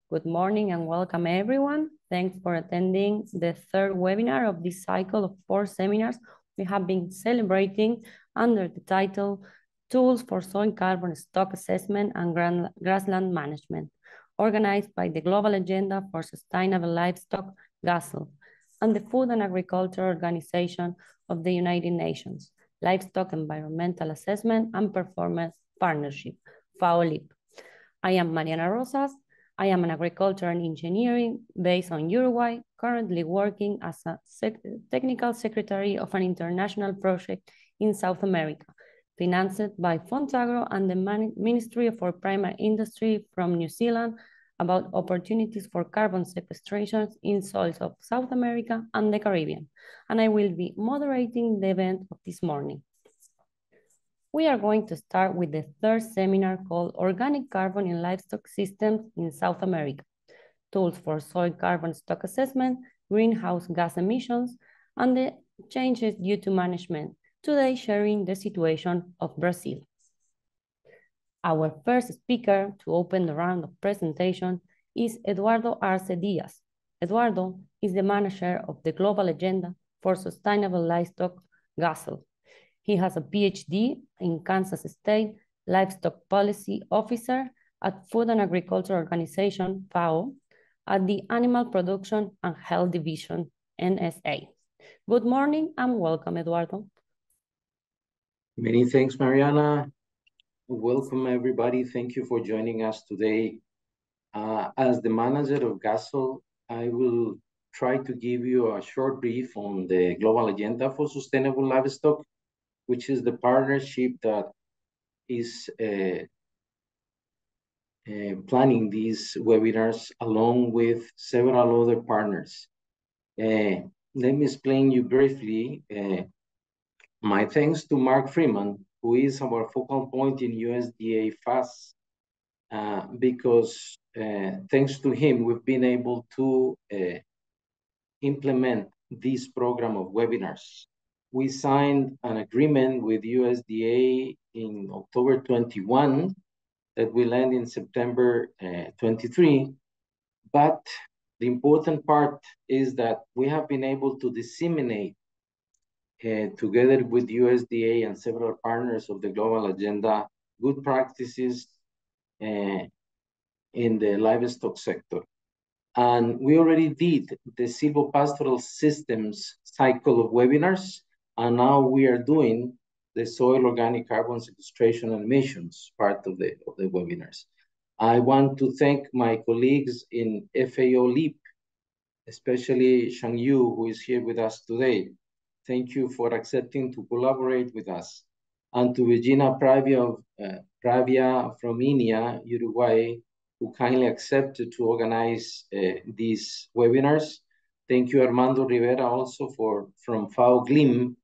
Good morning and welcome everyone. Thanks for attending the third webinar of this cycle of 4 seminars we have been celebrating under the title Tools for Soil Carbon Stock Assessment and Grassland Management, organized by the Global Agenda for Sustainable Livestock, GASL, and the Food and Agriculture Organization of the United Nations, Livestock Environmental Assessment and Performance Partnership, FAO-LIP. I am Mariana Rosas. I am an agricultural engineering based on Uruguay, currently working as a technical secretary of an international project in South America, financed by Fontagro and the Ministry for Primary Industry from New Zealand about opportunities for carbon sequestration in soils of South America and the Caribbean. And I will be moderating the event of this morning. We are going to start with the third seminar called Organic Carbon in Livestock Systems in South America, Tools for Soil Carbon Stock Assessment, Greenhouse Gas Emissions, and the Changes Due to Management, today sharing the situation of Brazil. Our first speaker to open the round of presentation is Eduardo Arce Diaz. Eduardo is the manager of the Global Agenda for Sustainable Livestock, GASL. He has a PhD in Kansas State Livestock Policy Officer at Food and Agriculture Organization, FAO, at the Animal Production and Health Division, NSA. Good morning and welcome, Eduardo. Many thanks, Mariana. Welcome, everybody. Thank you for joining us today. As the manager of GASL, I will try to give you a short brief on the Global Agenda for Sustainable Livestock, which is the partnership that is planning these webinars along with several other partners. Let me explain you briefly. My thanks to Mark Freeman, who is our focal point in USDA FAS, because thanks to him, we've been able to implement this program of webinars. We signed an agreement with USDA in October 21 that will end in September 23. But the important part is that we have been able to disseminate together with USDA and several partners of the Global Agenda good practices in the livestock sector. And we already did the silvopastoral systems cycle of webinars, and now we are doing the soil organic carbon sequestration and emissions part of the webinars. I want to thank my colleagues in FAO-LIP, especially Shang Yu, who is here with us today. Thank you for accepting to collaborate with us. And to Regina Pravia from INIA, Uruguay, who kindly accepted to organize these webinars. Thank you, Armando Rivera, also from FAO-GLIM,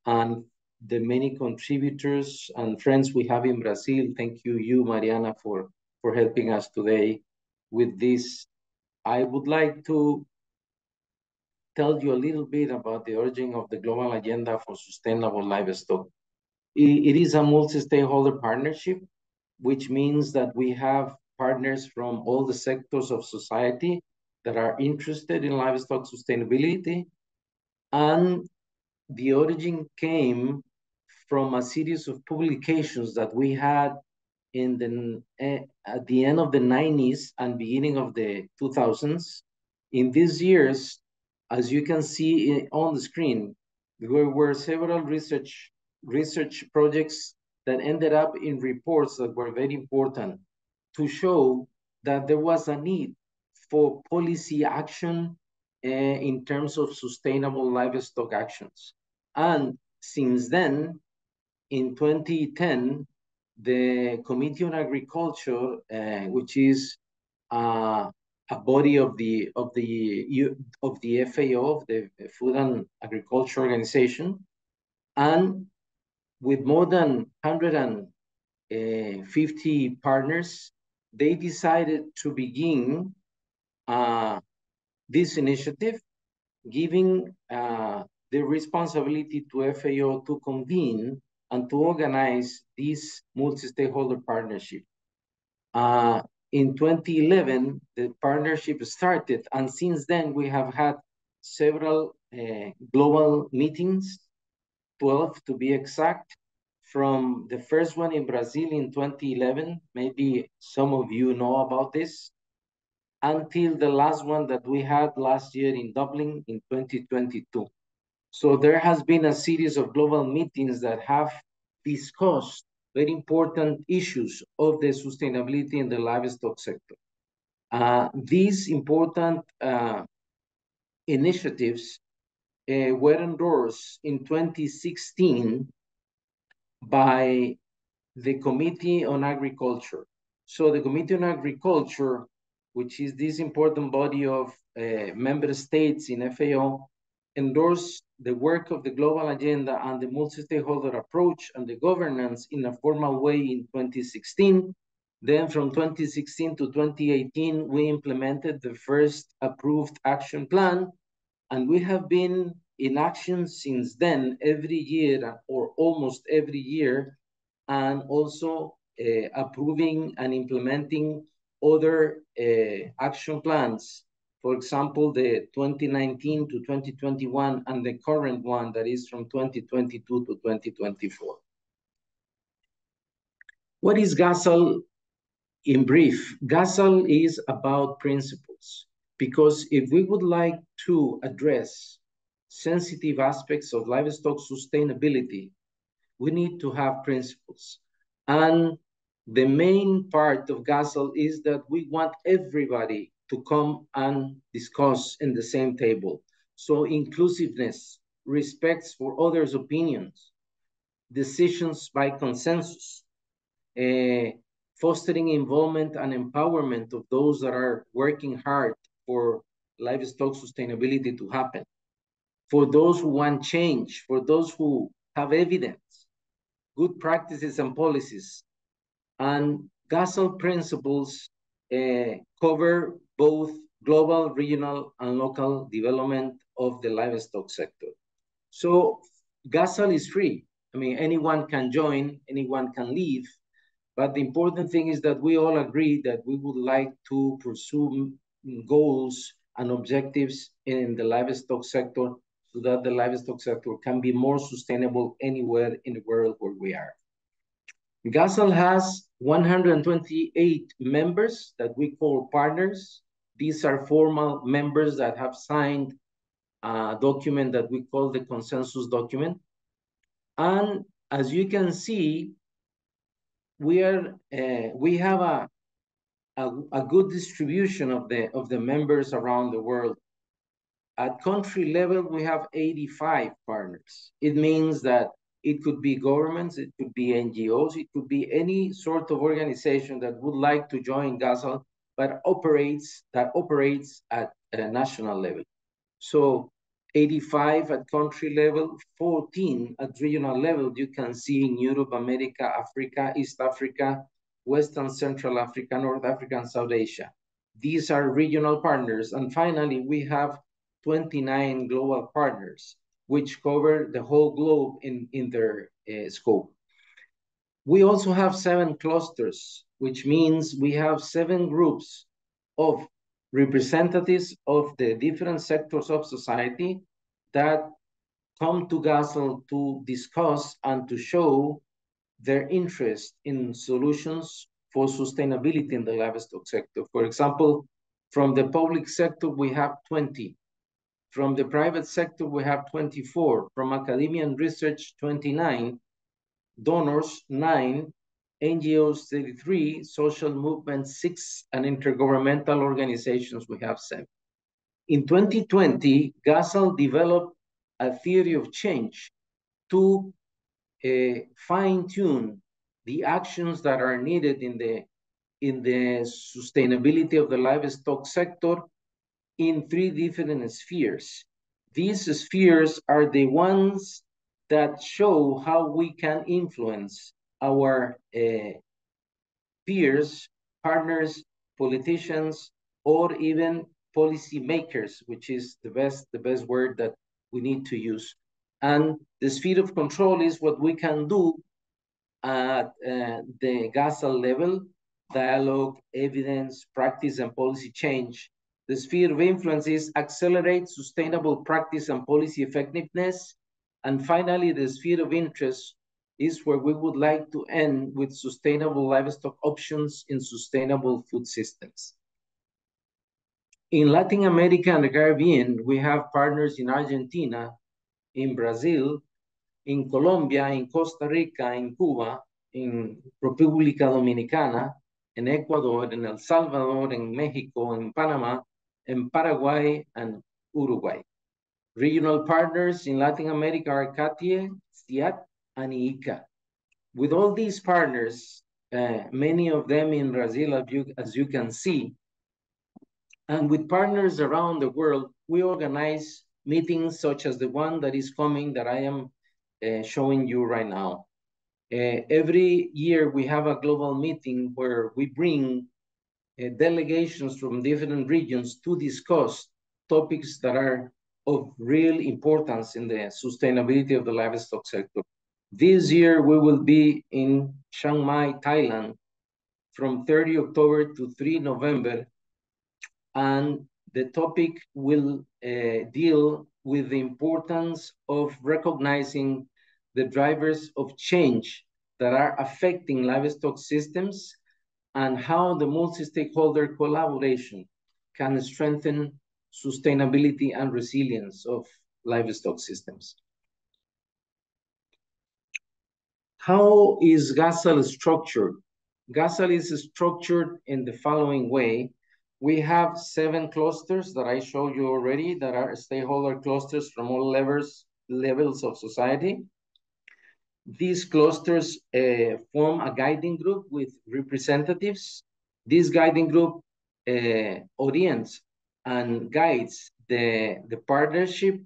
and the many contributors and friends we have in Brazil. Thank you, Mariana, for helping us today with this. I would like to tell you a little bit about the origin of the Global Agenda for Sustainable Livestock. It is a multi-stakeholder partnership, which means that we have partners from all the sectors of society that are interested in livestock sustainability. And the origin came from a series of publications that we had at the end of the 90s and beginning of the 2000s. In these years, as you can see on the screen, there were several research projects that ended up in reports that were very important to show that there was a need for policy action in terms of sustainable livestock actions. And since then, in 2010, the Committee on Agriculture, which is a body of the FAO, of the Food and Agriculture Organization, and with more than 150 partners, they decided to begin this initiative, giving the responsibility to FAO to convene and to organize this multi-stakeholder partnership. in 2011, the partnership started, and since then we have had several global meetings, 12 to be exact, from the first one in Brazil in 2011, maybe some of you know about this, until the last one that we had last year in Dublin in 2022. So there has been a series of global meetings that have discussed very important issues of the sustainability in the livestock sector. These important initiatives were endorsed in 2016 by the Committee on Agriculture. So the Committee on Agriculture, which is this important body of member states in FAO, endorsed the work of the global agenda and the multi-stakeholder approach and the governance in a formal way in 2016. Then from 2016 to 2018, we implemented the first approved action plan, and we have been in action since then every year or almost every year, and also approving and implementing other action plans. For example, the 2019 to 2021 and the current one that is from 2022 to 2024. What is GASL in brief? GASL is about principles, because if we would like to address sensitive aspects of livestock sustainability, we need to have principles. And the main part of GASL is that we want everybody to come and discuss in the same table. So inclusiveness, respect for others' opinions, decisions by consensus, fostering involvement and empowerment of those that are working hard for livestock sustainability to happen, for those who want change, for those who have evidence, good practices and policies. And GASL principles cover both global, regional, and local development of the livestock sector. So GASL is free. I mean, anyone can join, anyone can leave, but the important thing is that we all agree that we would like to pursue goals and objectives in the livestock sector so that the livestock sector can be more sustainable anywhere in the world where we are. GASL has 128 members that we call partners. These are formal members that have signed a document that we call the consensus document. And as you can see, we have a good distribution of the members around the world. At country level, we have 85 partners. It means that it could be governments, it could be NGOs, it could be any sort of organization that would like to join GASL, but operates at a national level. So 85 at country level, 14 at regional level. You can see in Europe, America, Africa, East Africa, Western Central Africa, North Africa, and South Asia. These are regional partners. And finally, we have 29 global partners, which cover the whole globe in their scope. We also have 7 clusters, which means we have 7 groups of representatives of the different sectors of society that come to GASL to discuss and to show their interest in solutions for sustainability in the livestock sector. For example, from the public sector, we have 20. From the private sector, we have 24. From academia and research, 29. Donors, 9. NGOs, 33. Social movements, 6. And intergovernmental organizations, we have 7. In 2020, GASL developed a theory of change to fine-tune the actions that are needed in the sustainability of the livestock sector in 3 different spheres. These spheres are the ones that show how we can influence our peers, partners, politicians, or even policymakers, which is the best word that we need to use. And the sphere of control is what we can do at the GASL level dialogue, evidence, practice, and policy change. The sphere of influence is accelerate sustainable practice and policy effectiveness. And finally, the sphere of interest is where we would like to end with sustainable livestock options in sustainable food systems. In Latin America and the Caribbean, we have partners in Argentina, in Brazil, in Colombia, in Costa Rica, in Cuba, in República Dominicana, in Ecuador, in El Salvador, in Mexico, in Panama, in Paraguay, and Uruguay. Regional partners in Latin America are CATIE, STIAT, and IICA. With all these partners, many of them in Brazil, as you can see, and with partners around the world, we organize meetings such as the one that is coming that I am showing you right now. Every year we have a global meeting where we bring delegations from different regions to discuss topics that are of real importance in the sustainability of the livestock sector. This year we will be in Chiang Mai, Thailand, from 30 October to 3 November, and the topic will deal with the importance of recognizing the drivers of change that are affecting livestock systems and how the multi-stakeholder collaboration can strengthen sustainability and resilience of livestock systems. How is GASAL structured? GASAL is structured in the following way. We have 7 clusters that I showed you already that are stakeholder clusters from all levels of society. These clusters form a guiding group with representatives. This guiding group orients and guides the partnership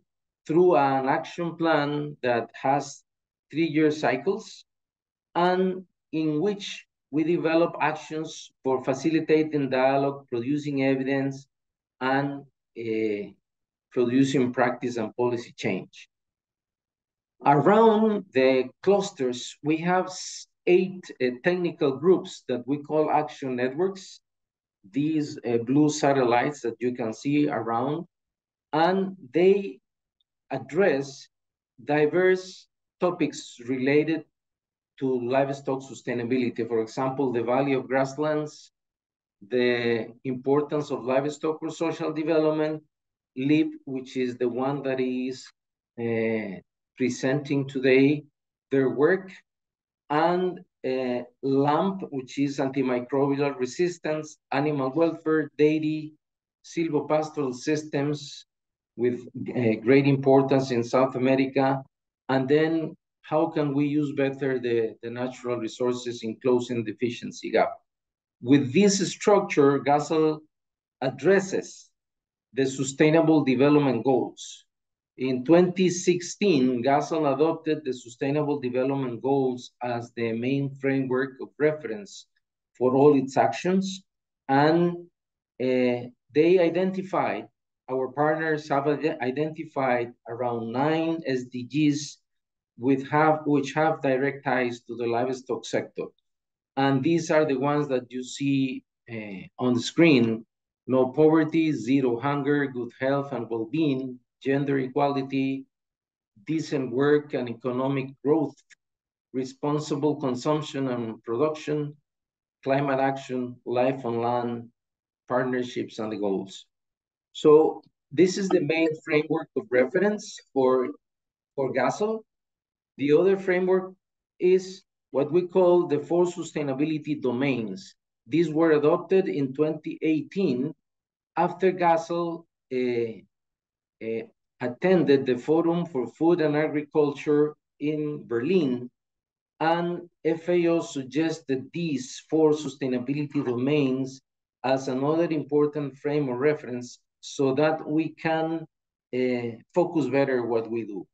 through an action plan that has 3-year cycles, and in which we develop actions for facilitating dialogue, producing evidence, and producing practice and policy change. Around the clusters, we have 8 technical groups that we call action networks. These blue satellites that you can see around, and they address diverse topics related to livestock sustainability. For example, the value of grasslands, the importance of livestock for social development, LIP, which is the one that is presenting today their work, and LAMP, which is antimicrobial resistance, animal welfare, dairy, silvopastoral systems with great importance in South America, and then how can we use better the natural resources in closing the deficiency gap. With this structure, GASAL addresses the Sustainable Development Goals. In 2016, GASAL adopted the Sustainable Development Goals as the main framework of reference for all its actions, and they identified, our partners have identified around 9 SDGs which have direct ties to the livestock sector. And these are the ones that you see on the screen: no poverty, zero hunger, good health and well-being, gender equality, decent work and economic growth, responsible consumption and production, climate action, life on land, partnerships, and the goals. So this is the main framework of reference for GASAL. The other framework is what we call the 4 sustainability domains. These were adopted in 2018 after GASAL attended the Forum for Food and Agriculture in Berlin, and FAO suggested these 4 sustainability domains as another important frame of reference so that we can focus better what we do.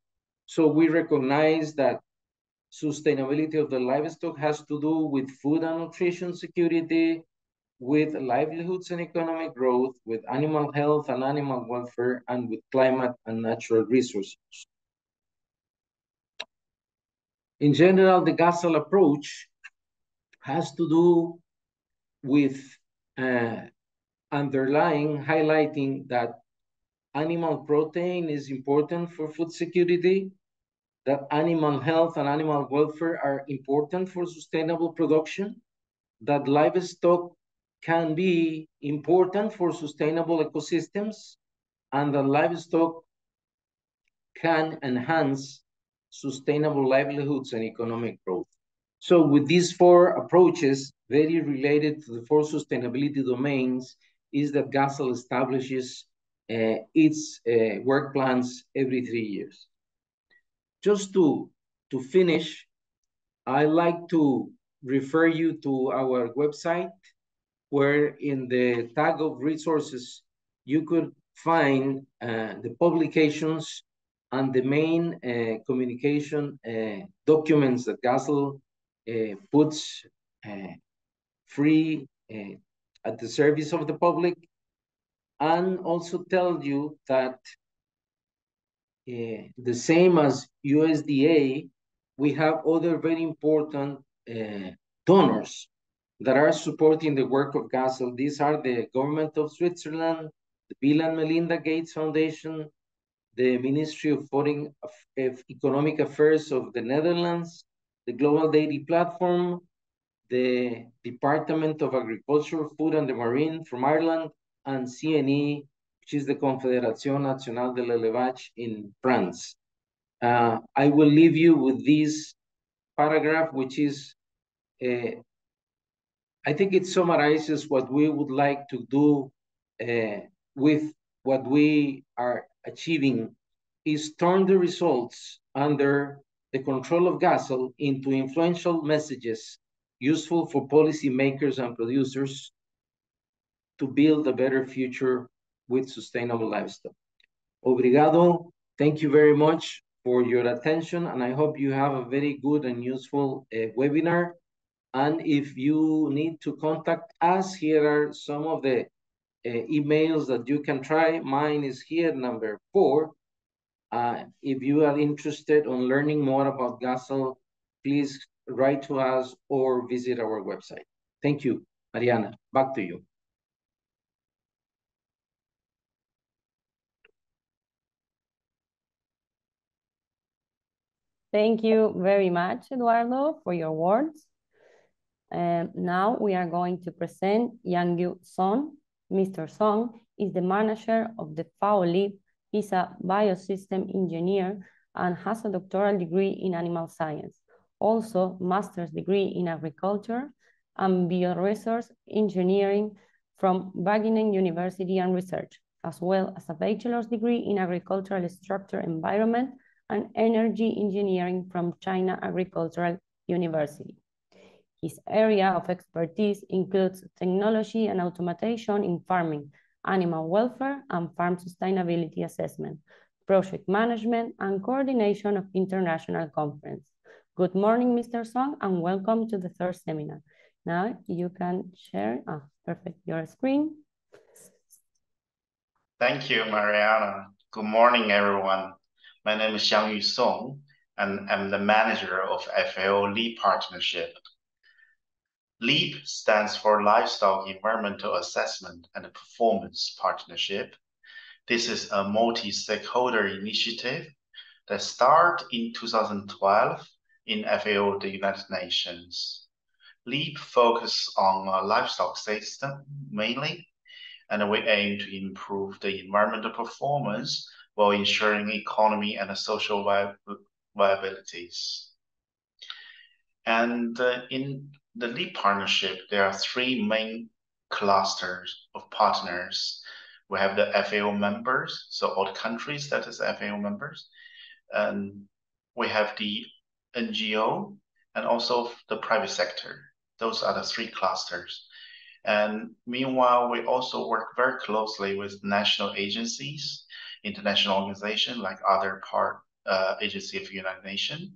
So we recognize that sustainability of the livestock has to do with food and nutrition security, with livelihoods and economic growth, with animal health and animal welfare, and with climate and natural resources. In general, the GASAL approach has to do with highlighting that animal protein is important for food security, that animal health and animal welfare are important for sustainable production, that livestock can be important for sustainable ecosystems, and that livestock can enhance sustainable livelihoods and economic growth. So with these four approaches, very related to the four sustainability domains, is that GASL establishes its work plans every 3 years. Just to finish, I like to refer you to our website, where in the tag of resources, you could find the publications and the main communication documents that GASL puts free at the service of the public, and also tell you that the same as USDA, we have other very important donors that are supporting the work of GASL. These are the government of Switzerland, the Bill and Melinda Gates Foundation, the Ministry of Foreign Economic Affairs of the Netherlands, the Global Dairy Platform, the Department of Agriculture, Food and the Marine from Ireland, and CNE, which is the Confédération Nationale de l'Élevage in France. I will leave you with this paragraph, which is, I think it summarizes what we would like to do with what we are achieving, is turn the results under the control of GASL into influential messages useful for policymakers and producers to build a better future with sustainable livestock. Obrigado. Thank you very much for your attention, and I hope you have a very good and useful webinar. And if you need to contact us, here are some of the emails that you can try. Mine is here, number 4. If you are interested in learning more about GASL, please write to us or visit our website. Thank you. Mariana, back to you. Thank you very much, Eduardo, for your words. Now we are going to present Yang-Yu Song. Mr. Song is the manager of the FAO LEAP. He's a biosystem engineer and has a doctoral degree in animal science. Also, master's degree in agriculture and bioresource engineering from Wageningen University and Research, as well as a bachelor's degree in agricultural structure environment and energy engineering from China Agricultural University. His area of expertise includes technology and automation in farming, animal welfare, and farm sustainability assessment, project management, and coordination of international conferences. Good morning, Mr. Song, and welcome to the third seminar. Now you can share, perfect, your screen. Thank you, Mariana. Good morning, everyone. My name is Yang-Yu Song, and I'm the manager of FAO LEAP Partnership. LEAP stands for Livestock Environmental Assessment and Performance Partnership. This is a multi-stakeholder initiative that started in 2012 in FAO, the United Nations. LEAP focuses on livestock system mainly, and we aim to improve the environmental performance while ensuring economy and social viabilities. And in the LEAP partnership, there are 3 main clusters of partners. We have the FAO members, so all the countries that is FAO members, and we have the NGO and also the private sector. Those are the 3 clusters. And meanwhile, we also work very closely with national agencies, international organizations like other agency of the United Nations,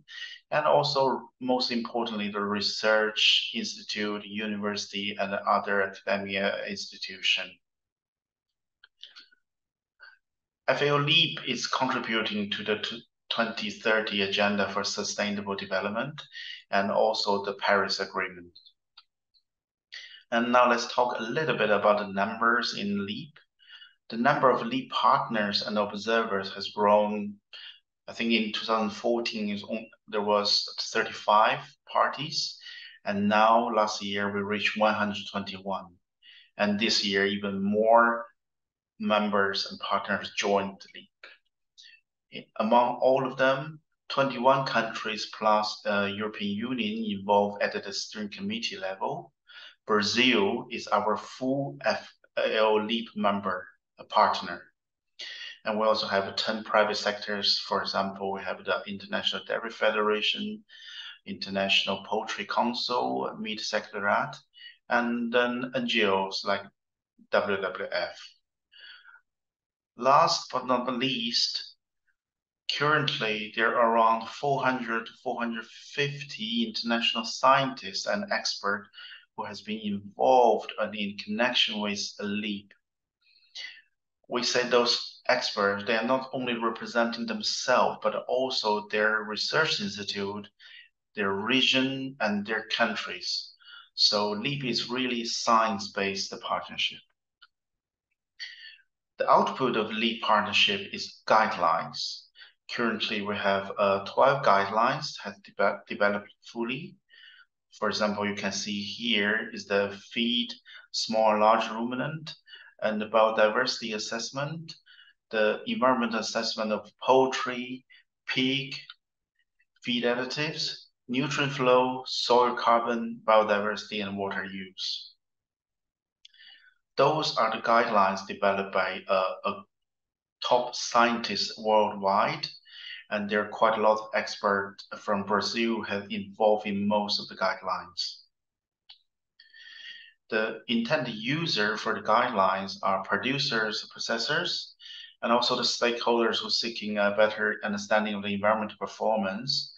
and also most importantly, the research institute, university, and other academia institution. FAO LEAP is contributing to the 2030 Agenda for Sustainable Development and also the Paris Agreement. And now let's talk a little bit about the numbers in LEAP. The number of LEAP partners and observers has grown. I think in 2014 there was 35 parties, and now last year we reached 121. And this year even more members and partners joined the LEAP. Among all of them, 21 countries plus European Union involved at the steering committee level. Brazil is our full FAO LEAP member, a partner. And we also have 10 private sectors. For example, we have the International Dairy Federation, International Poultry Council, Meat Secretariat, and then NGOs like WWF. Last but not least, currently there are around 400 to 450 international scientists and experts who has been involved and in connection with LEAP. We say those experts, they are not only representing themselves, but also their research institute, their region, and their countries. So LEAP is really science-based partnership. The output of LEAP partnership is guidelines. Currently, we have 12 guidelines that have developed fully. For example, you can see here is the feed, small, large ruminant, and the biodiversity assessment, the environmental assessment of poultry, pig, feed additives, nutrient flow, soil carbon, biodiversity, and water use. Those are the guidelines developed by a top scientists worldwide, and there are quite a lot of experts from Brazil have involved in most of the guidelines. The intended user for the guidelines are producers, processors, and also the stakeholders who are seeking a better understanding of the environmental performance,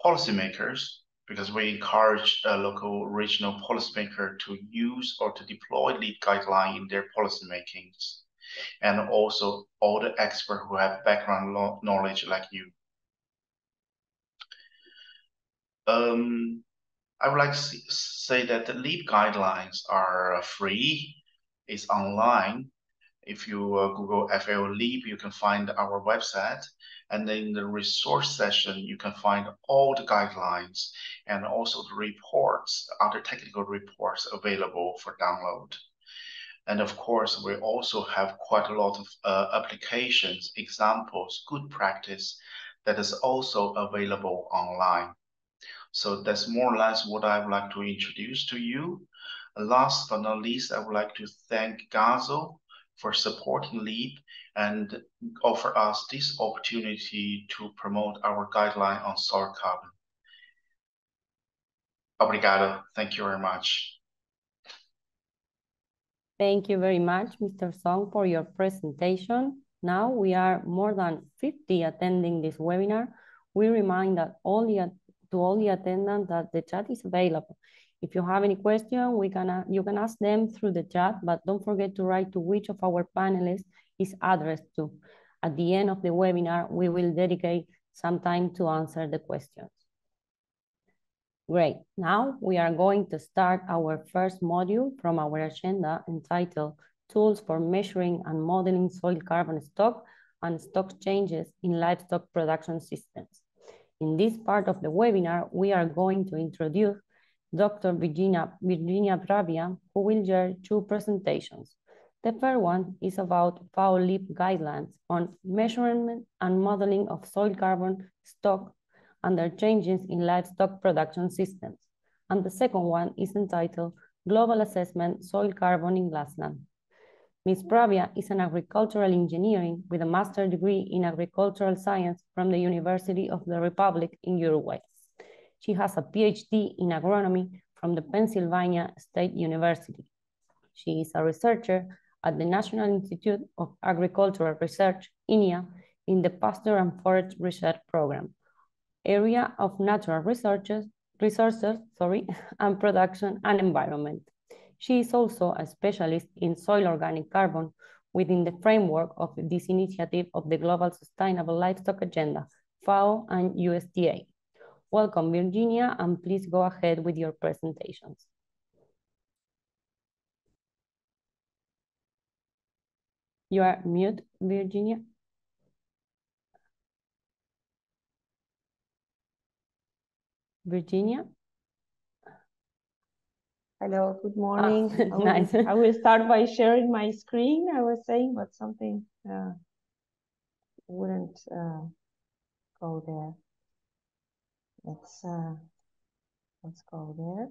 policymakers, because we encourage local regional policymakers to use or to deploy LEAP guideline in their policy makings, and also all the experts who have background knowledge like you. I would like to say that the LEAP guidelines are free. It's online. If you Google FAO LEAP, you can find our website. And in the resource section, you can find all the guidelines and also the reports, other technical reports available for download. And of course, we also have quite a lot of applications, examples, good practice that is also available online. So that's more or less what I would like to introduce to you. Last but not least, I would like to thank Gazo for supporting LEAP and offer us this opportunity to promote our guideline on soil carbon. Obrigado. Thank you very much. Thank you very much, Mr. Song, for your presentation. Now we are more than 50 attending this webinar. We remind that to all the attendants that the chat is available. If you have any question, you can ask them through the chat, but don't forget to write to which of our panelists is addressed to. At the end of the webinar, we will dedicate some time to answer the questions. Great. Now we are going to start our first module from our agenda entitled Tools for Measuring and Modeling Soil Carbon Stock and Stock Changes in Livestock Production Systems. In this part of the webinar, we are going to introduce Dr. Virginia Bravia, who will share two presentations. The first one is about FAO LEAP guidelines on measurement and modeling of soil carbon stock under changes in livestock production systems. And the second one is entitled Global Assessment Soil Carbon in Glassland. Ms. Bravia is an agricultural engineering with a master's degree in agricultural science from the University of the Republic in Uruguay. She has a PhD in agronomy from the Pennsylvania State University. She is a researcher at the National Institute of Agricultural Research, INIA, in the Pasture and Forage Research Program, area of natural resources, and production and environment. She is also a specialist in soil organic carbon within the framework of this initiative of the Global Sustainable Livestock Agenda, FAO and USDA. Welcome, Virginia, and please go ahead with your presentations. You are mute, Virginia. Virginia? Hello, good morning. Nice. I will start by sharing my screen. I was saying, but something wouldn't go there. Let's go there.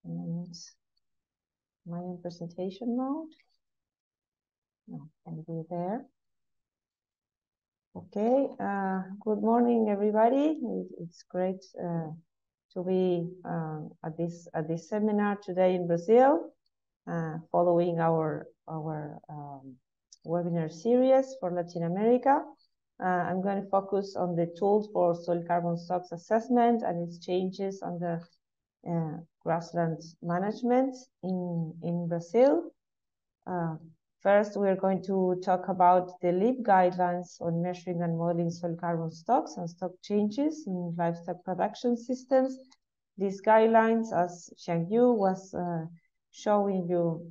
And my in presentation mode. No, can be there. Okay. Good morning, everybody. It's great to be at this seminar today in Brazil, following our webinar series for Latin America. I'm going to focus on the tools for soil carbon stocks assessment and its changes on the grassland management in Brazil. First, we're going to talk about the LEAP guidelines on measuring and modeling soil carbon stocks and stock changes in livestock production systems. These guidelines, as Xiangyu was showing you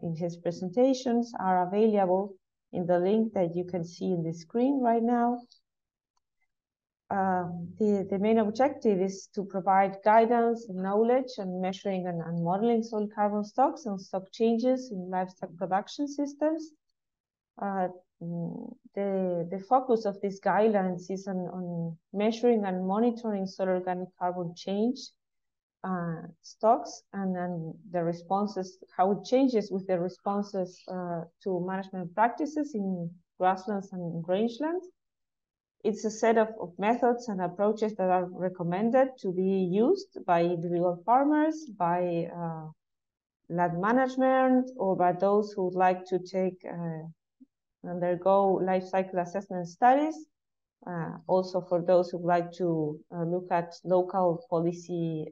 in his presentations, are available in the link that you can see in the screen right now. The main objective is to provide guidance and knowledge on measuring and modeling soil carbon stocks and stock changes in livestock production systems. The focus of these guidelines is on measuring and monitoring soil organic carbon change stocks and the responses, how it changes with the responses to management practices in grasslands and rangelands. It's a set of methods and approaches that are recommended to be used by individual farmers, by land management, or by those who would like to undergo life cycle assessment studies. Also for those who would like to look at local policy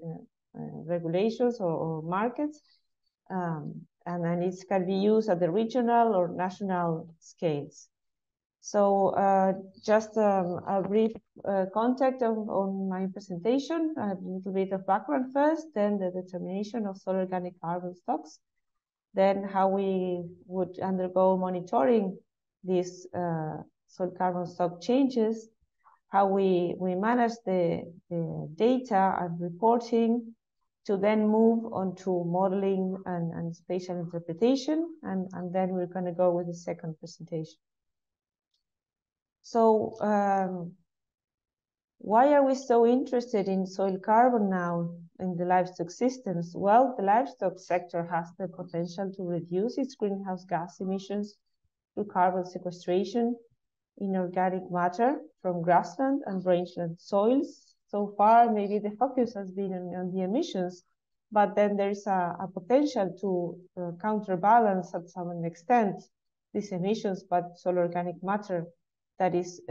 regulations or markets. And then it can be used at the regional or national scales. So just a brief context on my presentation, a little bit of background first, then the determination of soil organic carbon stocks, then how we would undergo monitoring these soil carbon stock changes, how we manage the data and reporting, to then move on to modeling and spatial interpretation, and then we're going to go with the second presentation. So why are we so interested in soil carbon now in the livestock systems? Well, the livestock sector has the potential to reduce its greenhouse gas emissions through carbon sequestration in organic matter from grassland and rangeland soils. So far, maybe the focus has been on the emissions, but then there's a potential to counterbalance at some extent these emissions, but soil organic matter that is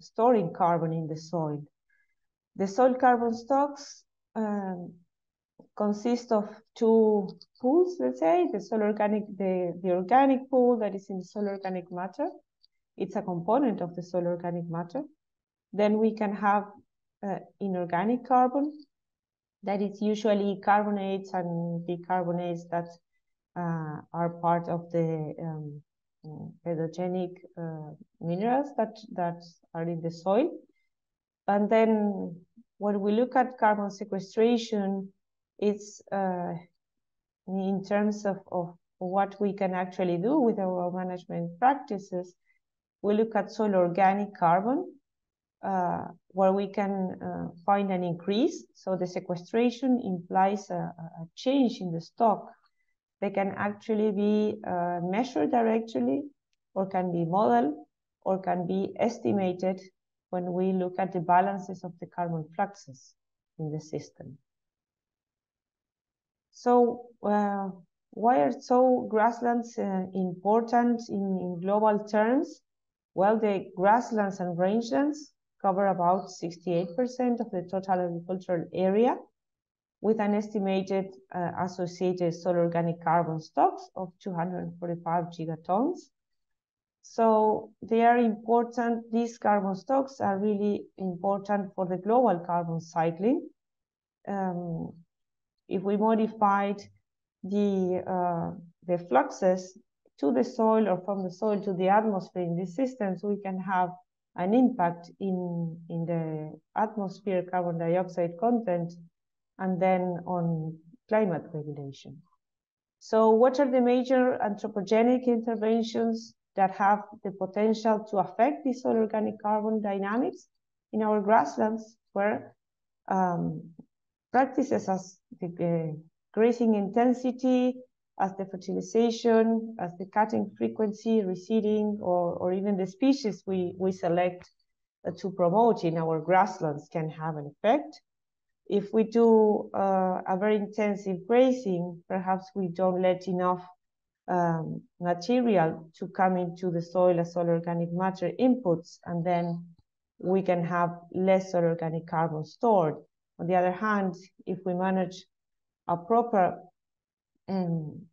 storing carbon in the soil. The soil carbon stocks consist of two pools, let's say, the organic pool that is in the soil organic matter. It's a component of the soil organic matter. Then we can have inorganic carbon, that is usually carbonates and bicarbonates that are part of the pedogenic minerals that are in the soil. And then when we look at carbon sequestration, it's in terms of what we can actually do with our management practices. We look at soil organic carbon, where we can find an increase. So the sequestration implies a change in the stock. They can actually be measured directly, or can be modeled, or can be estimated when we look at the balances of the carbon fluxes in the system. So why are grasslands important in global terms? Well, the grasslands and rangelands cover about 68% of the total agricultural area, with an estimated associated soil organic carbon stocks of 245 gigatons. So they are important. These carbon stocks are really important for the global carbon cycling. If we modified the fluxes to the soil or from the soil to the atmosphere in these systems, we can have an impact in the atmosphere carbon dioxide content and then on climate regulation. So what are the major anthropogenic interventions that have the potential to affect the soil organic carbon dynamics in our grasslands, where practices as the grazing intensity, as the fertilization, as the cutting frequency, reseeding, or even the species we select to promote in our grasslands can have an effect. If we do a very intensive grazing, perhaps we don't let enough material to come into the soil as soil organic matter inputs, and then we can have less soil organic carbon stored. On the other hand, if we manage a proper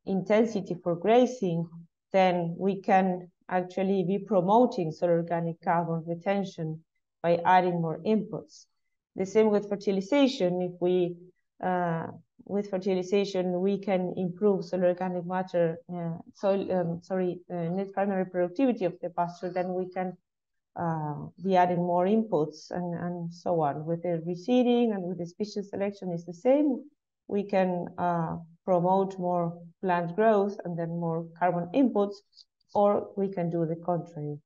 intensity for grazing, then we can actually be promoting soil organic carbon retention by adding more inputs. The same with fertilization. If we, with fertilization, we can improve soil organic matter, net primary productivity of the pasture, then we can be adding more inputs and so on. With the reseeding and with the species selection is the same. We can promote more plant growth and then more carbon inputs, or we can do the contrary.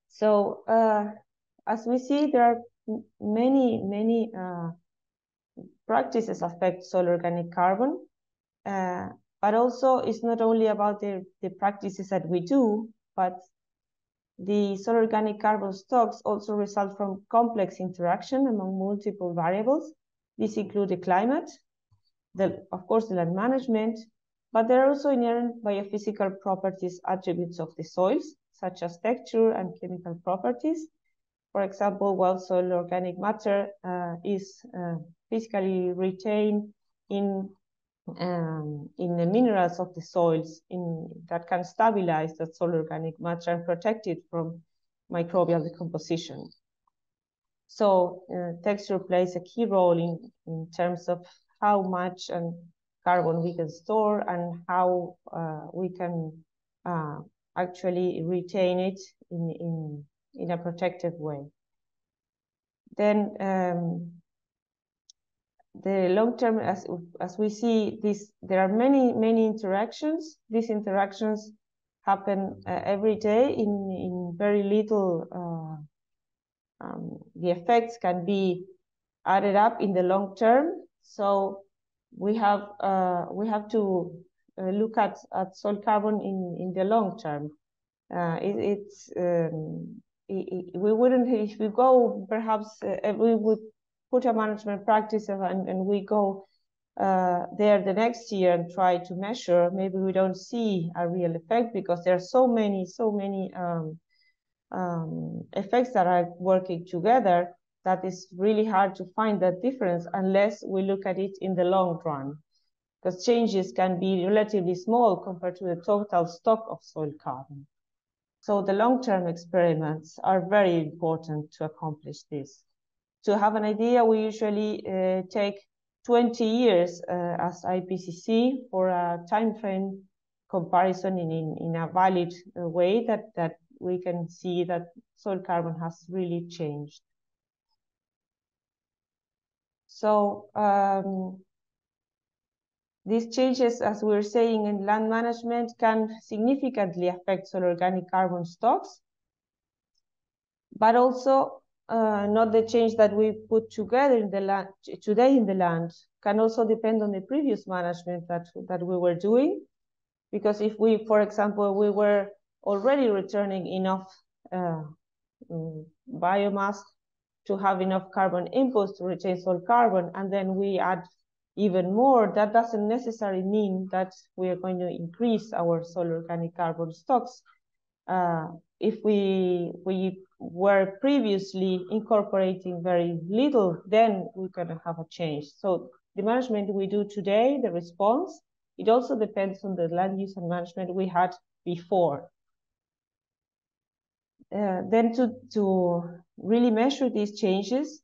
So as we see, there are many practices affect soil organic carbon, but also it's not only about the practices that we do, but the soil organic carbon stocks also result from complex interaction among multiple variables. These include the climate, of course, the land management, but there are also inherent biophysical properties, attributes of the soils, such as texture and chemical properties. For example, while soil organic matter is physically retained in the minerals of the soils that can stabilize that soil organic matter and protect it from microbial decomposition. So texture plays a key role in terms of how much carbon we can store and how we can actually retain it in a protected way. Then the long term, as we see this, there are many interactions. These interactions happen every day in very little. The effects can be added up in the long term. So we have to look at soil carbon in the long term. We wouldn't, if we go, perhaps we would put a management practice and we go there the next year and try to measure, maybe we don't see a real effect because there are so many effects that are working together that is really hard to find that difference unless we look at it in the long run, because changes can be relatively small compared to the total stock of soil carbon. So the long-term experiments are very important to accomplish this. To have an idea, we usually take 20 years as IPCC for a time frame comparison in a valid way that we can see that soil carbon has really changed. So these changes, as we're saying, in land management can significantly affect soil organic carbon stocks, but also not the change that we put together in the land today in the land can also depend on the previous management that we were doing. Because if we, for example, we were already returning enough biomass to have enough carbon inputs to retain soil carbon, and then we add even more, that doesn't necessarily mean that we are going to increase our soil organic carbon stocks. If we were previously incorporating very little, then we're going to have a change. So the management we do today, the response, it also depends on the land use and management we had before. Then to really measure these changes,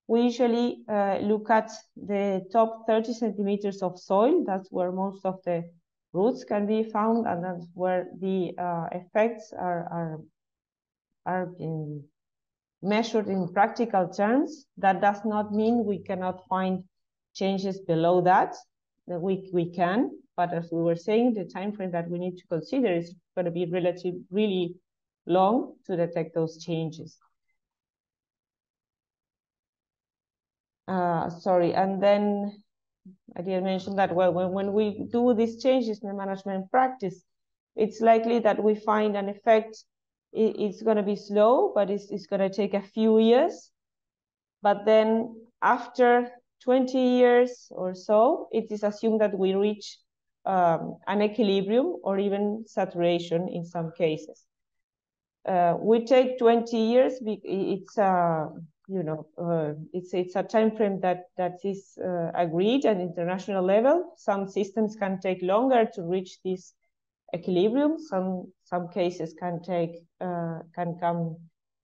we usually look at the top 30 centimeters of soil. That's where most of the roots can be found, and that's where the effects are measured in practical terms. That does not mean we cannot find changes below that we can, but as we were saying, the time frame that we need to consider is going to be really long to detect those changes. Sorry, and then I didn't mention that, well, when we do these changes in the management practice, it's likely that we find an effect. It's going to be slow, but it's going to take a few years. But then after 20 years or so, it is assumed that we reach an equilibrium or even saturation in some cases. We take 20 years. It's it's a time frame that is agreed at international level. Some systems can take longer to reach this equilibrium. Some cases can come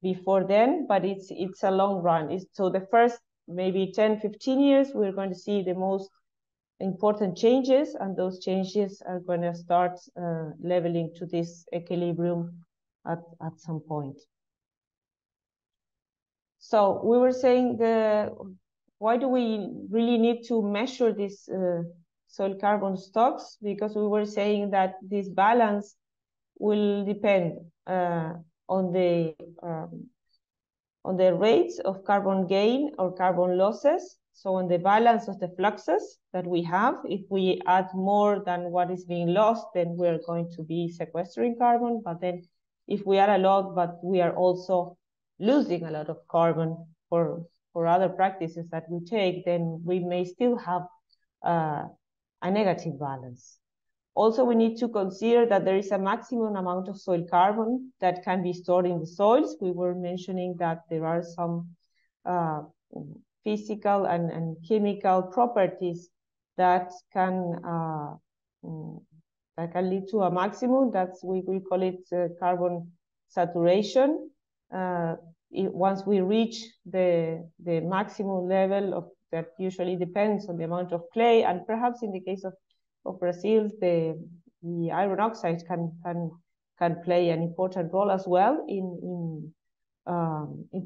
before then, but it's a long run. So the first maybe 10-15 years, we're going to see the most important changes, and those changes are going to start leveling to this equilibrium at some point. So we were saying why do we really need to measure these soil carbon stocks? Because we were saying that this balance will depend on the rates of carbon gain or carbon losses. So on the balance of the fluxes that we have, if we add more than what is being lost, then we're going to be sequestering carbon. But then if we add a lot, but we are also losing a lot of carbon for other practices that we take, then we may still have a negative balance. Also, we need to consider that there is a maximum amount of soil carbon that can be stored in the soils. We were mentioning that there are some physical and chemical properties that can lead to a maximum. We call it carbon saturation. Once we reach the maximum level of that, usually depends on the amount of clay, and perhaps in the case of Brazil, the iron oxide can play an important role as well in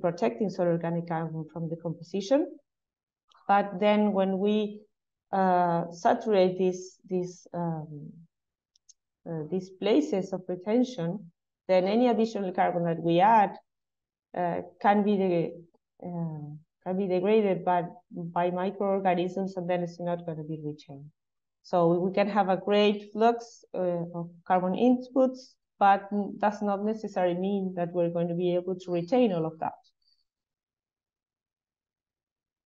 protecting soil organic carbon from decomposition. But then when we saturate these places of retention, then any additional carbon that we add can be degraded by microorganisms, and then it's not going to be retained. So we can have a great flux of carbon inputs, but does not necessarily mean that we're going to be able to retain all of that.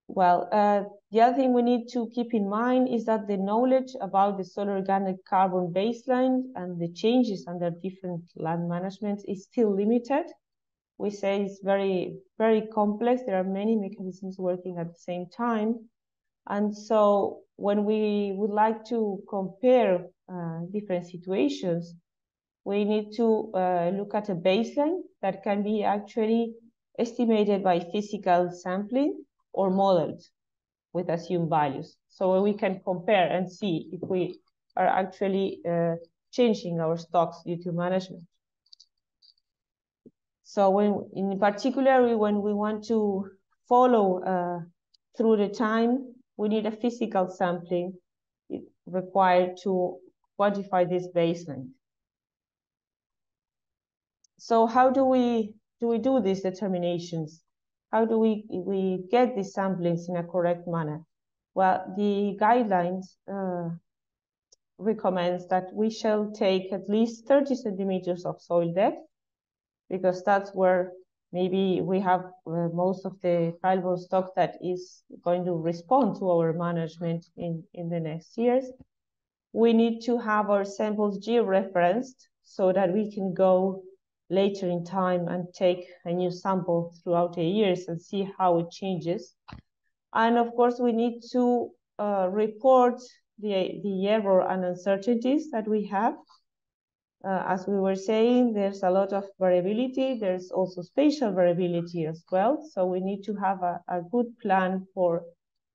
Well, the other thing we need to keep in mind is that the knowledge about the soil organic carbon baseline and the changes under different land managements is still limited. We say it's very, very complex. There are many mechanisms working at the same time. And so when we would like to compare different situations, we need to look at a baseline that can be actually estimated by physical sampling or modeled with assumed values. So we can compare and see if we are actually changing our stocks due to management. So in particular, when we want to follow through the time, we need a physical sampling required to quantify this baseline. So how do we do these determinations? How do we get these samplings in a correct manner? Well, the guidelines recommends that we shall take at least 30 centimeters of soil depth, because that's where maybe we have most of the carbon stock that is going to respond to our management in the next years. We need to have our samples georeferenced so that we can go later in time and take a new sample throughout the years and see how it changes. And of course, we need to report the error and uncertainties that we have. As we were saying, there's a lot of variability. There's also spatial variability as well. So we need to have a good plan for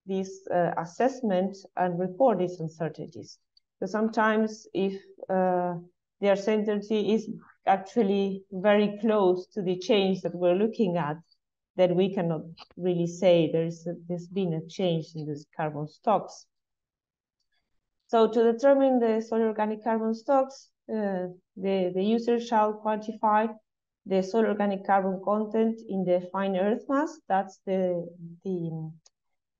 this assessment and report these uncertainties. So sometimes if the uncertainty is actually very close to the change that we're looking at, then we cannot really say there's been a change in these carbon stocks. So to determine the soil organic carbon stocks, the user shall quantify the soil organic carbon content in the fine earth mass. That's the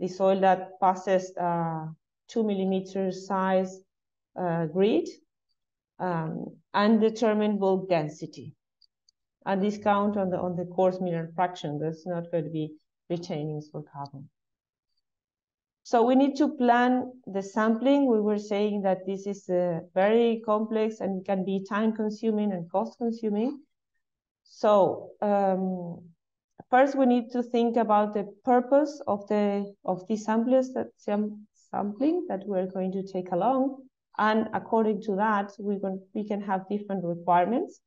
soil that passes 2 millimeter size grid, and determine bulk density. A discount on the coarse mineral fraction. There's not going to be retainings for carbon. So we need to plan the sampling. We were saying that this is very complex and can be time consuming and cost consuming. So first we need to think about the purpose of these sampling that we're going to take along. And according to that, we can have different requirements.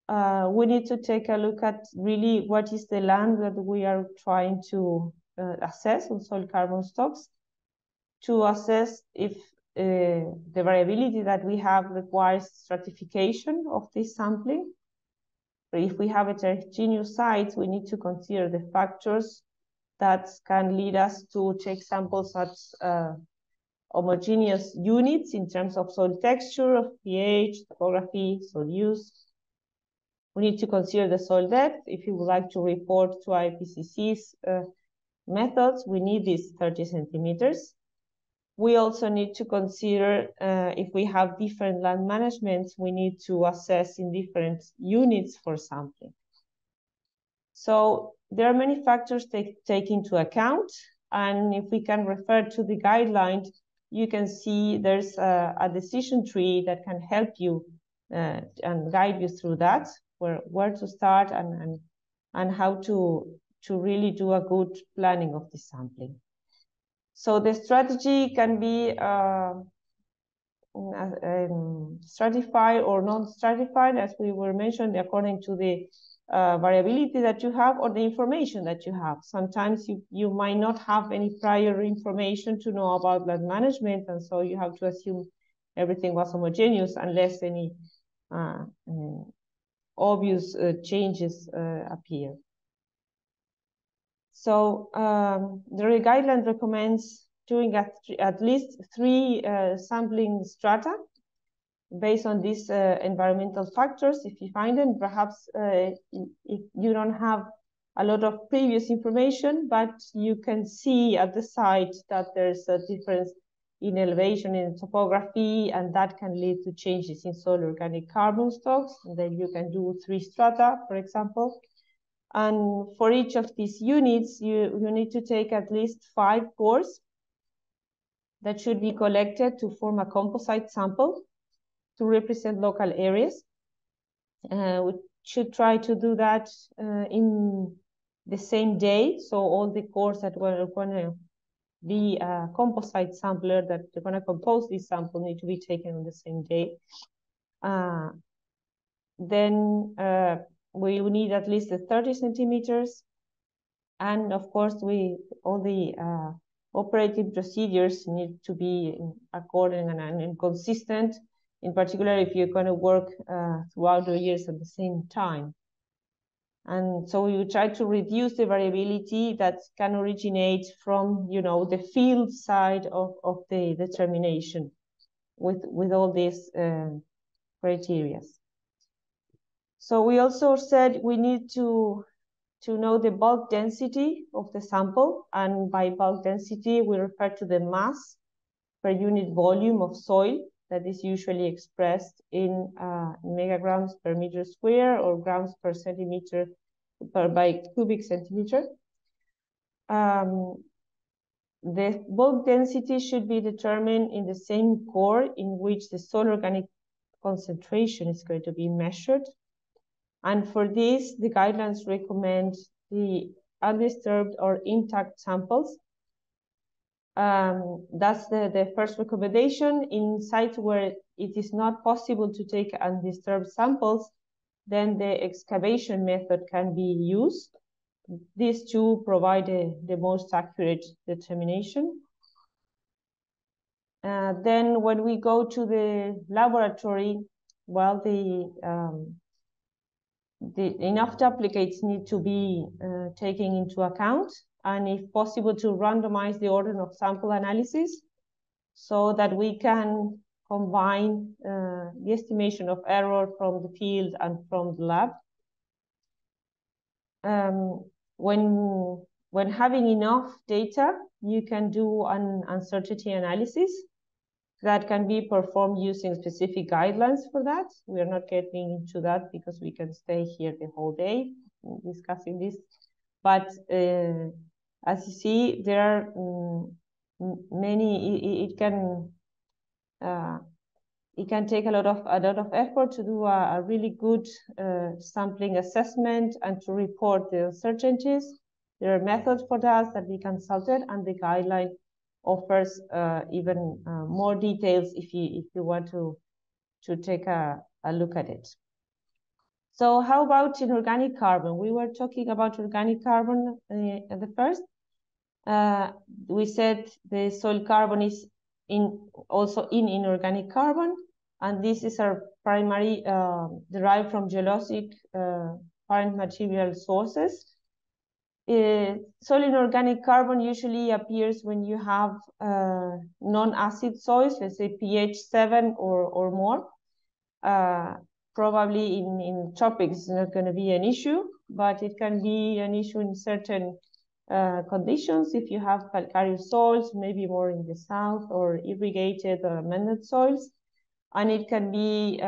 We need to take a look at really what is the land that we are trying to assess on soil carbon stocks, to assess if the variability that we have requires stratification of this sampling. If we have heterogeneous sites, we need to consider the factors that can lead us to take samples at homogeneous units in terms of soil texture, of pH, topography, soil use. We need to consider the soil depth. If you would like to report to IPCC's methods, we need these 30 centimeters. We also need to consider if we have different land managements, we need to assess in different units for sampling. So there are many factors to take into account. And if we can refer to the guidelines, you can see there's a decision tree that can help you and guide you through that, where to start and how to really do a good planning of the sampling. So the strategy can be stratified or non-stratified, as we were mentioned, according to the variability that you have or the information that you have. Sometimes you might not have any prior information to know about land management, and so you have to assume everything was homogeneous unless any obvious changes appear. So the guideline recommends doing at least 3 sampling strata based on these environmental factors. If you find them, perhaps if you don't have a lot of previous information, but you can see at the site that there's a difference in elevation in topography, and that can lead to changes in soil organic carbon stocks. And then you can do 3 strata, for example. And for each of these units, you need to take at least 5 cores that should be collected to form a composite sample to represent local areas. We should try to do that in the same day. So all the cores that were going to be a composite sampler that they're going to compose this sample need to be taken on the same day. Then we need at least 30 centimeters. And of course, all the operating procedures need to be according and consistent, in particular if you're going to work throughout the years at the same time. And so you try to reduce the variability that can originate from, the field side of the determination with all these criteria. So we also said we need to know the bulk density of the sample, and by bulk density we refer to the mass per unit volume of soil that is usually expressed in megagrams per meter square or grams per centimeter by cubic centimeter. The bulk density should be determined in the same core in which the soil organic concentration is going to be measured. And for this, the guidelines recommend the undisturbed or intact samples. That's the first recommendation. In sites where it is not possible to take undisturbed samples, then the excavation method can be used. These two provide the most accurate determination. Then when we go to the laboratory, well, the enough duplicates need to be taken into account, and if possible to randomize the order of sample analysis so that we can combine the estimation of error from the field and from the lab. When having enough data, you can do an uncertainty analysis that can be performed using specific guidelines for that. We are not getting into that because we can stay here the whole day discussing this. But as you see, there are many. It can take a lot of effort to do a really good sampling assessment and to report the uncertainties. There are methods for that we consulted, and the guideline offers even more details if you want to take a look at it. So how about inorganic carbon? We were talking about organic carbon at the first. We said the soil carbon is also in inorganic carbon, and this is our primary derived from geologic parent material sources. Soil inorganic carbon usually appears when you have non-acid soils, let's say pH 7 or more. Probably in tropics it's not going to be an issue, but it can be an issue in certain conditions if you have calcareous soils, maybe more in the south, or irrigated or amended soils. And it can be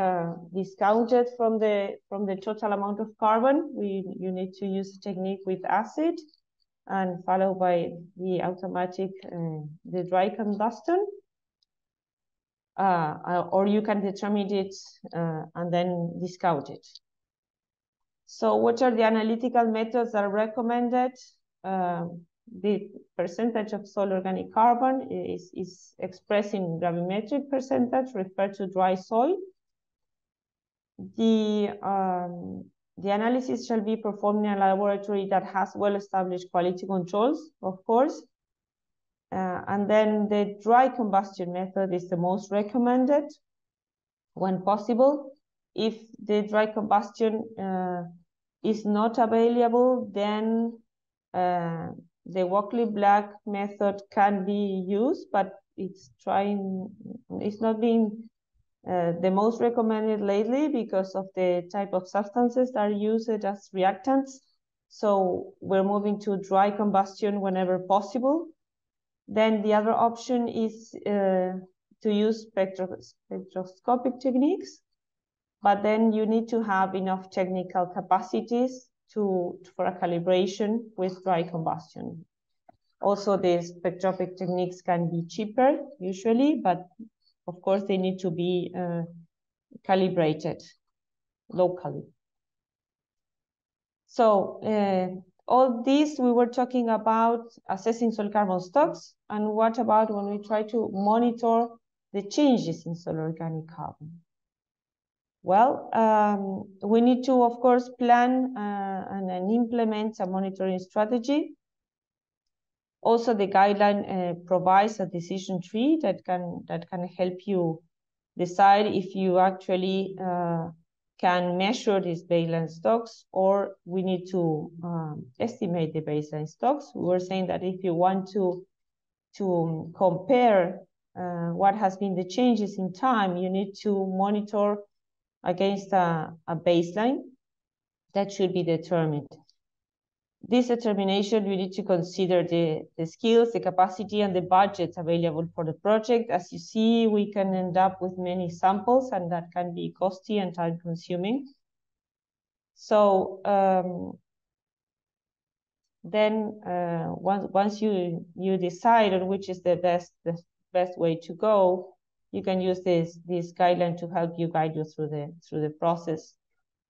discounted from the total amount of carbon. You need to use a technique with acid and followed by the automatic, the dry combustion. Or you can determine it and then discount it. So what are the analytical methods that are recommended? The percentage of soil organic carbon is expressed in gravimetric percentage referred to dry soil. The analysis shall be performed in a laboratory that has well-established quality controls, of course. And then the dry combustion method is the most recommended when possible. If the dry combustion is not available, then the Walkley-Black method can be used, but it's not being the most recommended lately because of the type of substances that are used as reactants. So we're moving to dry combustion whenever possible. Then the other option is to use spectroscopic techniques, but then you need to have enough technical capacities for a calibration with dry combustion. Also, the spectroscopic techniques can be cheaper usually, but of course they need to be calibrated locally. So all this we were talking about assessing soil carbon stocks, and what about when we try to monitor the changes in soil organic carbon? Well, we need to, of course, plan and implement a monitoring strategy. Also, the guideline provides a decision tree that can help you decide if you actually can measure these baseline stocks, or we need to estimate the baseline stocks. We were saying that if you want to compare what has been the changes in time, you need to monitor against a baseline that should be determined. This determination, we need to consider the skills, the capacity, and the budget available for the project. As you see, we can end up with many samples, and that can be costly and time-consuming. So then once you decide on which is the best way to go, you can use this guideline to help you guide you through the process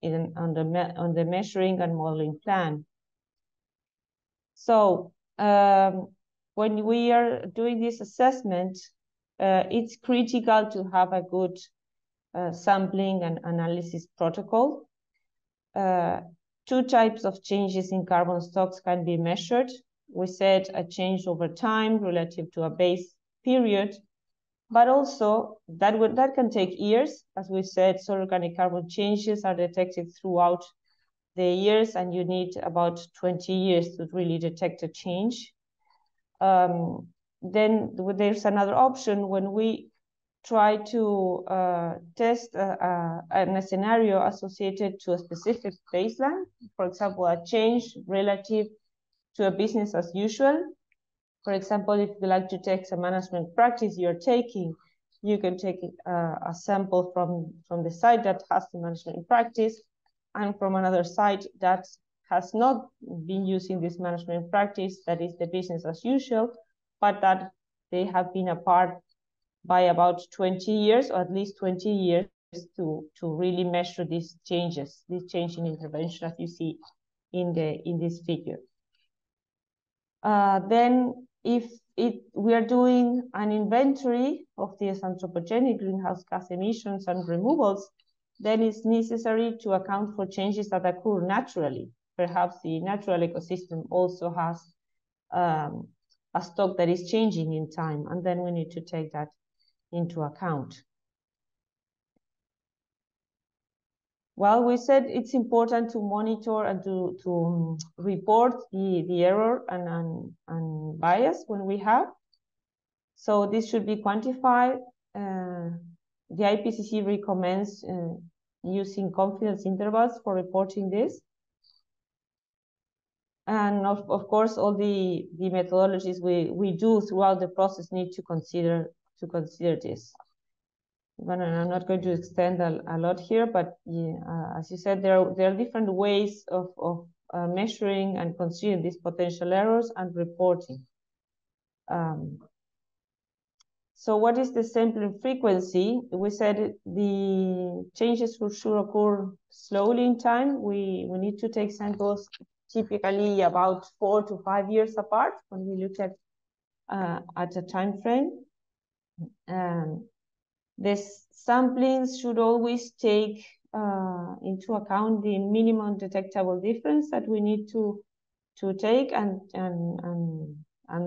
on the measuring and modeling plan. So when we are doing this assessment, it's critical to have a good sampling and analysis protocol. Two types of changes in carbon stocks can be measured. We said a change over time relative to a base period, But also that can take years. As we said, soil organic carbon changes are detected throughout the years, and you need about 20 years to really detect a change. Then there's another option when we try to test a scenario associated to a specific baseline, for example, a change relative to a business as usual. For example, if you like to take a management practice you're taking, you can take a sample from the site that has the management practice and from another site that has not been using this management practice, that is the business as usual, but that they have been apart by about 20 years, or at least 20 years, to really measure these changes, this change in intervention, as you see in this figure. Then if we are doing an inventory of these anthropogenic greenhouse gas emissions and removals, then it's necessary to account for changes that occur naturally. Perhaps the natural ecosystem also has a stock that is changing in time, and then we need to take that into account. Well, we said it's important to monitor and to report the error and bias when we have. So this should be quantified. The IPCC recommends using confidence intervals for reporting this. And of course, all the methodologies we do throughout the process need to consider this. I'm not going to extend a lot here, but as you said, there are different ways of measuring and considering these potential errors and reporting. So what is the sampling frequency? We said the changes should occur slowly in time. We need to take samples typically about 4 to 5 years apart when we look at a time frame. This samplings should always take into account the minimum detectable difference that we need to take, and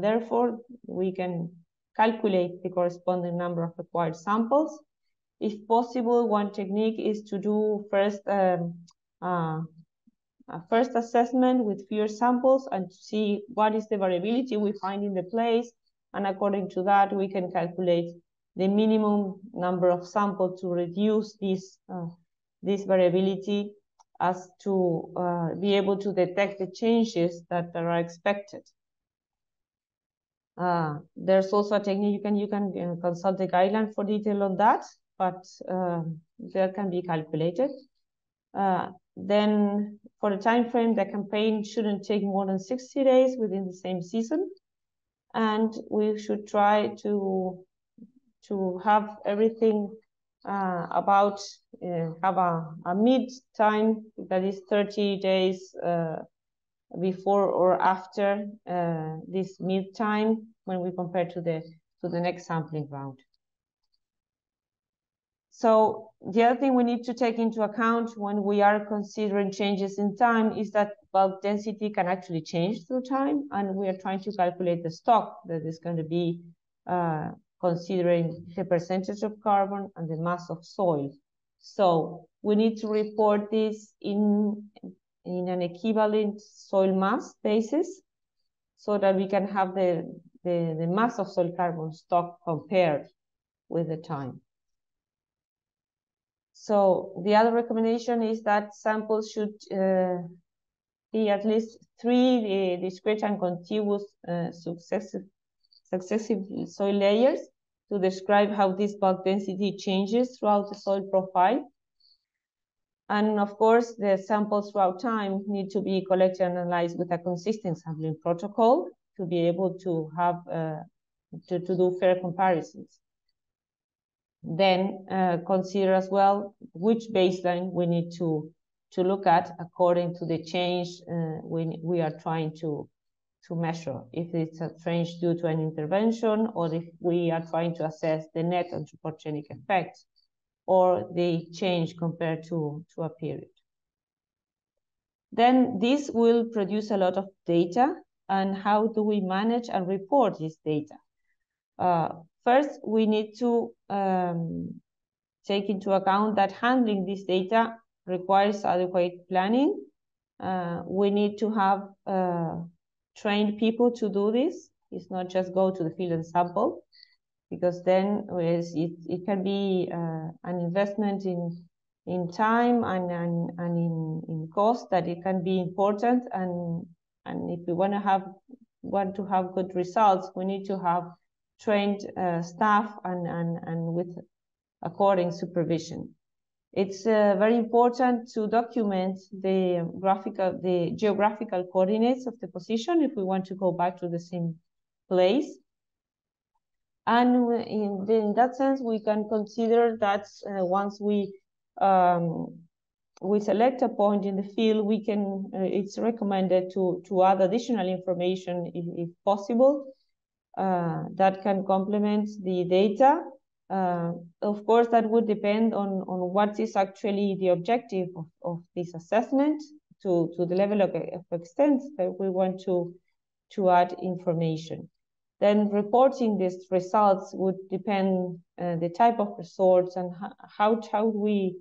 therefore we can calculate the corresponding number of required samples. If possible, one technique is to do first a first assessment with fewer samples and to see what is the variability we find in the place, and according to that we can calculate the minimum number of samples to reduce this variability as to be able to detect the changes that are expected. There's also a technique you can consult the guideline for detail on that, but that can be calculated. Then for the time frame, the campaign shouldn't take more than 60 days within the same season, and we should try to have everything about have a mid time that is 30 days before or after this mid time when we compare to the next sampling round. So the other thing we need to take into account when we are considering changes in time is that bulk density can actually change through time, and we are trying to calculate the stock that is going to be considering the percentage of carbon and the mass of soil. So we need to report this in an equivalent soil mass basis so that we can have the mass of soil carbon stock compared with the time. So the other recommendation is that samples should be at least 3 discrete and contiguous successive soil layers to describe how this bulk density changes throughout the soil profile. And of course, the samples throughout time need to be collected and analyzed with a consistent sampling protocol to be able to have to do fair comparisons. Then consider as well which baseline we need to look at according to the change we are trying to measure. If it's a change due to an intervention, or if we are trying to assess the net anthropogenic effect, or the change compared to a period. Then this will produce a lot of data, and how do we manage and report this data? first, we need to take into account that handling this data requires adequate planning. We need to have trained people to do this. It's not just go to the field and sample, because then it can be an investment in time and in cost that it can be important. And if we want to have good results, we need to have trained staff and with according supervision. It's very important to document the geographical coordinates of the position if we want to go back to the same place. And in that sense, we can consider that once we select a point in the field, we can. It's recommended to add additional information if possible that can complement the data. Of course, that would depend on what is actually the objective of this assessment to the level of extent that we want to add information. Then reporting these results would depend the type of results and how we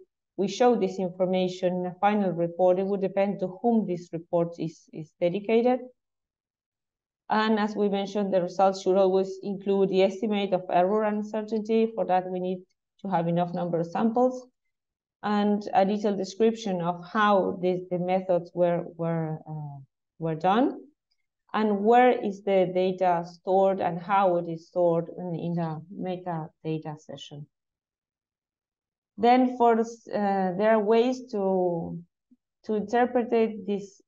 show this information in a final report. It would depend to whom this report is dedicated. And as we mentioned, the results should always include the estimate of error and uncertainty. For that, we need to have enough number of samples and a detailed description of how the methods were done, and where is the data stored and how it is stored in the metadata session. Then there are ways to interpret this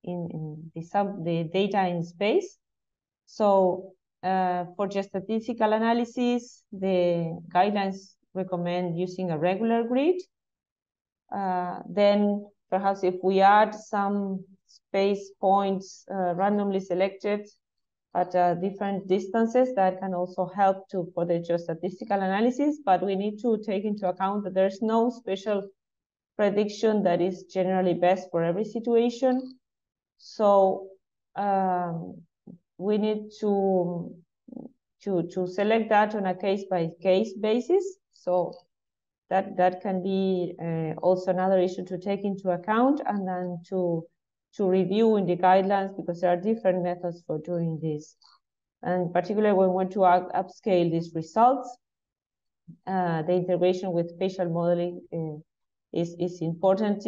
in the data in space. So for geostatistical analysis, the guidelines recommend using a regular grid. Then perhaps if we add some space points randomly selected at different distances, that can also help for the geostatistical analysis, but we need to take into account that there's no special prediction that is generally best for every situation. So we need to select that on a case-by-case basis. So that can be also another issue to take into account, and then to review in the guidelines, because there are different methods for doing this. And particularly when we want to upscale these results, the integration with spatial modeling is important.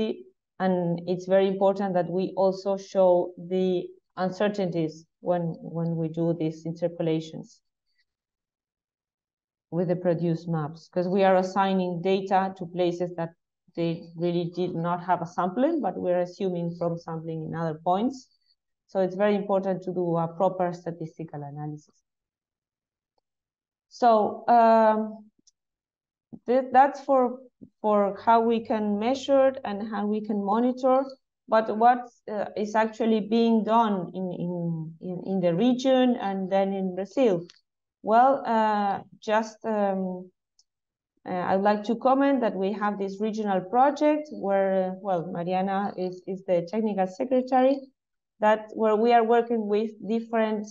And it's very important that we also show the uncertainties when we do these interpolations with the produced maps, because we are assigning data to places that they really did not have a sampling, but we're assuming from sampling in other points. So it's very important to do a proper statistical analysis. So that's for how we can measure and how we can monitor. But what is actually being done in the region and then in Brazil? Well, I'd like to comment that we have this regional project where, well, Mariana is the technical secretary, where we are working with different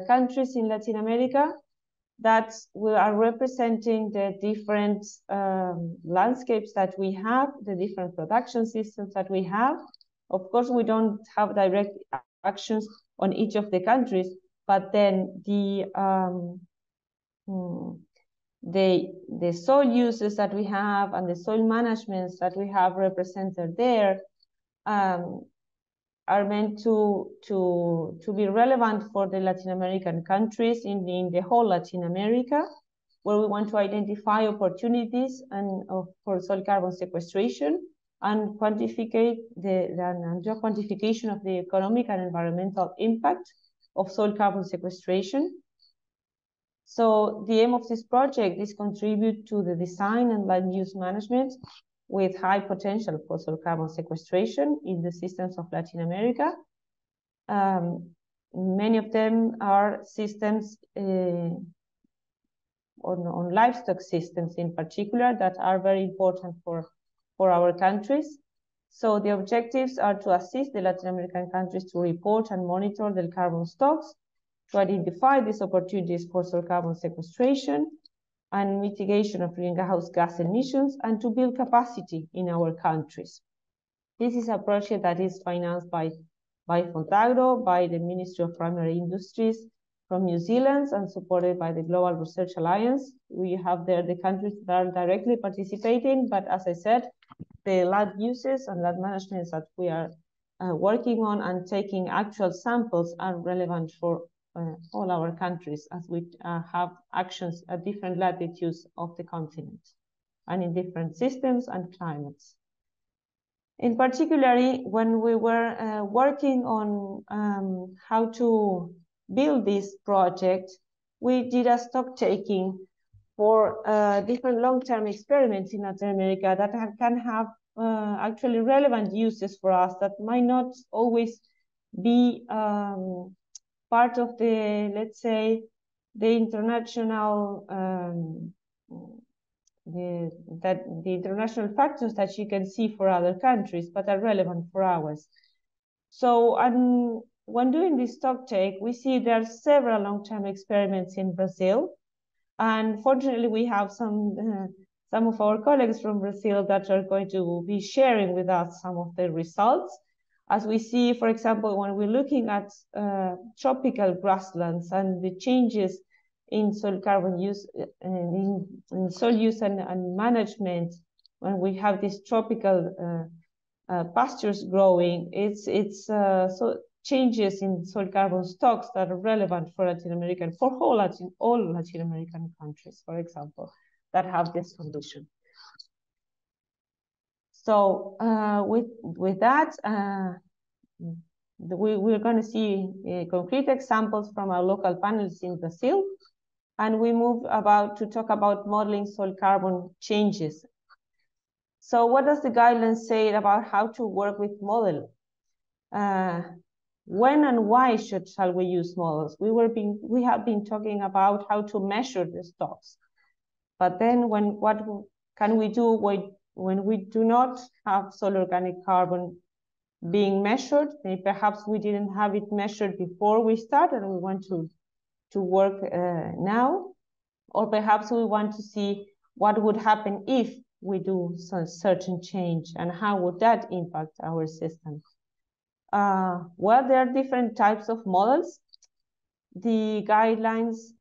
countries in Latin America that we are representing the different landscapes that we have, the different production systems that we have. Of course, we don't have direct actions on each of the countries, but then the soil uses that we have and the soil managements that we have represented there are meant to be relevant for the Latin American countries in the whole Latin America, where we want to identify opportunities for soil carbon sequestration and quantificate do a quantification of the economic and environmental impact of soil carbon sequestration. So the aim of this project is contribute to the design and land use management with high potential for soil carbon sequestration in the systems of Latin America. Many of them are systems on livestock systems in particular that are very important for our countries. So the objectives are to assist the Latin American countries to report and monitor their carbon stocks, to identify these opportunities for soil carbon sequestration and mitigation of greenhouse gas emissions, and to build capacity in our countries. This is a project that is financed by Fontagro, by the Ministry of Primary Industries from New Zealand, and supported by the Global Research Alliance. We have there the countries that are directly participating, but as I said, the land uses and land management that we are working on and taking actual samples are relevant for all our countries, as we have actions at different latitudes of the continent and in different systems and climates. In particular, when we were working on how to build this project, we did a stock taking for different long-term experiments in Latin America that can have actually relevant uses for us that might not always be part of the, let's say, the international the international factors that you can see for other countries, but are relevant for ours. So, when doing this stock take, we see there are several long-term experiments in Brazil, and fortunately, we have some of our colleagues from Brazil that are going to be sharing with us some of the results. As we see, for example, when we're looking at tropical grasslands and the changes in soil carbon use, in soil use and management, when we have these tropical pastures growing, it's so changes in soil carbon stocks that are relevant for Latin American, for all Latin American countries, for example, that have this condition. So with that, we're going to see concrete examples from our local panels in Brazil, and we move about to talk about modeling soil carbon changes. So what does the guidelines say about how to work with model? When and why shall we use models? We have been talking about how to measure the stocks, but then what can we do when we do not have soil organic carbon being measured? Maybe perhaps we didn't have it measured before we started, and we want to work now, or perhaps we want to see what would happen if we do some certain change, and how would that impact our system. Well, there are different types of models. The guidelines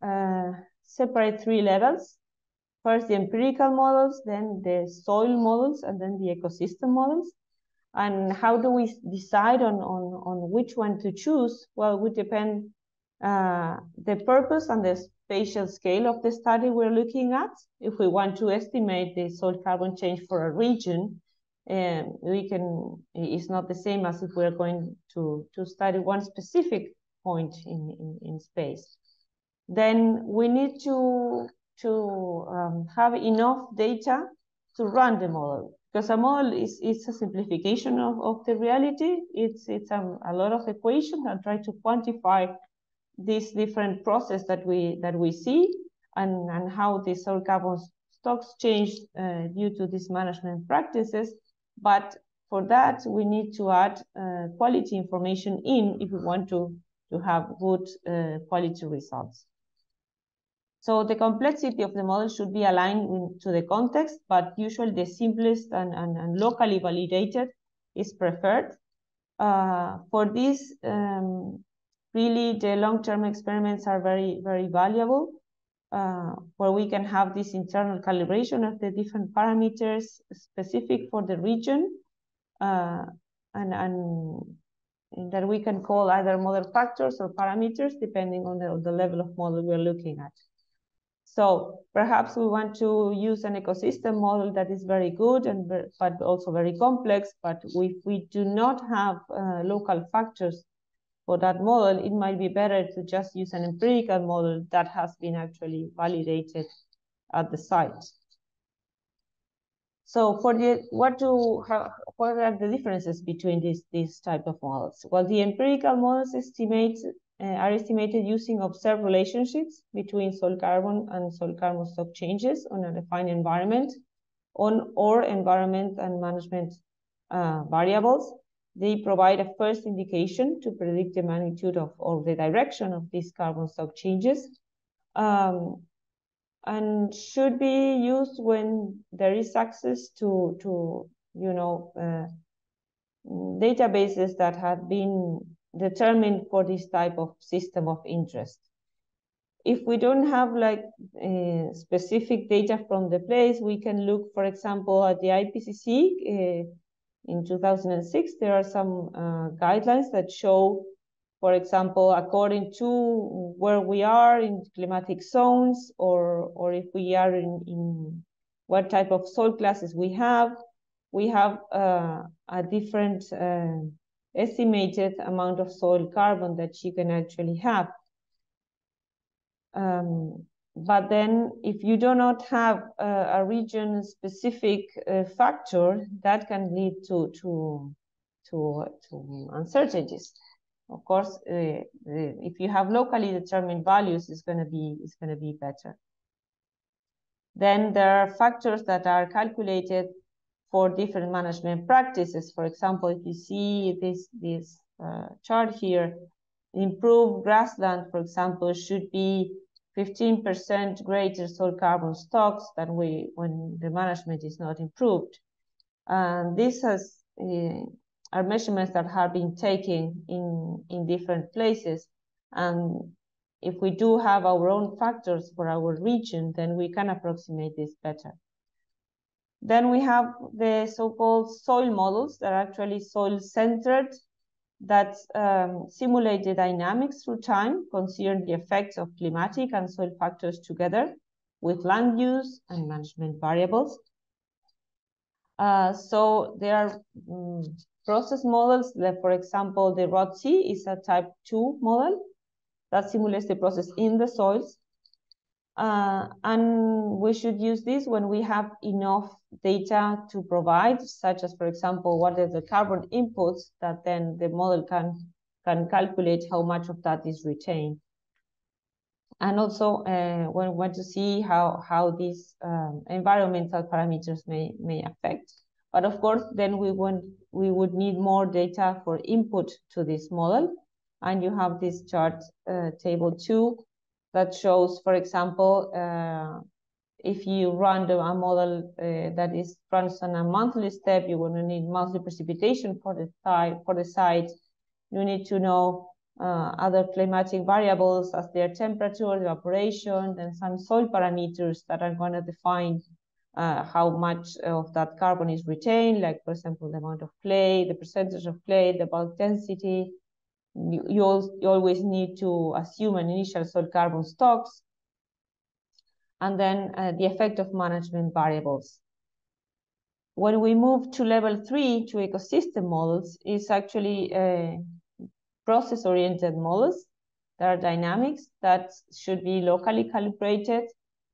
separate 3 levels. First, the empirical models, then the soil models, and then the ecosystem models. And how do we decide on which one to choose? Well, it would depend the purpose and the spatial scale of the study we're looking at. If we want to estimate the soil carbon change for a region, it's not the same as if we're going to study one specific point in space. Then we need to have enough data to run the model, because a model is a simplification of the reality. It's a lot of equations that try to quantify these different processes that we see, and how the soil carbon stocks change due to these management practices. But for that, we need to add quality information in if we want to have good quality results. So the complexity of the model should be aligned to the context, but usually the simplest and locally validated is preferred. For this, really the long-term experiments are very, very valuable, where we can have this internal calibration of the different parameters specific for the region, and that we can call either model factors or parameters depending on the level of model we're looking at. So perhaps we want to use an ecosystem model that is very good but also very complex. But if we do not have local factors for that model, it might be better to just use an empirical model that has been actually validated at the site. So for what are the differences between these type of models? Well, the empirical models are estimated using observed relationships between soil carbon and soil carbon stock changes on a defined environment, or environment and management variables. they provide a first indication to predict the magnitude of or the direction of these carbon stock changes, and should be used when there is access to databases that have been determined for this type of system of interest. If we don't have like specific data from the place, we can look, for example, at the IPCC. In 2006, there are some guidelines that show, for example, according to where we are in climatic zones, or if we are in what type of soil classes we have a different estimated amount of soil carbon that you can actually have. But then if you do not have a region-specific factor, that can lead to uncertainties. Of course, if you have locally determined values, it's going to be better. Then there are factors that are calculated for different management practices. For example, if you see this chart here, improved grassland, for example, should be 15% greater soil carbon stocks than when the management is not improved. And this are measurements that have been taken in different places. And if we do have our own factors for our region, then we can approximate this better. Then we have the so-called soil models that are actually soil-centered, that simulate the dynamics through time, considering the effects of climatic and soil factors together with land use and management variables. So there are process models, like, for example, the ROTC is a type 2 model that simulates the process in the soils. And we should use this when we have enough data to provide, such as, for example, what are the carbon inputs that then the model can calculate how much of that is retained. And also we want to see how these environmental parameters may affect. But of course, then we would need more data for input to this model. And you have this chart, table 2, that shows, for example, if you run a model that runs on a monthly step, you're going to need monthly precipitation for the site. You need to know other climatic variables as their temperature, evaporation, and some soil parameters that are going to define how much of that carbon is retained, like, for example, the amount of clay, the percentage of clay, the bulk density. You always need to assume an initial soil carbon stocks, and then the effect of management variables. When we move to level 3, to ecosystem models, is actually process-oriented models that are dynamics, that should be locally calibrated,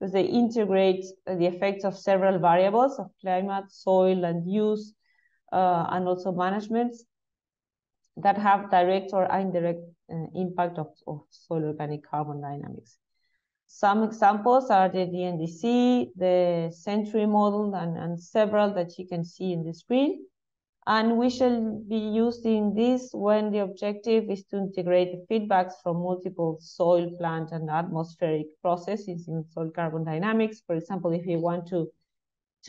because they integrate the effects of several variables of climate, soil, and use, and also management, that have direct or indirect impact of soil organic carbon dynamics. Some examples are the DNDC, the Century model, and several that you can see in the screen. And we shall be using this when the objective is to integrate the feedbacks from multiple soil, plant, and atmospheric processes in soil carbon dynamics. For example, if you want to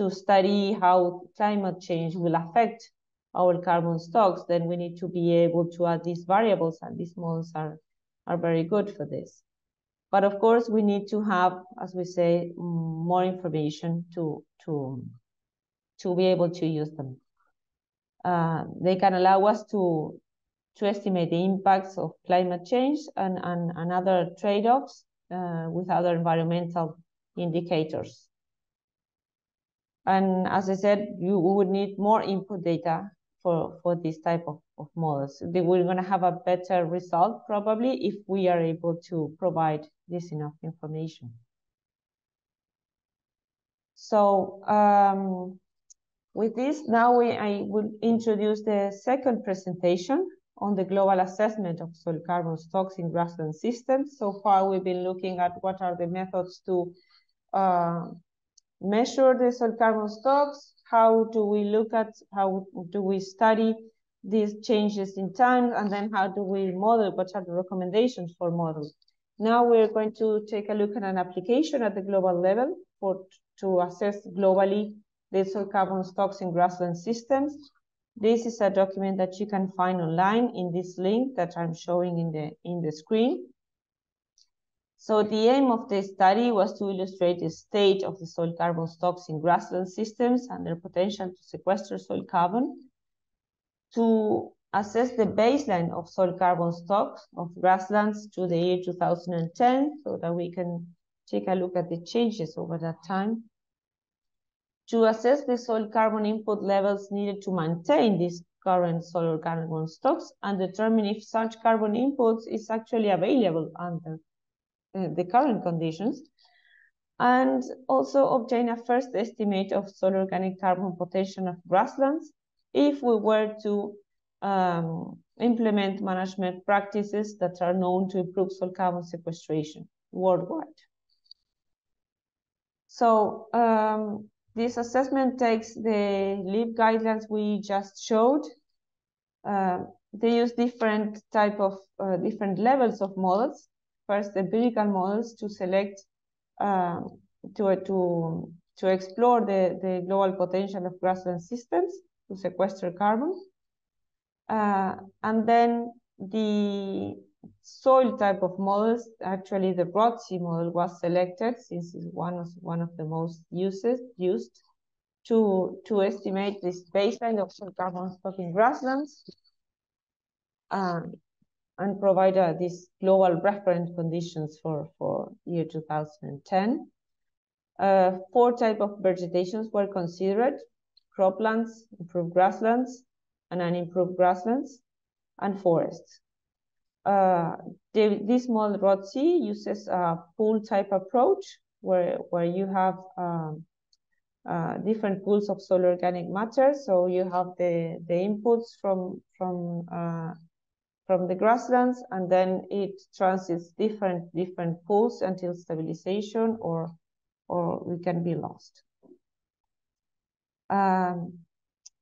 study how climate change will affect our carbon stocks, then we need to be able to add these variables, and these models are very good for this. But of course, we need to have, as we say, more information to be able to use them. They can allow us to estimate the impacts of climate change and other trade-offs with other environmental indicators. And as I said, we would need more input data for this type of models. We're going to have a better result probably if we are able to provide this enough information. So with this, now I will introduce the second presentation on the global assessment of soil carbon stocks in grassland systems. So far, we've been looking at what are the methods to measure the soil carbon stocks, how do we study these changes in time, and then how do we model, what are the recommendations for models. Now we're going to take a look at an application at the global level to assess globally the soil carbon stocks in grassland systems. This is a document that you can find online in this link that I'm showing in the screen. So the aim of the study was to illustrate the state of the soil carbon stocks in grassland systems and their potential to sequester soil carbon, to assess the baseline of soil carbon stocks of grasslands to the year 2010, so that we can take a look at the changes over that time, to assess the soil carbon input levels needed to maintain these current soil carbon stocks and determine if such carbon inputs is actually available under the current conditions, and also obtain a first estimate of soil organic carbon potential of grasslands if we were to implement management practices that are known to improve soil carbon sequestration worldwide. So this assessment takes the LEAP guidelines we just showed. They use different levels of models. First, empirical models to select to explore the global potential of grassland systems to sequester carbon. And then the soil type of models, actually the ROTC model was selected since it's one of the most used to estimate this baseline of soil carbon stock in grasslands and provide these global reference conditions for year 2010. 4 types of vegetations were considered: croplands, improved grasslands, and unimproved grasslands, and forests. This model ROTC uses a pool type approach where you have different pools of soil organic matter. So you have the inputs from the grasslands, and then it transits different pools until stabilization or we can be lost.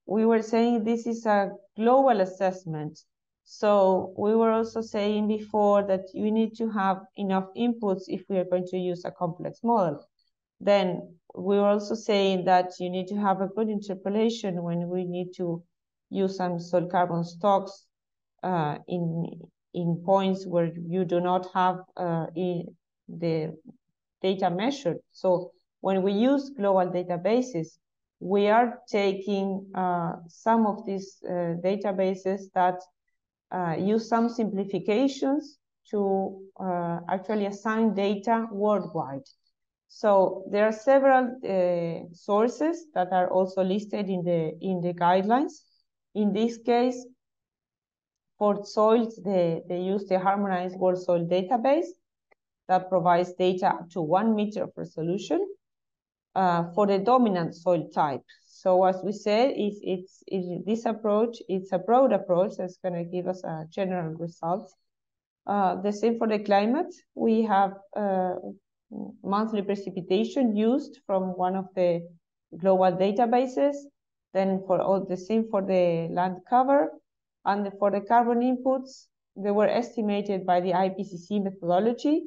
We were saying this is a global assessment. So we were also saying before that you need to have enough inputs if we are going to use a complex model. Then we were also saying that you need to have a good interpolation when we need to use some soil carbon stocks in points where you do not have the data measured. So when we use global databases, we are taking some of these databases that use some simplifications to actually assign data worldwide. So there are several sources that are also listed in the guidelines. In this case, for soils, they use the Harmonized World Soil Database that provides data up to 1 meter of resolution for the dominant soil type. So as we said, this approach, it's a broad approach that's going to give us a general result. The same for the climate. We have monthly precipitation used from one of the global databases. Then for all the same for the land cover, and for the carbon inputs, they were estimated by the IPCC methodology.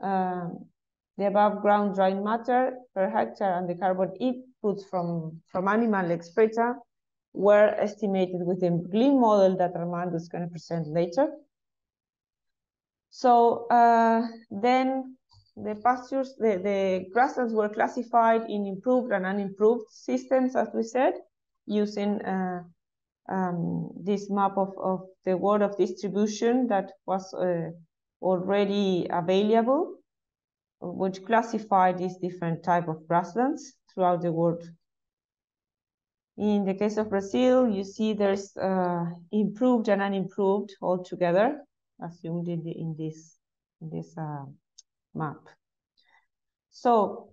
The above ground dry matter per hectare and the carbon inputs from animal excreta were estimated with the green model that Armando is going to present later. So then the pastures, the grasslands were classified in improved and unimproved systems, as we said, using this map of the world of distribution that was already available, which classified these different types of grasslands throughout the world. In the case of Brazil, you see there's improved and unimproved all together, assumed in this map. So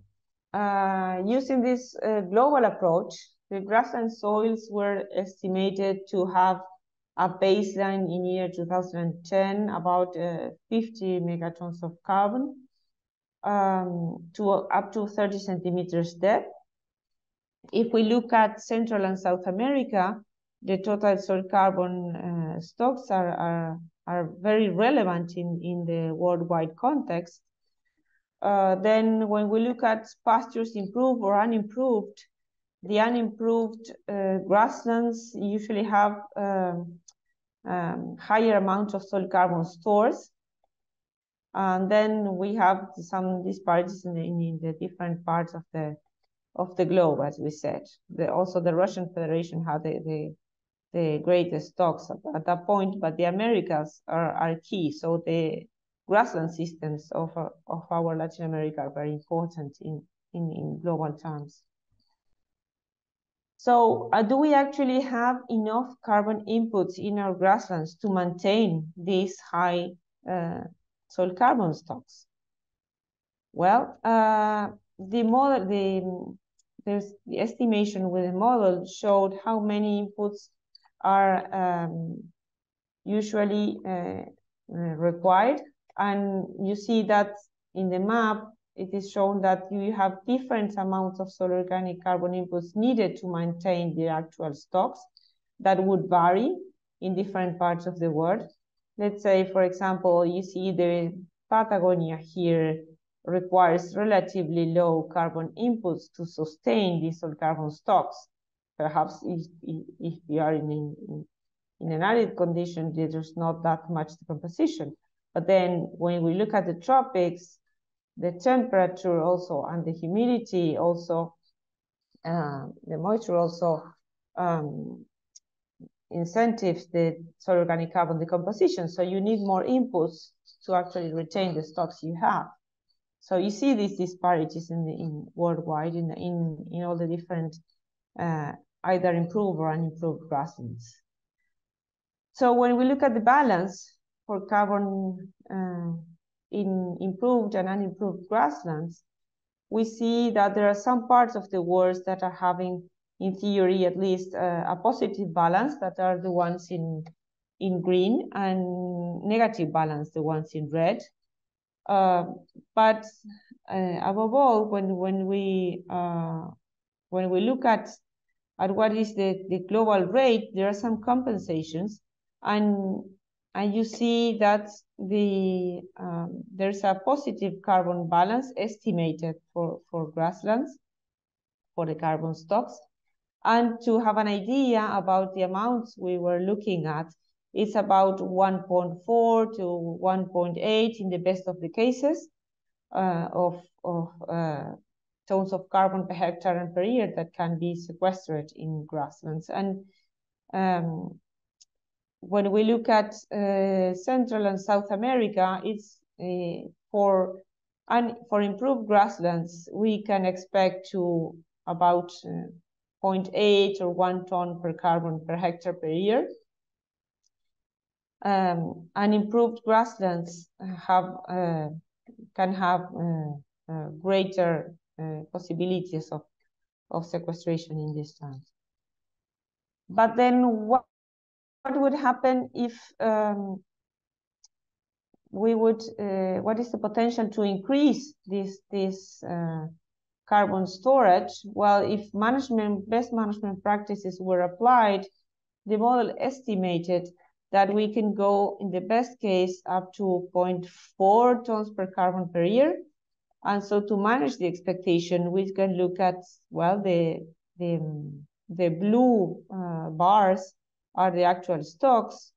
using this global approach, the grassland soils were estimated to have a baseline in year 2010, about 50 megatons of carbon to up to 30 centimeters depth. If we look at Central and South America, the total soil carbon stocks are very relevant in the worldwide context. Then when we look at pastures improved or unimproved, the unimproved grasslands usually have higher amount of soil carbon stores. And then we have some disparities in the different parts of the globe, as we said. Also, the Russian Federation had the greatest stocks at that point, but the Americas are key. So the grassland systems of our Latin America are very important in global terms. So do we actually have enough carbon inputs in our grasslands to maintain these high soil carbon stocks? Well, the model, there's the estimation with the model showed how many inputs are usually required, and you see that in the map it is shown that you have different amounts of soil organic carbon inputs needed to maintain the actual stocks that would vary in different parts of the world. Let's say, for example, you see the Patagonia here requires relatively low carbon inputs to sustain these soil carbon stocks. Perhaps if you are in an arid condition, there's not that much decomposition. But then when we look at the tropics, the temperature also and the humidity also, the moisture also incentives the soil organic carbon decomposition. So you need more inputs to actually retain the stocks you have. So you see these disparities in worldwide in all the different either improved or unimproved grasslands. So when we look at the balance for carbon in improved and unimproved grasslands, we see that there are some parts of the world that are having, in theory at least, a positive balance, that are the ones in green, and negative balance, the ones in red. But above all, when we look at what is the global rate, there are some compensations, and you see that there's a positive carbon balance estimated for grasslands, for the carbon stocks. And to have an idea about the amounts we were looking at, it's about 1.4 to 1.8 in the best of the cases of tons of carbon per hectare and per year that can be sequestered in grasslands. And when we look at Central and South America, it's for improved grasslands, we can expect to about 0.8 or 1 ton per carbon per hectare per year. And improved grasslands can have greater possibilities of sequestration in these terms. But then what would happen if what is the potential to increase this carbon storage? Well, if best management practices were applied, the model estimated that we can go, in the best case, up to 0.4 tons per carbon per year. And so to manage the expectation, we can look at, well, the blue bars are the actual stocks,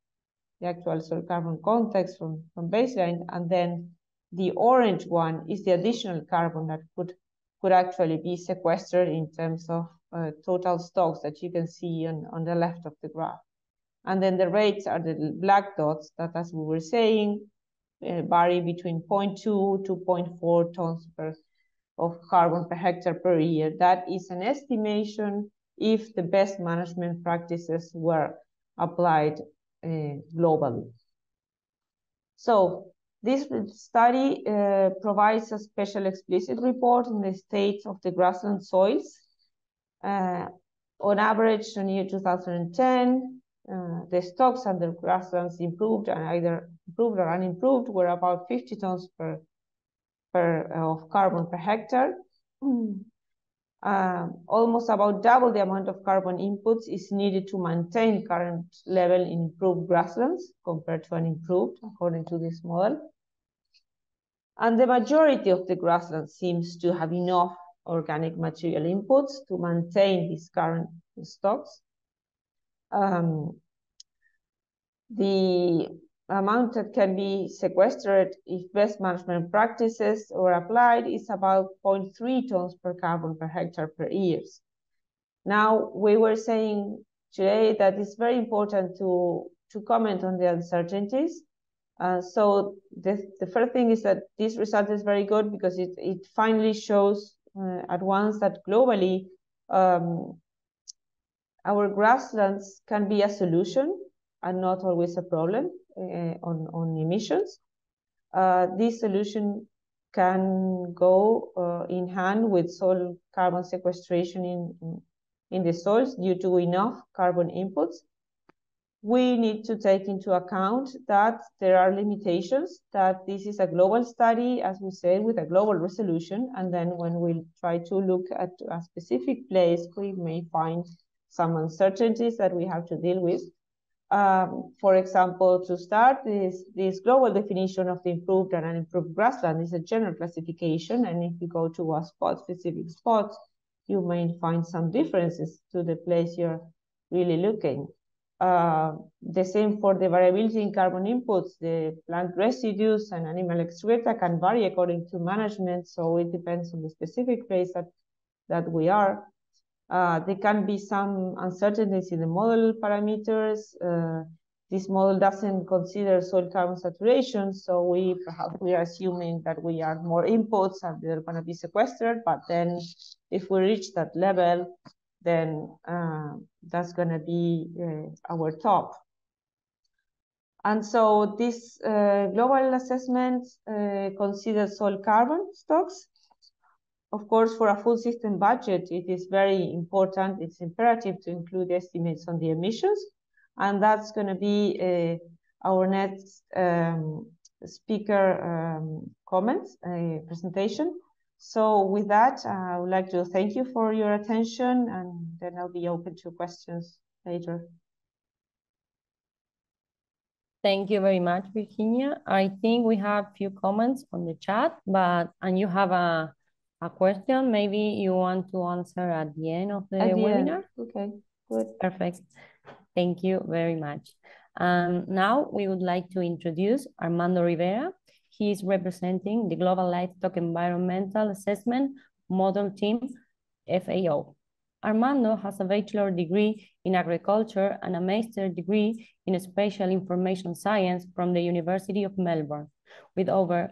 the actual soil carbon context from baseline, and then the orange one is the additional carbon that could actually be sequestered in terms of total stocks that you can see on the left of the graph. And then the rates are the black dots that, as we were saying, vary between 0.2 to 0.4 tons of carbon per hectare per year. That is an estimation if the best management practices were applied globally. So this study provides a special explicit report on the state of the grassland soils. On average, in year 2010, the stocks under grasslands improved, and either improved or unimproved, were about 50 tons of carbon per hectare. Almost about double the amount of carbon inputs is needed to maintain current level in improved grasslands compared to unimproved, according to this model. And the majority of the grasslands seems to have enough organic material inputs to maintain these current stocks. The amount that can be sequestered if best management practices are applied is about 0.3 tons per carbon per hectare per year. Now, we were saying today that it's very important to comment on the uncertainties. So the first thing is that this result is very good because it finally shows at once that globally our grasslands can be a solution and not always a problem on emissions. This solution can go in hand with soil carbon sequestration in the soils due to enough carbon inputs. We need to take into account that there are limitations, that this is a global study, as we said, with a global resolution. And then when we try to look at a specific place, we may find some uncertainties that we have to deal with. For example, to start, this global definition of the improved and unimproved grassland is a general classification. And if you go to a specific spot, you may find some differences to the place you're really looking. The same for the variability in carbon inputs. The plant residues and animal excreta can vary according to management, so it depends on the specific place that we are. There can be some uncertainties in the model parameters. This model doesn't consider soil carbon saturation, so we are assuming that we are more inputs and they're going to be sequestered. But then, if we reach that level, then that's going to be our top. And so this global assessment considers soil carbon stocks. Of course, for a full system budget, it is very important, it's imperative to include estimates on the emissions. And that's going to be our next speaker comments, presentation. So with that, I would like to thank you for your attention, and then I'll be open to questions later. Thank you very much, Virginia. I think we have a few comments on the chat, and you have a question. Maybe you want to answer at the end of the webinar? Okay, good. Perfect. Thank you very much. Now we would like to introduce Armando Rivera. He is representing the Global Livestock Environmental Assessment Model Team, FAO. Armando has a bachelor's degree in agriculture and a master's degree in spatial information science from the University of Melbourne, with over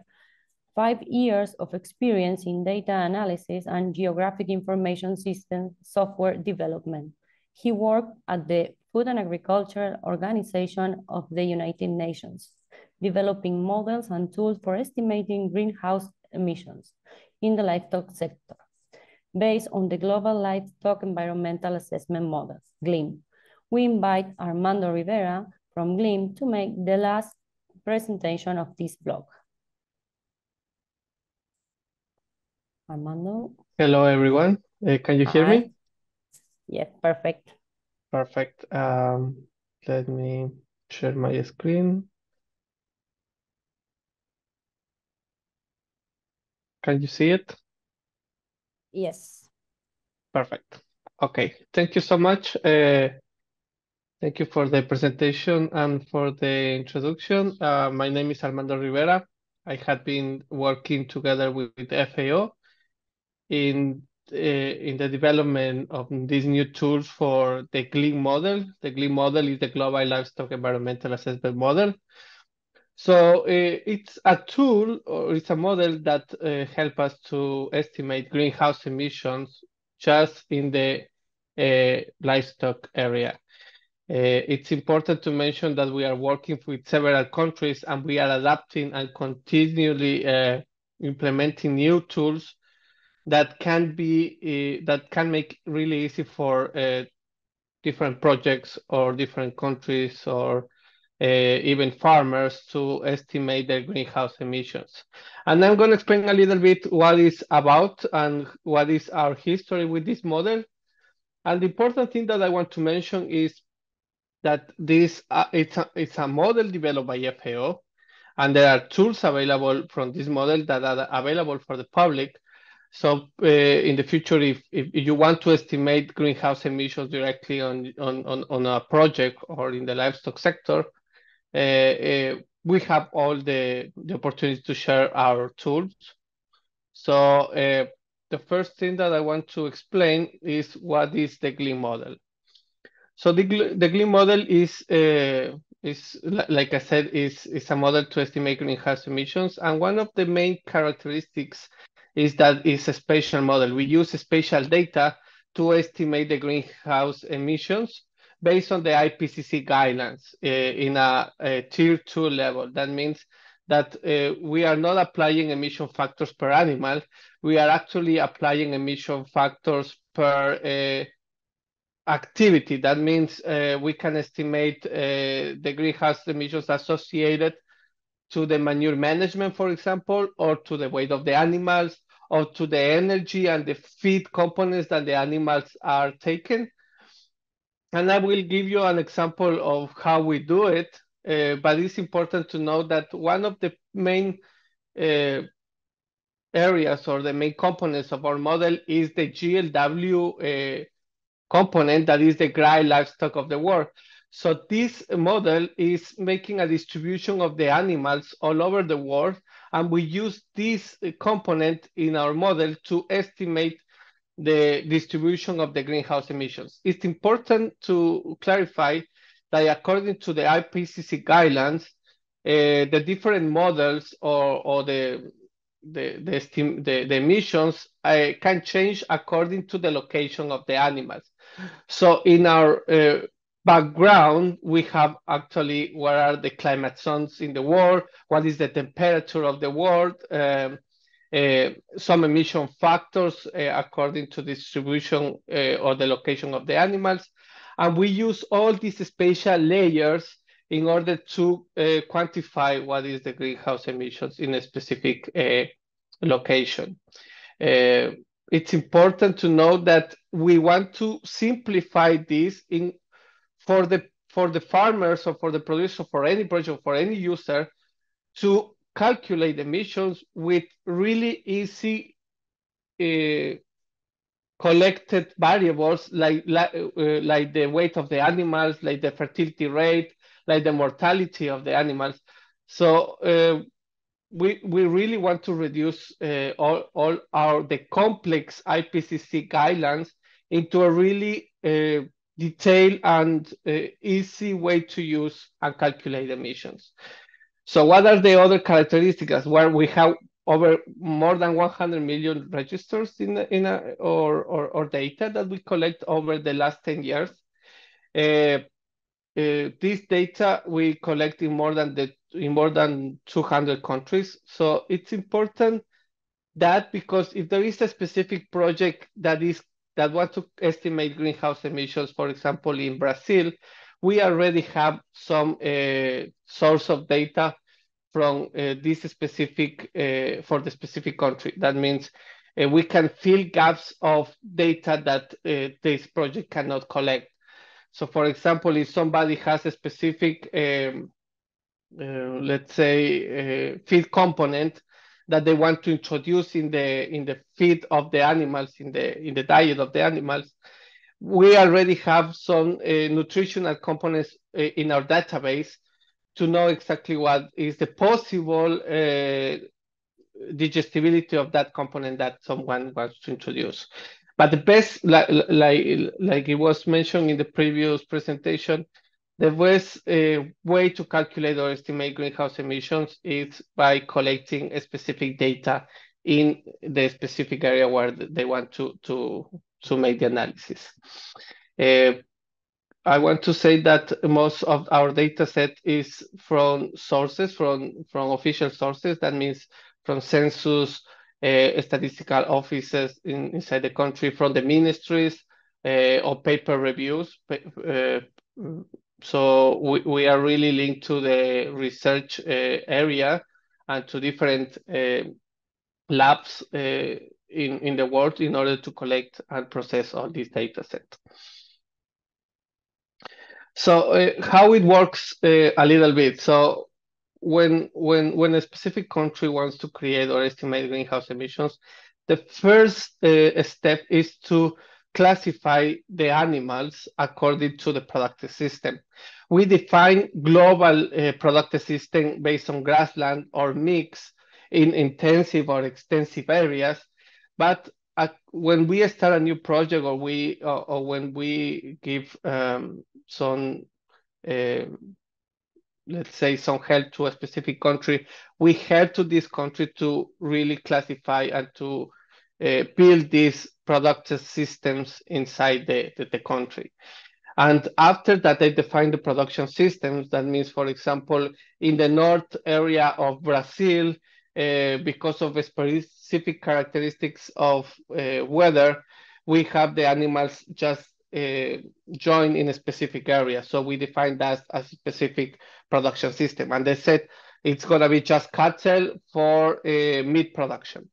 5 years of experience in data analysis and geographic information system software development. He worked at the Food and Agriculture Organization of the United Nations, developing models and tools for estimating greenhouse emissions in the livestock sector, based on the Global Livestock Environmental Assessment Models, GLIM. We invite Armando Rivera from GLIM to make the last presentation of this blog. Armando? Hello, everyone. Can you hear me? Yes, perfect. Perfect. Let me share my screen. Can you see it? Yes. Perfect. Okay. Thank you so much. Thank you for the presentation and for the introduction. My name is Armando Rivera. I have been working together with FAO in the development of these new tools for the GLIM model. The GLIM model is the Global Livestock Environmental Assessment Model. So it's a tool, or it's a model that helps us to estimate greenhouse emissions just in the livestock area. It's important to mention that we are working with several countries and we are adapting and continually implementing new tools that can be that can make really easy for different projects or different countries or even farmers to estimate their greenhouse emissions. And I'm going to explain a little bit what it's about and what is our history with this model. And the important thing that I want to mention is that this it's a model developed by FAO, and there are tools available from this model that are available for the public. So in the future, if you want to estimate greenhouse emissions directly on a project or in the livestock sector, we have all the opportunity to share our tools. So the first thing that I want to explain is what is the GLIM model. So the GLIM model is like I said, is a model to estimate greenhouse emissions, and one of the main characteristics is that it's a spatial model. We use spatial data to estimate the greenhouse emissions based on the IPCC guidelines in a tier 2 level. That means that we are not applying emission factors per animal. We are actually applying emission factors per activity. That means we can estimate the greenhouse emissions associated to the manure management, for example, or to the weight of the animals, or to the energy and the feed components that the animals are taking. And I will give you an example of how we do it, but it's important to know that one of the main areas or the main components of our model is the GLW component that is the gray livestock of the world. So this model is making a distribution of the animals all over the world, and we use this component in our model to estimate the distribution of the greenhouse emissions. It's important to clarify that according to the IPCC guidelines, the different models or the emissions can change according to the location of the animals. So in our background, we have actually what are the climate zones in the world, what is the temperature of the world, some emission factors according to distribution or the location of the animals. And we use all these spatial layers in order to quantify what is the greenhouse emissions in a specific location. It's important to know that we want to simplify this for the farmers or for the producer, for any project, for any user, to calculate emissions with really easy collected variables like the weight of the animals, like the fertility rate, like the mortality of the animals. So we really want to reduce all the complex IPCC guidelines into a really detailed and easy way to use and calculate emissions. So what are the other characteristics? Where we have over more than 100 million registers or data that we collect over the last 10 years. This data we collect in more than 200 countries. So it's important that because if there is a specific project that wants to estimate greenhouse emissions, for example, in Brazil, we already have some source of data from this specific for the specific country. That means we can fill gaps of data that this project cannot collect. So, for example, if somebody has a specific, let's say, feed component that they want to introduce in the feed of the animals, in the diet of the animals, we already have some nutritional components in our database to know exactly what is the possible digestibility of that component that someone wants to introduce. But the best, like it was mentioned in the previous presentation, the best way to calculate or estimate greenhouse emissions is by collecting a specific data in the specific area where they want to make the analysis. I want to say that most of our data set is from sources, from official sources. That means from census, statistical offices inside the country, from the ministries, or paper reviews, So we are really linked to the research area and to different labs in the world in order to collect and process all these data sets. So how it works a little bit. So when a specific country wants to create or estimate greenhouse emissions, the first step is to classify the animals according to the productive system. We define global productive system based on grassland or mix in intensive or extensive areas, but when we start a new project or when we give some uh, let's say some help to a specific country, we help to this country to really classify and to build these productive systems inside the country. And after that, they define the production systems. That means, for example, in the north area of Brazil, because of the specific characteristics of weather, we have the animals just join in a specific area. So we define that as a specific production system. And they said it's going to be just cattle for meat production.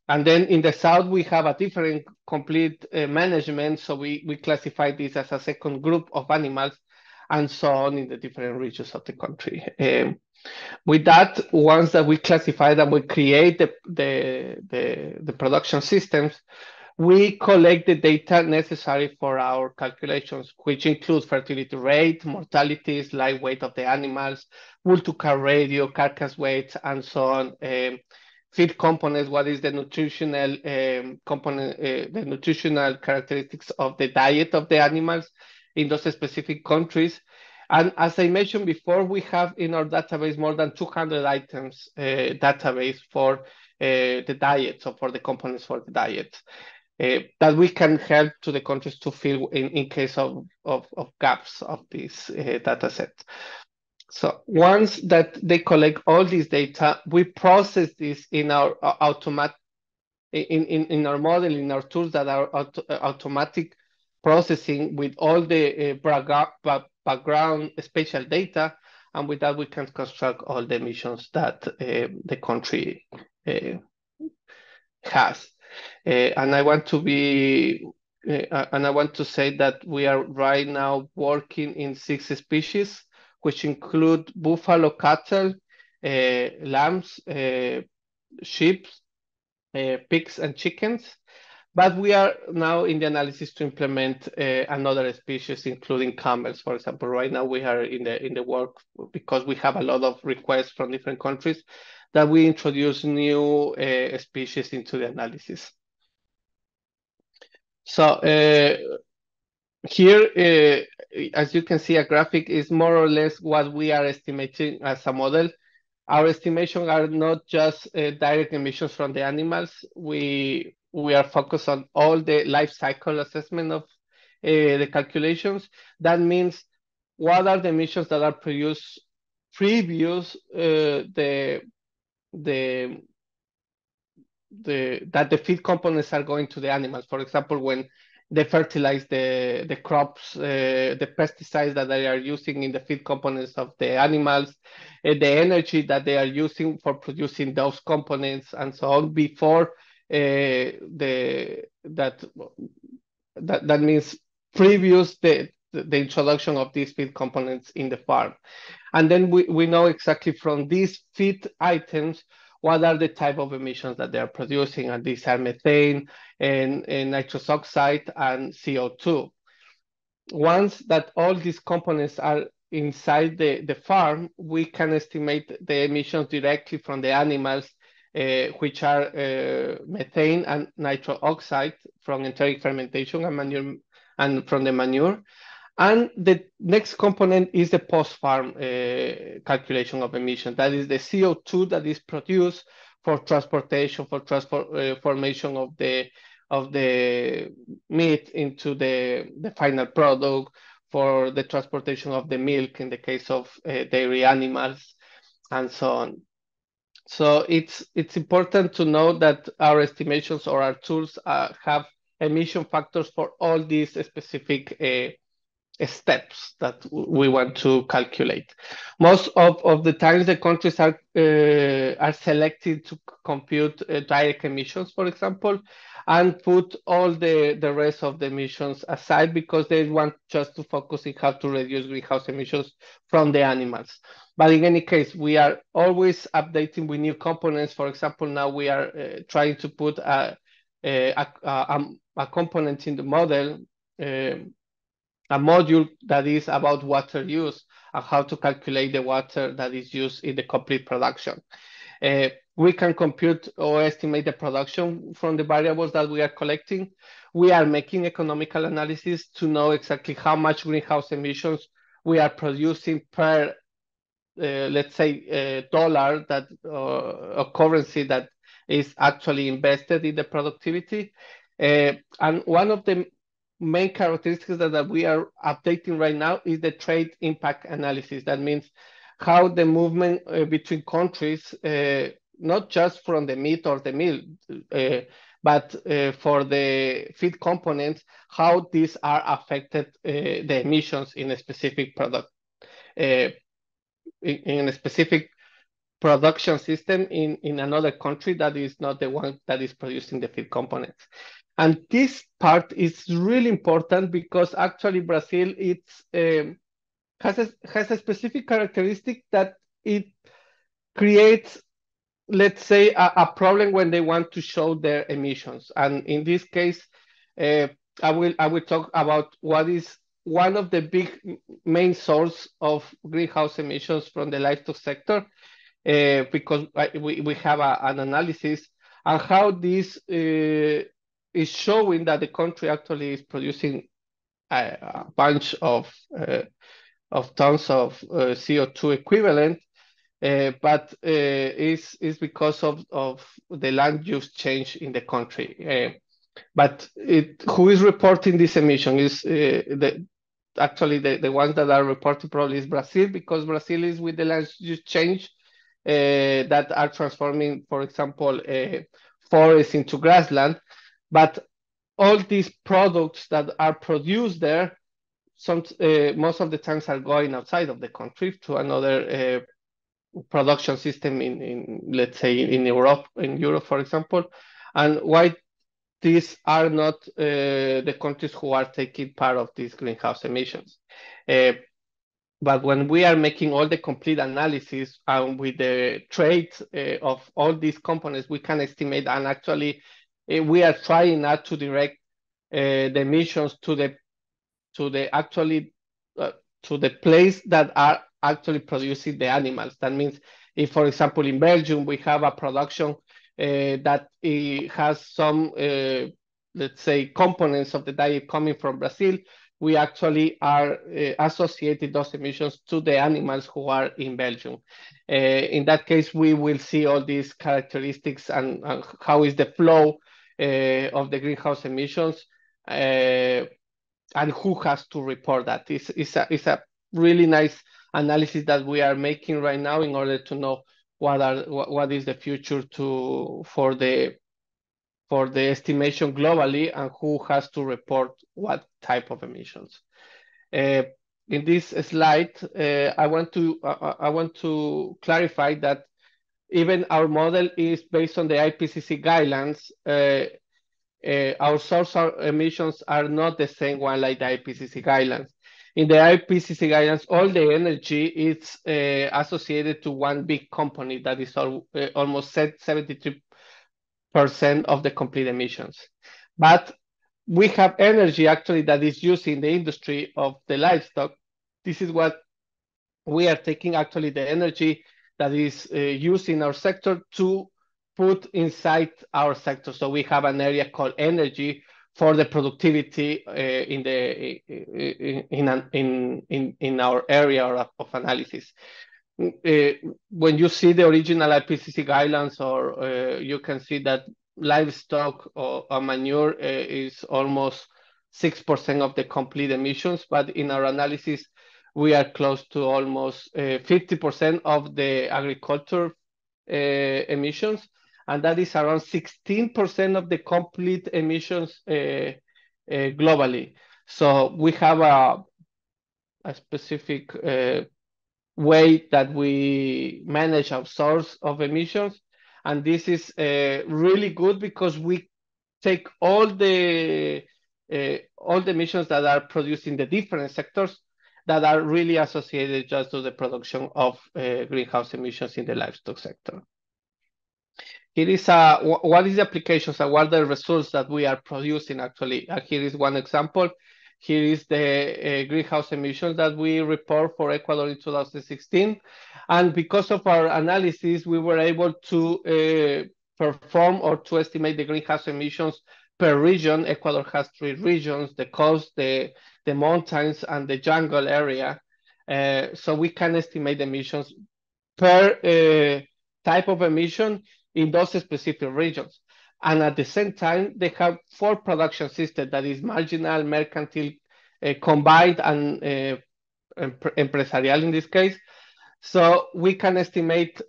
And then in the south, we have a different complete management. So we classify this as a second group of animals and so on in the different regions of the country. With that, once that we classify that we create the production systems, we collect the data necessary for our calculations, which include fertility rate, mortalities, live weight of the animals, wool-to-car ratio, carcass weights, and so on. Feed components, what is the nutritional component, the nutritional characteristics of the diet of the animals in those specific countries. And as I mentioned before, we have in our database more than 200 items database for the diet, so for the components for the diet. That we can help to the countries to fill in case of gaps of this data set. So once that they collect all this data, we process this in our in our model, in our tools that are automatic processing with all the background spatial data, and with that we can construct all the emissions that the country has. And I want to be and I want to say that we are right now working in 6 species, which include buffalo, cattle, lambs, sheep, pigs, and chickens. But we are now in the analysis to implement another species, including camels, for example. Right now we are in the work because we have a lot of requests from different countries that we introduce new species into the analysis. So here, as you can see, a graphic is more or less what we are estimating as a model. Our estimations are not just direct emissions from the animals. We are focused on all the life cycle assessment of the calculations. That means what are the emissions that are produced previous that the feed components are going to the animals. For example, when they fertilize the crops, the pesticides that they are using in the feed components of the animals, the energy that they are using for producing those components, and so on. Before that means previous the introduction of these feed components in the farm. And then we know exactly from these feed items what are the type of emissions that they are producing, and these are methane and nitrous oxide and CO2. Once that all these components are inside the farm, we can estimate the emissions directly from the animals, which are methane and nitrous oxide from enteric fermentation and manure, and from the manure. And the next component is the post-farm calculation of emission. That is the CO2 that is produced for transportation, for formation of the meat into the final product, for the transportation of the milk in the case of dairy animals, and so on. So it's important to know that our estimations or our tools have emission factors for all these specific steps that we want to calculate. Most of the times, the countries are selected to compute direct emissions, for example, and put all the rest of the emissions aside because they want just to focus on how to reduce greenhouse emissions from the animals. But in any case, we are always updating with new components. For example, now we are trying to put a component in the model, a module that is about water use and how to calculate the water that is used in the complete production. We can compute or estimate the production from the variables that we are collecting. We are making economical analysis to know exactly how much greenhouse emissions we are producing per, let's say, dollar that a currency that is actually invested in the productivity. And one of the main characteristics that we are updating right now is the trade impact analysis. That means how the movement between countries, not just from the meat or the meal, but for the feed components, how these are affected the emissions in a specific product, in a specific production system in another country that is not the one that is producing the feed components. And this part is really important because actually Brazil has a specific characteristic that it creates, let's say, a problem when they want to show their emissions. And in this case, I will talk about what is one of the big main source of greenhouse emissions from the livestock sector, because we have an analysis on how this is showing that the country actually is producing a bunch of tons of CO2 equivalent, but is because of the land use change in the country. But who is reporting this emission is actually the ones that are reporting probably is Brazil, because Brazil is with the land use change that are transforming, for example, forests into grassland. But all these products that are produced there, most of the times are going outside of the country to another production system in let's say in Europe, for example. And why these are not the countries who are taking part of these greenhouse emissions. But when we are making all the complete analysis with the traits of all these components, we can estimate, and actually we are trying not to direct the emissions to the place that are actually producing the animals. That means if, for example, in Belgium, we have a production that has some, let's say, components of the diet coming from Brazil, we actually are associated those emissions to the animals who are in Belgium. In that case, we will see all these characteristics and how is the flow of the greenhouse emissions and who has to report that. It's a really nice analysis that we are making right now in order to know what is the future for the estimation globally and who has to report what type of emissions. In this slide, I want to clarify that even our model is based on the IPCC guidelines. Our source emissions are not the same one like the IPCC guidelines. In the IPCC guidelines, all the energy is associated to one big company that is almost 73% of the complete emissions. But we have energy actually that is used in the industry of the livestock. This is what we are taking, actually the energy that is used in our sector to put inside our sector. So we have an area called energy for the productivity in our area of analysis. When you see the original IPCC guidelines, or you can see that livestock or manure is almost 6% of the complete emissions, but in our analysis, we are close to almost 50% of the agriculture emissions, and that is around 16% of the complete emissions globally. So we have a specific way that we manage our source of emissions. And this is really good because we take all the emissions that are produced in the different sectors that are really associated just to the production of greenhouse emissions in the livestock sector. Here is what is the applications and what are the results that we are producing actually. Here is one example. Here is the greenhouse emissions that we report for Ecuador in 2016. And because of our analysis, we were able to perform or to estimate the greenhouse emissions per region. Ecuador has 3 regions, the coast, the mountains, and the jungle area. So we can estimate emissions per type of emission in those specific regions. And at the same time, they have 4 production systems, that is marginal, mercantile, combined, and empresarial in this case. So we can estimate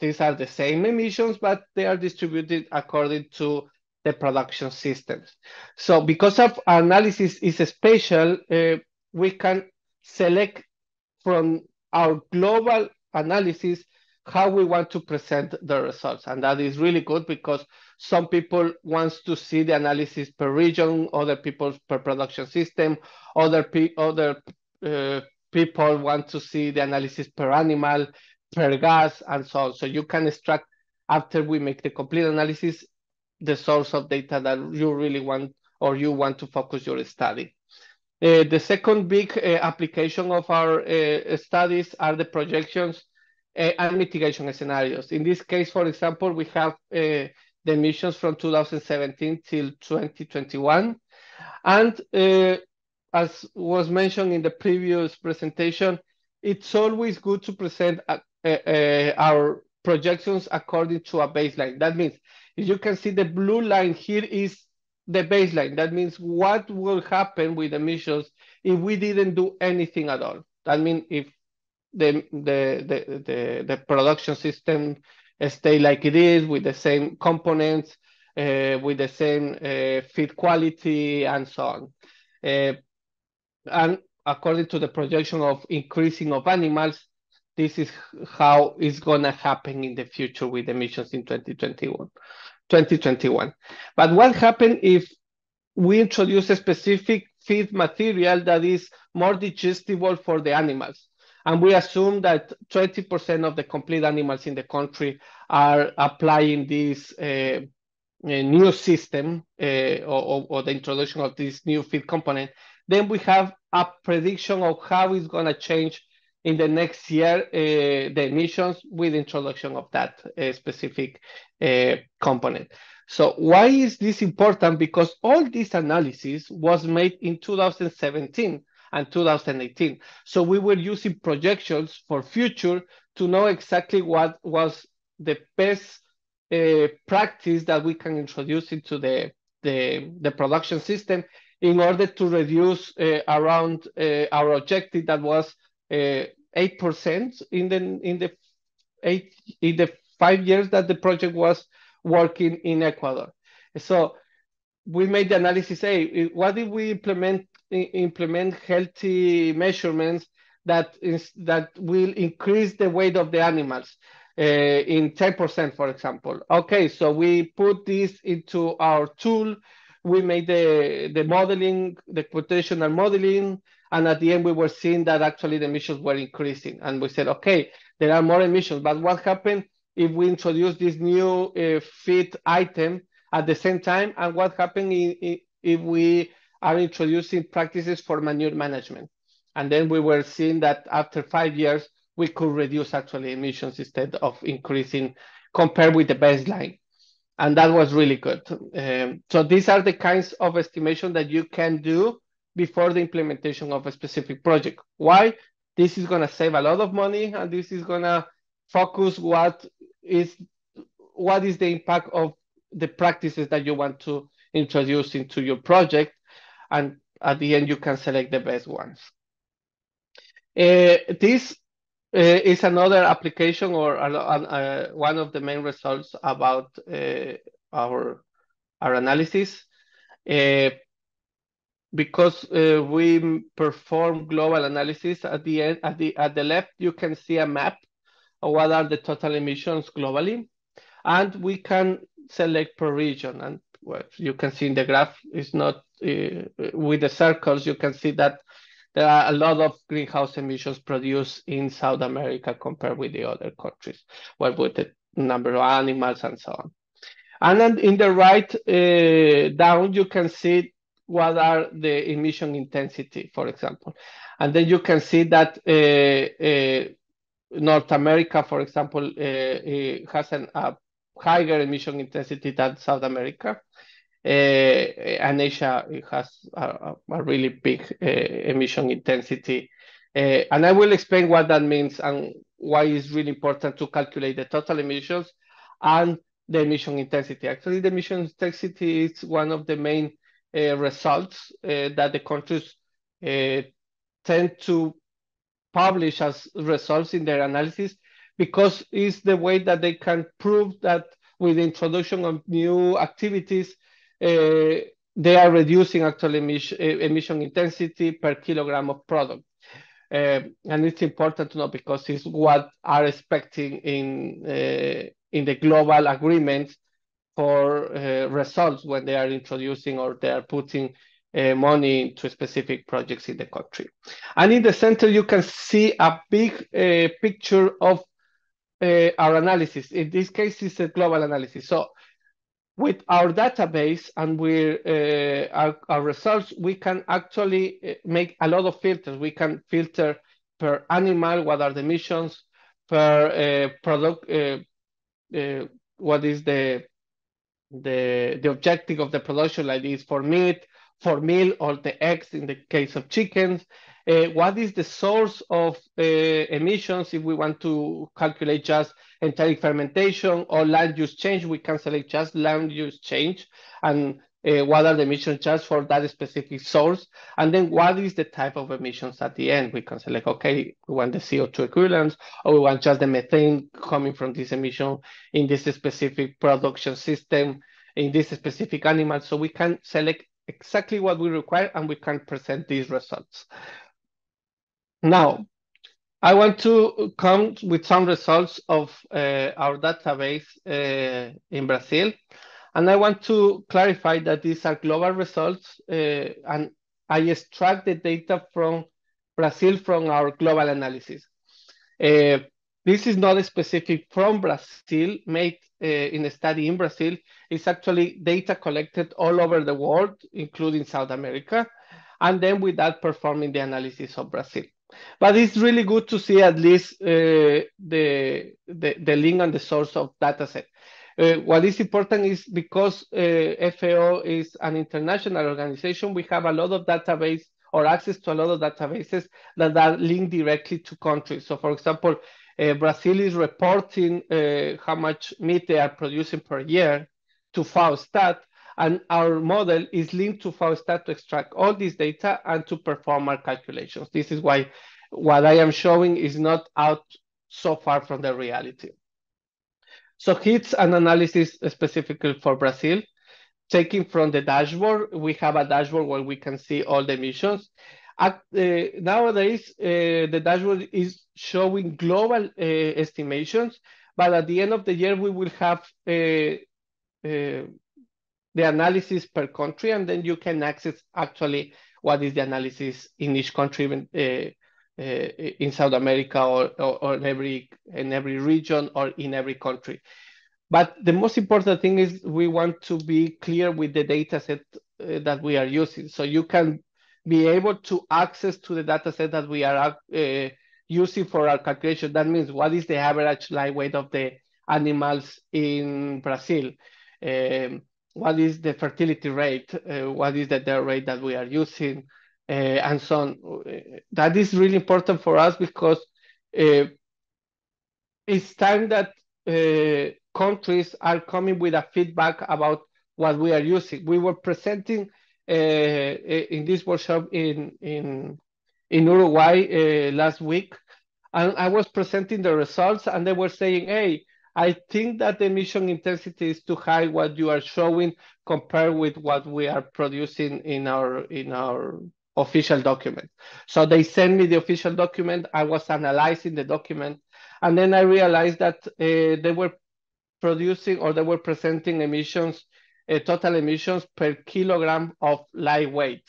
these are the same emissions, but they are distributed according to the production systems. So because of our analysis is spatial, we can select from our global analysis how we want to present the results. And that is really good because some people want to see the analysis per region, other people per production system, other people want to see the analysis per animal, per gas, and so on. So you can extract, after we make the complete analysis, the source of data that you really want or you want to focus your study. The second big application of our studies are the projections and mitigation scenarios. In this case, for example, we have the emissions from 2017 till 2021. And as was mentioned in the previous presentation, it's always good to present our projections according to a baseline. That means, if you can see, the blue line here is the baseline. That means what will happen with emissions if we didn't do anything at all. That means if the production system stay like it is, with the same components, with the same feed quality, and so on. And according to the projection of increasing of animals, this is how it's going to happen in the future with emissions in 2021. But what happens if we introduce a specific feed material that is more digestible for the animals? And we assume that 20% of the complete animals in the country are applying this new system or the introduction of this new feed component. Then we have a prediction of how it's going to change in the next year the emissions with the introduction of that specific component. So why is this important? Because all this analysis was made in 2017 and 2018. So we were using projections for future to know exactly what was the best practice that we can introduce into the production system in order to reduce around our objective that was 8% in the 5 years that the project was working in Ecuador. So we made the analysis, hey, what if we implement healthy measurements that will increase the weight of the animals in 10%, for example. Okay, so we put this into our tool. We made the modeling, the computational modeling, and at the end we were seeing that actually the emissions were increasing. And we said, okay, there are more emissions, but what happened if we introduce this new feed item at the same time? And what happened if we are introducing practices for manure management? And then we were seeing that after 5 years, we could reduce actually emissions instead of increasing compared with the baseline. And that was really good. So these are the kinds of estimation that you can do before the implementation of a specific project. Why? This is going to save a lot of money, and this is going to focus what is the impact of the practices that you want to introduce into your project. And at the end, you can select the best ones. This is another application or one of the main results about our analysis. because we perform global analysis at the end, at the left, you can see a map of what are the total emissions globally, and we can select per region. And what you can see in the graph is not with the circles. You can see that there are a lot of greenhouse emissions produced in South America compared with the other countries, well, with the number of animals and so on. And then in the right down, you can see what are the emission intensity, for example. And then you can see that North America, for example, has a higher emission intensity than South America. And Asia has a really big emission intensity. And I will explain what that means and why it's really important to calculate the total emissions and the emission intensity. Actually, the emission intensity is one of the main results that the countries tend to publish as results in their analysis, because it's the way that they can prove that with the introduction of new activities, they are reducing actual emission intensity per kilogram of product. And it's important to know because it's what are expecting in the global agreements for results when they are introducing or they are putting money into specific projects in the country. And in the center, you can see a big picture of our analysis. In this case, it's a global analysis. So with our database and with our results, we can actually make a lot of filters. We can filter per animal, what are the emissions, per product, what is the objective of the production, like this for meat, for meal, or the eggs in the case of chickens. What is the source of emissions? If we want to calculate just enteric fermentation or land use change, we can select just land use change, and what are the emissions just for that specific source. And then what is the type of emissions at the end? We can select, okay, we want the CO2 equivalents, or we want just the methane coming from this emission in this specific production system, in this specific animal. So we can select exactly what we require and we can present these results. Now, I want to come with some results of our database in Brazil. And I want to clarify that these are global results, and I extract the data from Brazil from our global analysis. This is not specific from Brazil, made in a study in Brazil. It's actually data collected all over the world, including South America, and then with that performing the analysis of Brazil. But it's really good to see at least the link and the source of data set. What is important is because FAO is an international organization, we have a lot of database or access to a lot of databases that are linked directly to countries. So for example, Brazil is reporting how much meat they are producing per year to FAO-Stat, and our model is linked to FAO-Stat to extract all this data and to perform our calculations. This is why what I am showing is not out so far from the reality. So here's an analysis specifically for Brazil. Taking from the dashboard, we have a dashboard where we can see all the emissions. Nowadays, the dashboard is showing global estimations, but at the end of the year, we will have the analysis per country, and then you can access actually what is the analysis in each country, in South America or in every region or in every country. But the most important thing is we want to be clear with the data set that we are using. So you can be able to access to the data set that we are using for our calculation. That means what is the average live weight of the animals in Brazil? What is the fertility rate? What is the death rate that we are using? And so on. That is really important for us because it's time that countries are coming with a feedback about what we are using. We were presenting in this workshop in Uruguay last week, and I was presenting the results, and they were saying, hey, I think that the emission intensity is too high what you are showing compared with what we are producing in our official document. So they sent me the official document. I was analyzing the document, and then I realized that they were producing or they were presenting emissions, total emissions per kilogram of live weight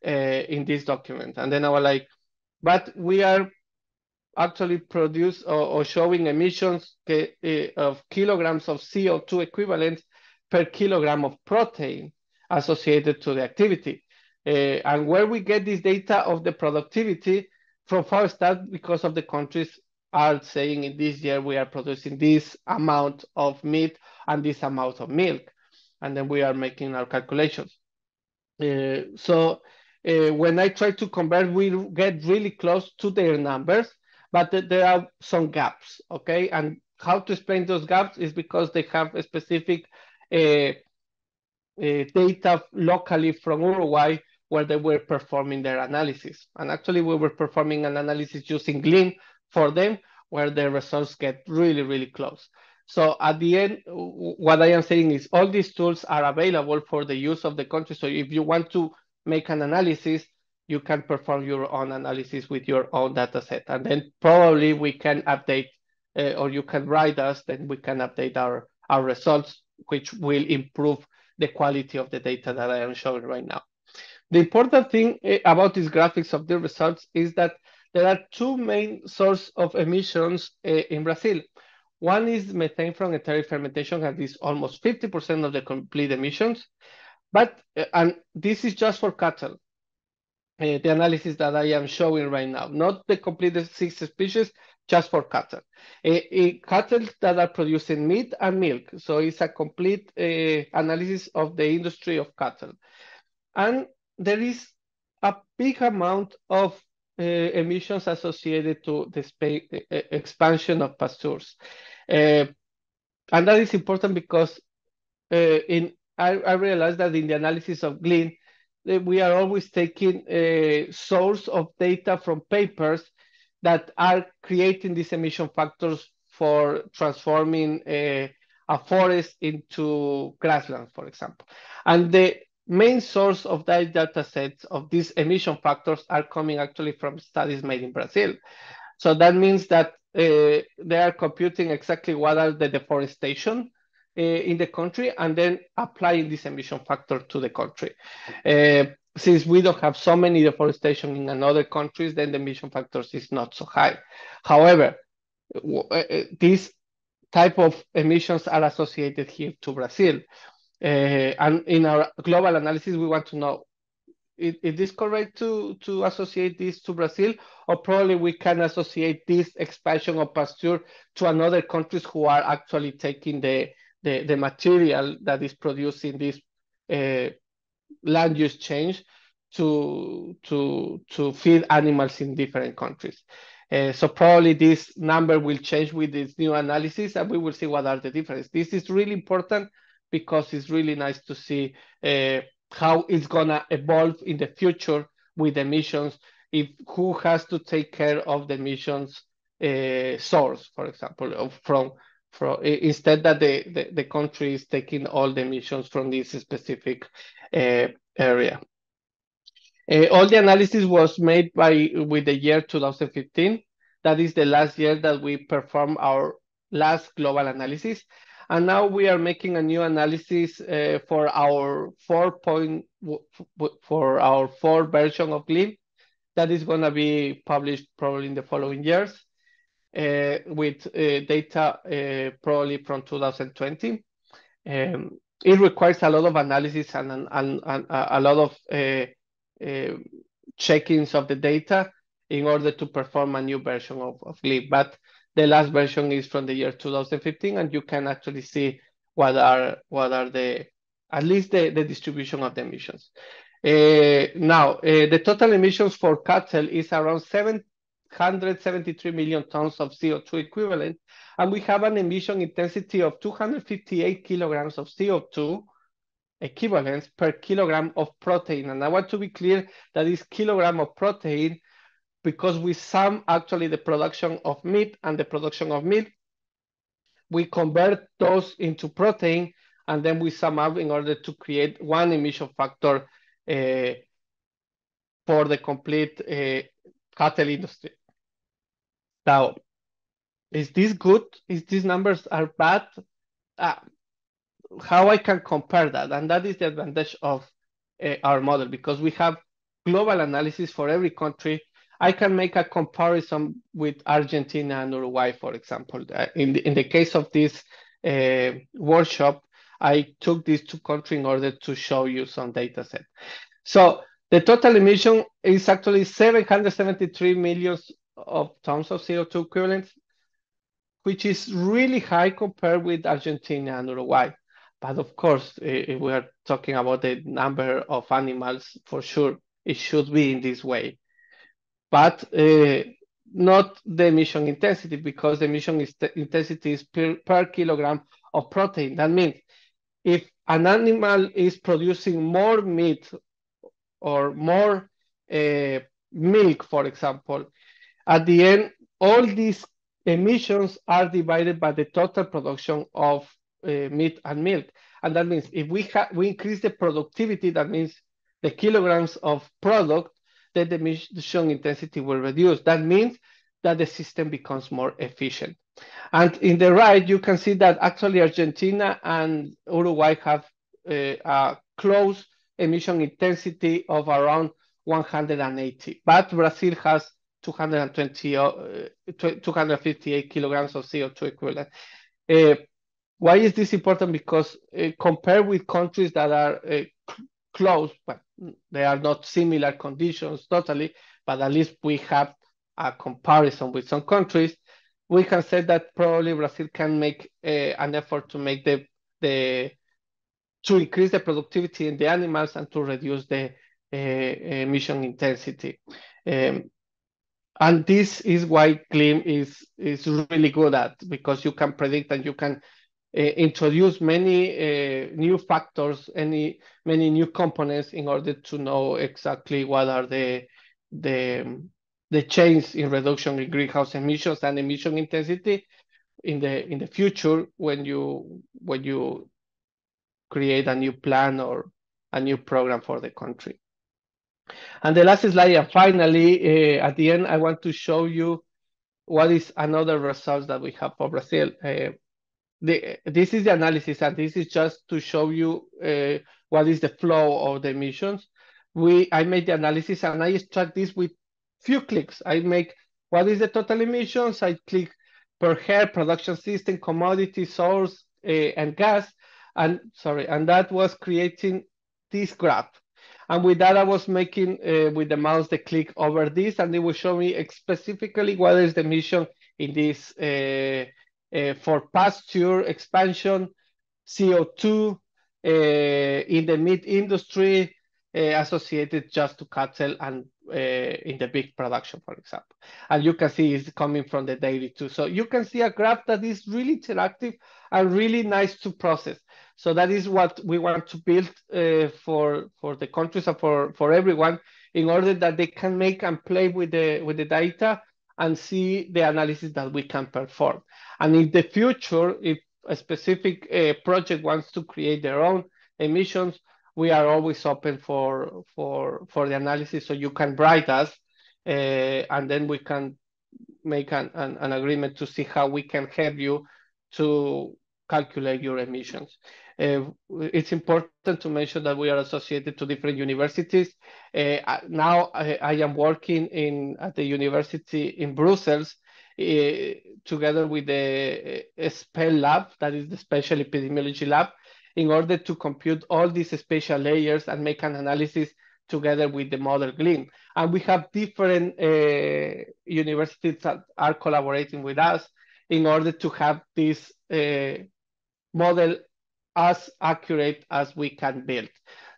in this document. And then I was like, but we are actually produce or showing emissions of kilograms of CO2 equivalent per kilogram of protein associated to the activity. And where we get this data of the productivity from Farstat, because of the countries are saying in this year we are producing this amount of meat and this amount of milk. And then we are making our calculations. So when I try to convert, we get really close to their numbers, but there are some gaps, okay? And how to explain those gaps is because they have a specific data locally from Uruguay where they were performing their analysis. And actually we were performing an analysis using Glean for them where the results get really, really close. So at the end, what I am saying is all these tools are available for the use of the country. So if you want to make an analysis, you can perform your own analysis with your own data set. And then probably we can update or you can write us, then we can update our results, which will improve the quality of the data that I am showing right now. The important thing about these graphics of the results is that there are two main sources of emissions in Brazil. One is methane from enteric fermentation, and is almost 50% of the complete emissions. But and this is just for cattle. The analysis that I am showing right now, not the complete 6 species, just for cattle. Cattle that are producing meat and milk. So it's a complete analysis of the industry of cattle. And there is a big amount of emissions associated to the expansion of pastures. And that is important because I realized that in the analysis of Glean, we are always taking a source of data from papers that are creating these emission factors for transforming a forest into grassland, for example. And the main source of that data sets of these emission factors are coming actually from studies made in Brazil. So that means that they are computing exactly what are the deforestation in the country and then applying this emission factor to the country. Since we don't have so many deforestation in other countries, then the emission factors is not so high. However, these type of emissions are associated here to Brazil. And in our global analysis, we want to know, is this correct to associate this to Brazil? Or probably we can associate this expansion of pasture to another countries who are actually taking the material that is producing this land use change to feed animals in different countries. So probably this number will change with this new analysis and we will see what are the differences. This is really important because it's really nice to see how it's gonna evolve in the future with emissions, if who has to take care of the emissions source, for example, from instead that the country is taking all the emissions from this specific area. All the analysis was made with the year 2015. That is the last year that we performed our last global analysis. And now we are making a new analysis for our fourth version of GLIM that is going to be published probably in the following years with data probably from 2020. It requires a lot of analysis and a lot of checkings of the data in order to perform a new version of GLIB. But the last version is from the year 2015, and you can actually see what are the at least the distribution of the emissions. Now, the total emissions for cattle is around 773 million tons of CO2 equivalent, and we have an emission intensity of 258 kilograms of CO2 equivalents per kilogram of protein. And I want to be clear that is kilogram of protein because we sum actually the production of meat and the production of milk. we convert those into protein, and then we sum up in order to create one emission factor for the complete cattle industry. Now, is this good? Is these numbers are bad? How I can compare that? And that is the advantage of our model, because we have global analysis for every country. I can make a comparison with Argentina and Uruguay, for example. In the case of this workshop, I took these two countries in order to show you some data set. So the total emission is actually 773 million of tons of CO2 equivalents, which is really high compared with Argentina and Uruguay. But of course, if we are talking about the number of animals, for sure, it should be in this way. But not the emission intensity, because the emission intensity is per kilogram of protein. That means if an animal is producing more meat or more milk, for example, at the end, all these emissions are divided by the total production of meat and milk. And that means if we increase the productivity, that means the kilograms of product, then the emission intensity will reduce. That means that the system becomes more efficient. And in the right, you can see that actually Argentina and Uruguay have a close emission intensity of around 180, but Brazil has 258 kilograms of CO2 equivalent. Why is this important? Because compared with countries that are close, but they are not similar conditions totally, but at least we have a comparison with some countries, we can say that probably Brazil can make an effort to make to increase the productivity in the animals and to reduce the emission intensity. And this is why CLIM is really good at, because you can predict and you can introduce many new factors, many new components in order to know exactly what are the change in reduction in greenhouse emissions and emission intensity in the future when you create a new plan or a new program for the country. And the last slide, and finally, at the end, I want to show you what is another result that we have for Brazil. This is the analysis, and this is just to show you what is the flow of the emissions. I made the analysis, and I extract this with few clicks. I make what is the total emissions. I click per head, production system, commodity, source, and gas. And that was creating this graph. And with that, I was making with the mouse the click over this, and it will show me specifically what is the emission in this for pasture expansion, CO2 in the meat industry associated just to cattle and in the big production, for example. And you can see it's coming from the dairy too. So you can see a graph that is really interactive and really nice to process. So that is what we want to build for the countries and for everyone, in order that they can make and play with the data and see the analysis that we can perform. And in the future, if a specific project wants to create their own emissions, we are always open for the analysis. So you can write us, and then we can make an agreement to see how we can help you to calculate your emissions. It's important to mention that we are associated to different universities. Now I am working at the university in Brussels together with the SPEL lab, that is the Special Epidemiology Lab, in order to compute all these spatial layers and make an analysis together with the model GLIM. And we have different universities that are collaborating with us in order to have this model as accurate as we can build.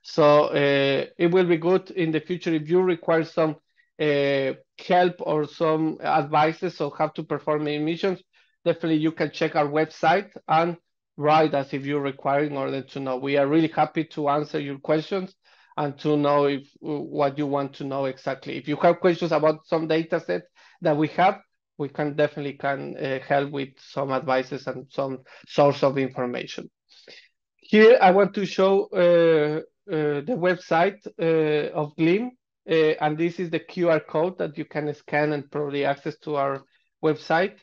So it will be good in the future if you require some help or some advices on how to perform emissions. Definitely you can check our website and write us if you require in order to know. We are really happy to answer your questions and to know what you want to know exactly. If you have questions about some data sets that we have, we can definitely help with some advices and some source of information. Here I want to show the website of GLIM, and this is the QR code that you can scan and probably access to our website,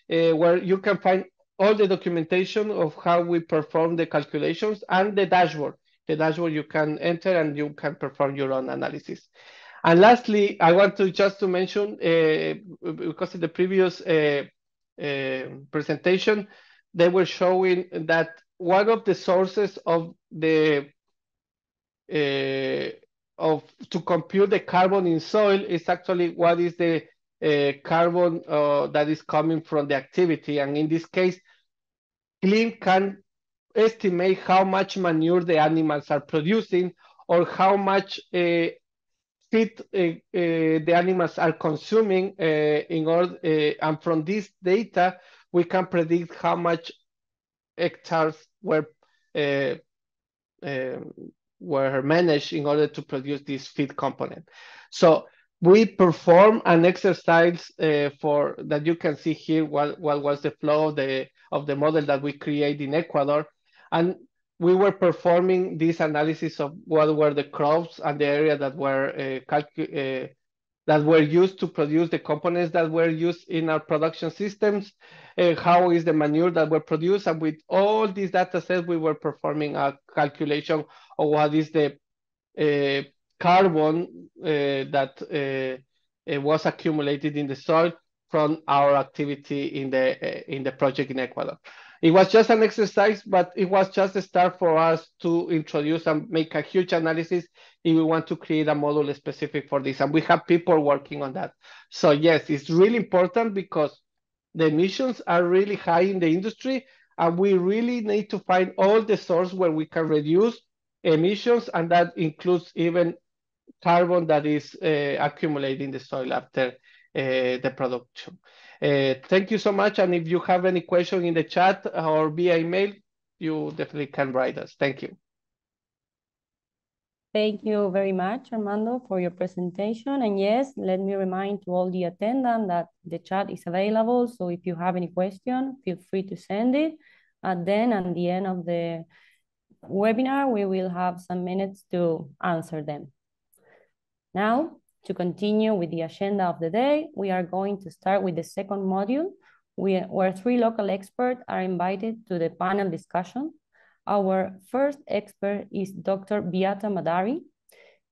where you can find all the documentation of how we perform the calculations and the dashboard. The dashboard you can enter and you can perform your own analysis. And lastly, I want to just to mention, because in the previous presentation, they were showing that one of the sources of the to compute the carbon in soil is actually what is the carbon that is coming from the activity. And in this case, GLIM can estimate how much manure the animals are producing or how much feed the animals are consuming in order, and from this data, we can predict how much hectares were managed in order to produce this feed component. So we perform an exercise for that you can see here what was the flow of the model that we create in Ecuador, and we were performing this analysis of what were the crops and the area that were used to produce the components that were used in our production systems, how is the manure that were produced, and with all these data sets, we were performing a calculation of what is the carbon that was accumulated in the soil from our activity in the project in Ecuador. It was just an exercise, but it was just a start for us to introduce and make a huge analysis if we want to create a model specific for this. And we have people working on that. So yes, it's really important because the emissions are really high in the industry, and we really need to find all the source where we can reduce emissions, and that includes even carbon that is accumulated in the soil after the production. Thank you so much, and if you have any question in the chat or via email, you definitely can write us. Thank you. Thank you very much, Armando, for your presentation. And yes, let me remind to all the attendants that the chat is available. So if you have any question, feel free to send it. And then at the end of the webinar, we will have some minutes to answer them. Now, to continue with the agenda of the day, we are going to start with the second module, where 3 local experts are invited to the panel discussion. Our first expert is Dr. Beata Madari.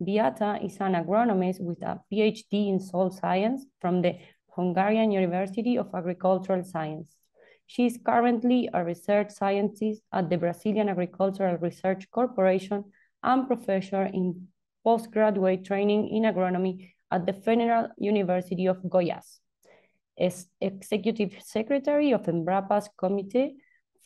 Beata is an agronomist with a PhD in soil science from the Hungarian University of Agricultural Science. She is currently a research scientist at the Brazilian Agricultural Research Corporation and professor in postgraduate training in agronomy at the Federal University of Goiás. Is executive secretary of Embrapa's Committee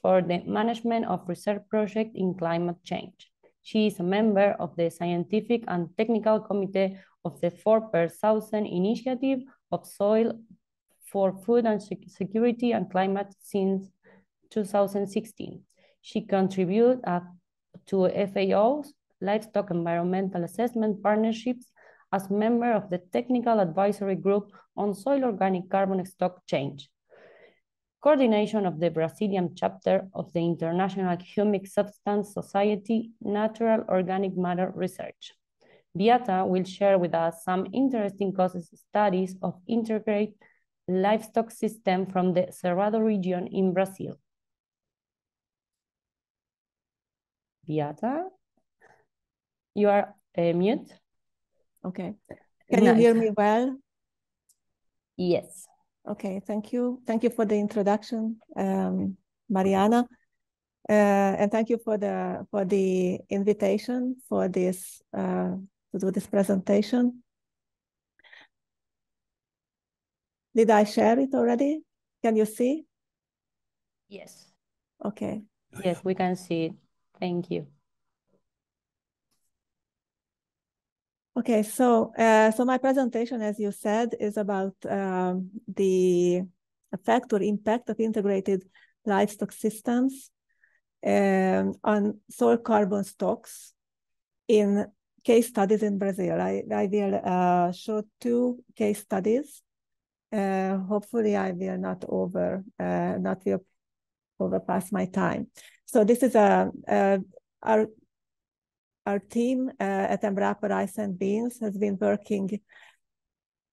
for the Management of Research Projects in Climate Change. She is a member of the Scientific and Technical Committee of the 4/1000 Initiative of Soil for Food and Security and Climate since 2016. She contributed to FAO's Livestock Environmental Assessment Partnerships as member of the Technical Advisory Group on Soil Organic Carbon Stock Change, coordination of the Brazilian chapter of the International Humic Substance Society Natural Organic Matter Research. Beata will share with us some interesting case studies of integrated livestock system from the Cerrado region in Brazil. Beata, you are mute. Okay. Can you hear me well? Yes. Okay, thank you. Thank you for the introduction, Mariana. And thank you for the invitation for this to do this presentation. Did I share it already? Can you see? Yes. Okay. Yes, we can see it. Thank you. Okay, so my presentation, as you said, is about the effect or impact of integrated livestock systems on soil carbon stocks in case studies in Brazil. I will show 2 case studies. Hopefully I will not overpass my time. So this is our team at Embrapa Rice and Beans has been working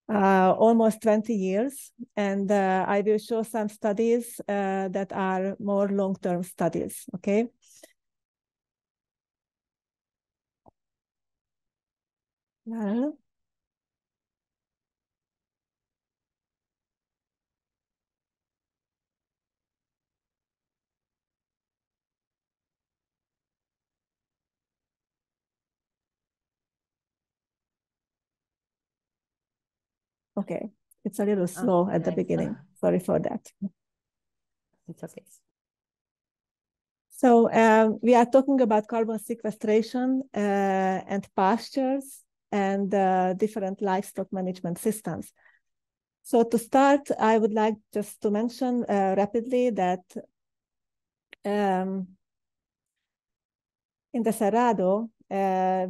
almost 20 years, and I will show some studies that are more long-term studies, okay? Well, okay, it's a little slow at the beginning. Sorry for that. It's okay. So we are talking about carbon sequestration and pastures and different livestock management systems. So to start, I would like just to mention rapidly that in the Cerrado,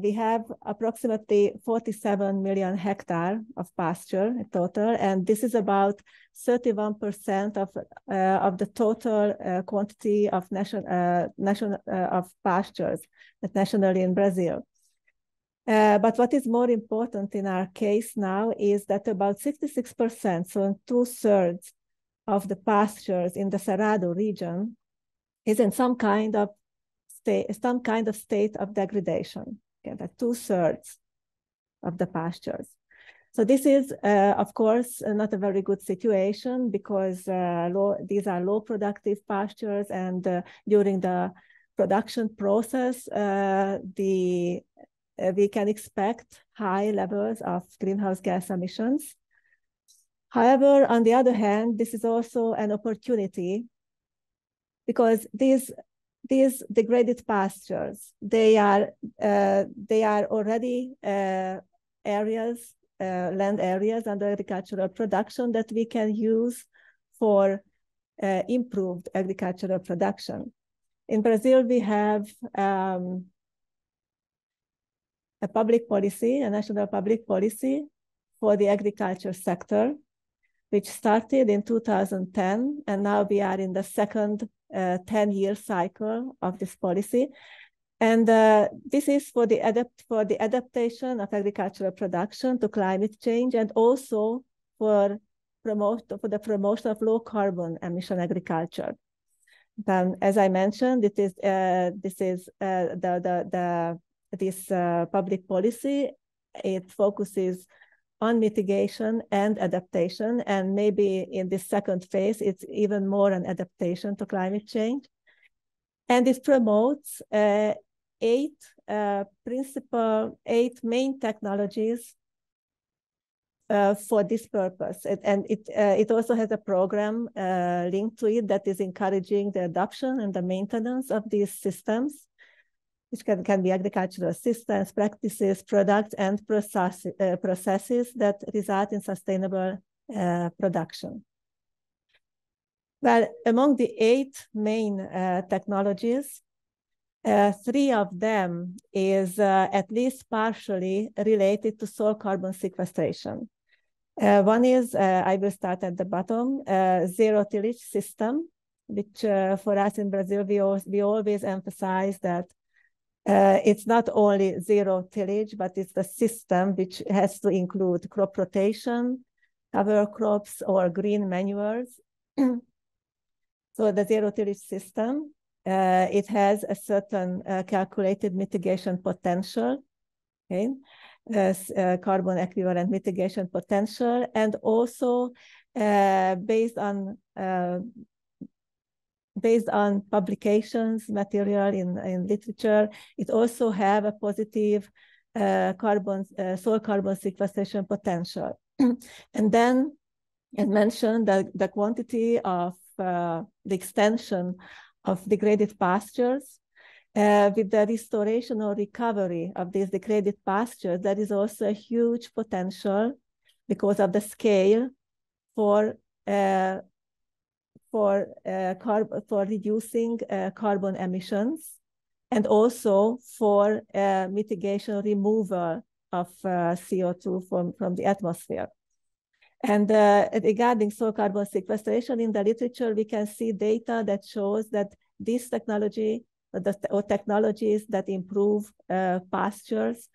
we have approximately 47 million hectares of pasture in total, and this is about 31% of the total quantity of of pastures nationally in Brazil. But what is more important in our case now is that about 66%, so 2/3 of the pastures in the Cerrado region, is in some kind of state of degradation. Okay, that 2/3 of the pastures. So this is, of course, not a very good situation because these are low productive pastures, and during the production process, we can expect high levels of greenhouse gas emissions. However, on the other hand, this is also an opportunity because these degraded pastures, they are already land areas under agricultural production that we can use for improved agricultural production. In Brazil, we have a public policy, a national public policy for the agriculture sector, which started in 2010, and now we are in the second 10-year cycle of this policy. And this is for the adaptation of agricultural production to climate change, and also for the promotion of low carbon emission agriculture. As I mentioned, this public policy, it focuses on mitigation and adaptation, and maybe in this second phase, it's even more an adaptation to climate change. And it promotes eight main technologies for this purpose. It also has a program linked to it that is encouraging the adoption and the maintenance of these systems, which can be agricultural systems, practices, products, and processes that result in sustainable production. Well, among the 8 main technologies, 3 of them is at least partially related to soil carbon sequestration. One is, I will start at the bottom, zero tillage system, which for us in Brazil, we always emphasize that it's not only zero tillage, but it's the system which has to include crop rotation, cover crops, or green manures. So the zero tillage system, it has a certain calculated mitigation potential, okay? Carbon equivalent mitigation potential, and also based on publications, material in literature, it also have a positive soil carbon sequestration potential. And then, as mentioned, the quantity of the extension of degraded pastures, with the restoration or recovery of these degraded pastures, there is also a huge potential because of the scale for reducing carbon emissions, and also for mitigation removal of CO2 from the atmosphere. And regarding soil carbon sequestration in the literature, we can see data that shows that this technology or technologies that improve pastures,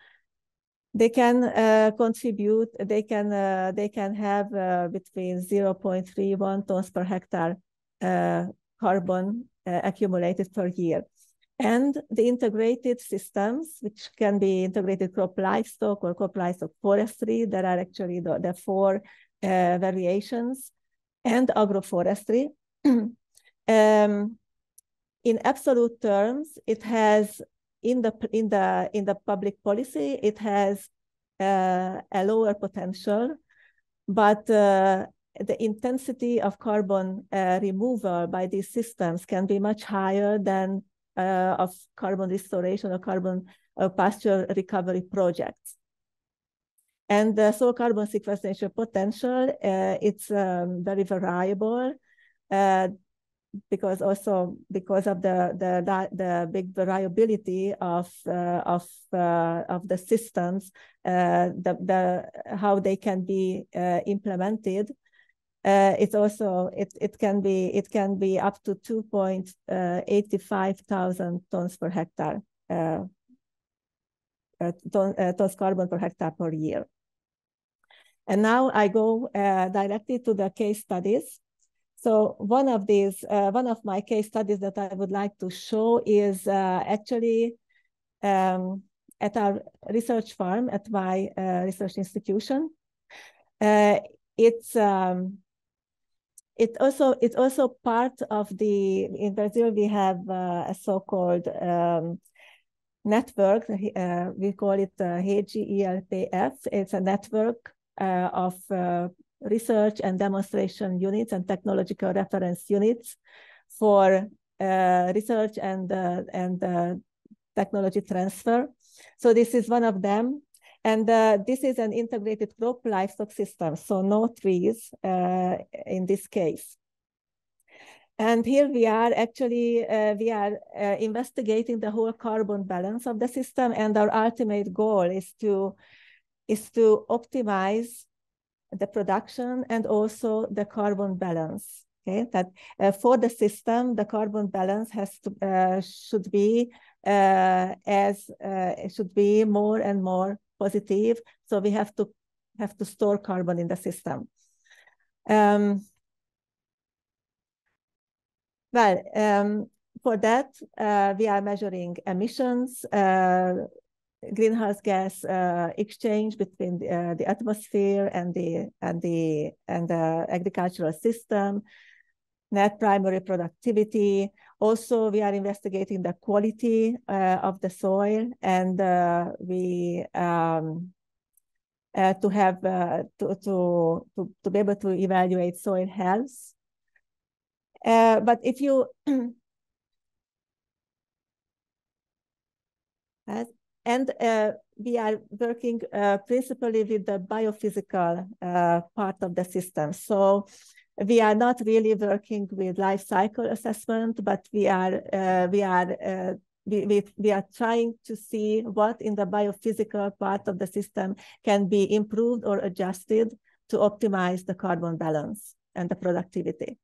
they can contribute, they can have between 0.31 tons per hectare carbon accumulated per year. And the integrated systems, which can be integrated crop livestock or crop livestock forestry, there are actually the four variations, and agroforestry. In absolute terms, it has in the public policy, it has a lower potential, but the intensity of carbon removal by these systems can be much higher than of carbon restoration or carbon pasture recovery projects. And the soil carbon sequestration potential, it's very variable because of the big variability of the systems, how they can be implemented. It can be up to 2.85 thousand tons per hectare, tons carbon per hectare per year. And now I go directly to the case studies. So one of my case studies that I would like to show is actually at our research farm at my research institution. It's also part of in Brazil we have a so-called network. We call it HGELPF. It's a network of research and demonstration units and technological reference units for research and technology transfer. So this is one of them. And this is an integrated crop livestock system, so no trees in this case. And here we are actually, investigating the whole carbon balance of the system, and our ultimate goal is to optimize the production and also the carbon balance. Okay, that for the system, the carbon balance should be more and more positive. So we have to store carbon in the system. For that, we are measuring emissions, greenhouse gas exchange between the atmosphere and the agricultural system, net primary productivity. Also, we are investigating the quality of the soil, and we to be able to evaluate soil health. But if you and we are working principally with the biophysical part of the system. So we are not really working with life cycle assessment, but we are trying to see what in the biophysical part of the system can be improved or adjusted to optimize the carbon balance and the productivity.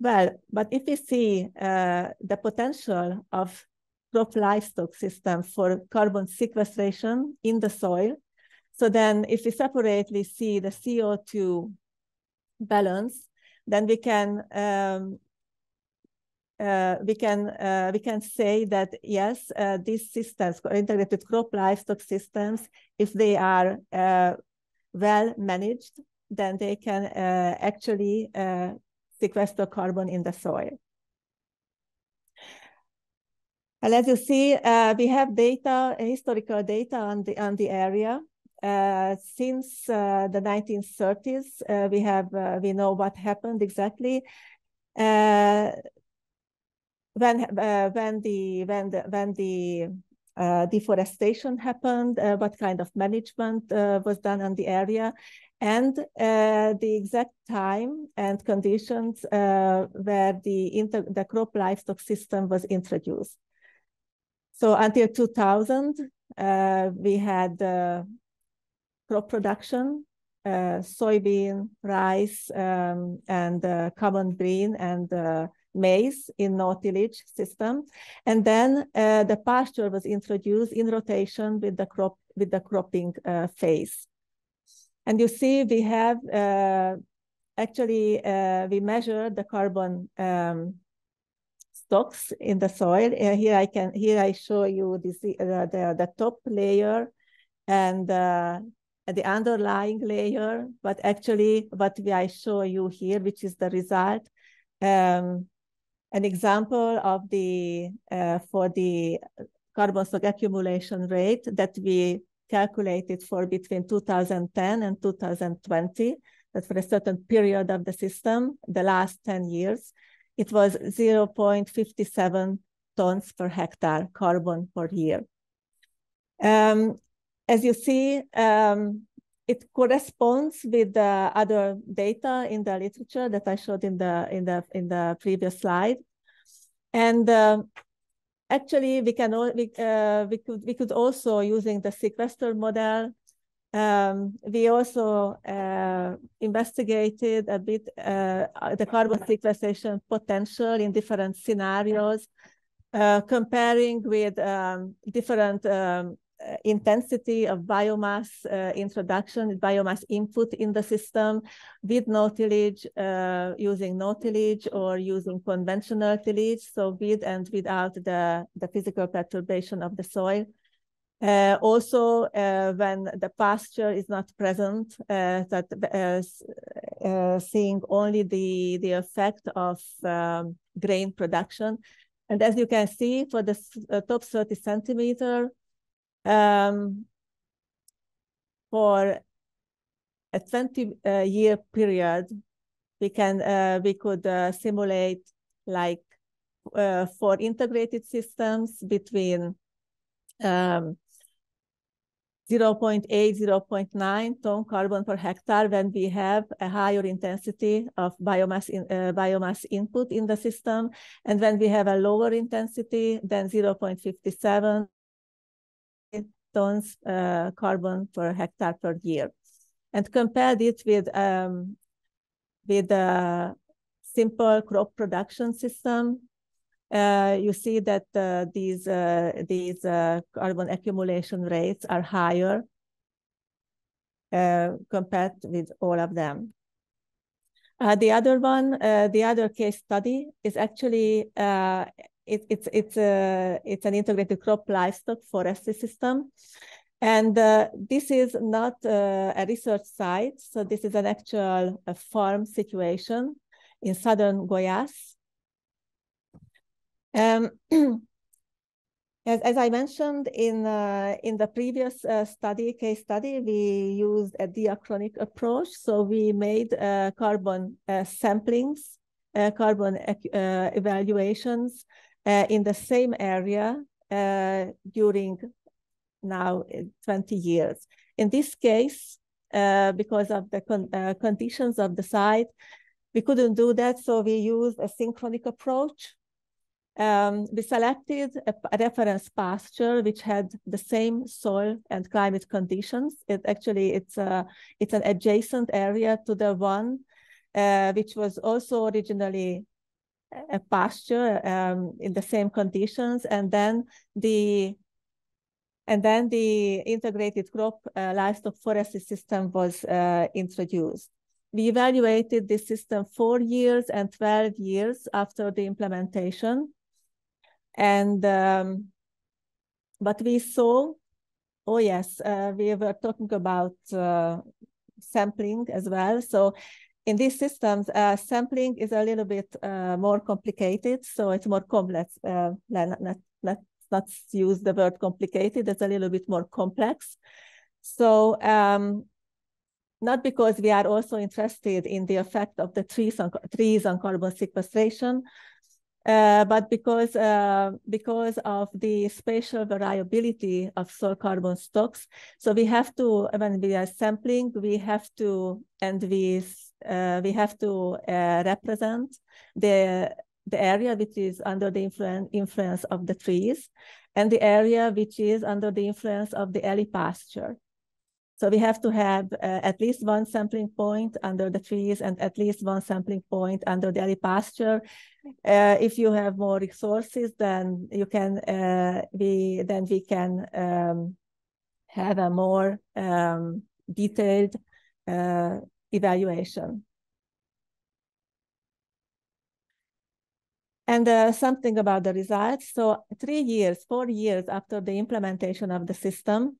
But if we see the potential of crop livestock system for carbon sequestration in the soil, so then if we separately see the CO2 balance, then we can say that yes, these systems, integrated crop livestock systems, if they are well managed, then they can actually sequester carbon in the soil. And as you see, we have data, historical data on the area. Since the 1930s, we know what happened exactly. When the deforestation happened, what kind of management was done on the area, and the exact time and conditions where the crop livestock system was introduced. So until 2000, we had crop production, soybean, rice, and common green and maize in no-tillage system. And then the pasture was introduced in rotation with the cropping phase. And you see we have actually we measured the carbon stocks in the soil. Here I show you the top layer and the underlying layer, but actually what I show you here, which is the result, an example of the for the carbon stock accumulation rate that we calculated for between 2010 and 2020, that for a certain period of the system, the last 10 years, it was 0.57 tons per hectare carbon per year. As you see, it corresponds with the other data in the literature that I showed in the previous slide, and actually we could also, using the sequester model, we also investigated a bit the carbon sequestration potential in different scenarios, comparing with different intensity of biomass introduction, biomass input in the system with no tillage, using no tillage or using conventional tillage, so with and without the physical perturbation of the soil. Also, when the pasture is not present, seeing only the effect of grain production. And as you can see, for the top 30 centimeter, for a 20-year period, we could simulate like for integrated systems between 0.8, 0.9 ton carbon per hectare when we have a higher intensity of biomass input in the system, and when we have a lower intensity than 0.57 tons carbon per hectare per year, and compared it with a simple crop production system. You see that these carbon accumulation rates are higher compared with all of them. The other case study is actually it's an integrated crop livestock forestry system, and this is not a research site. So this is an actual farm situation in southern Goiás. As I mentioned in the previous case study, we used a diachronic approach. So we made carbon samplings, carbon evaluations in the same area during now 20 years. In this case, because of the conditions of the site, we couldn't do that. So we used a synchronic approach. We selected a reference pasture which had the same soil and climate conditions. It's an adjacent area to the one which was also originally a pasture in the same conditions, and then the integrated crop livestock forestry system was introduced. We evaluated this system 4 years and 12 years after the implementation. And but we saw, oh yes, we were talking about sampling as well. So in these systems, sampling is a little bit more complicated. So it's more complex. Let's use the word complicated. It's a little bit more complex. So not because we are also interested in the effect of the trees on carbon sequestration, but because of the spatial variability of soil carbon stocks. So we have to, when we are sampling, we have to represent the area which is under the influence of the trees and the area which is under the influence of the ellie pasture. So we have to have at least one sampling point under the trees and at least one sampling point under the early pasture. If you have more resources, then you can we can have a more detailed evaluation. And something about the results. So 4 years after the implementation of the system,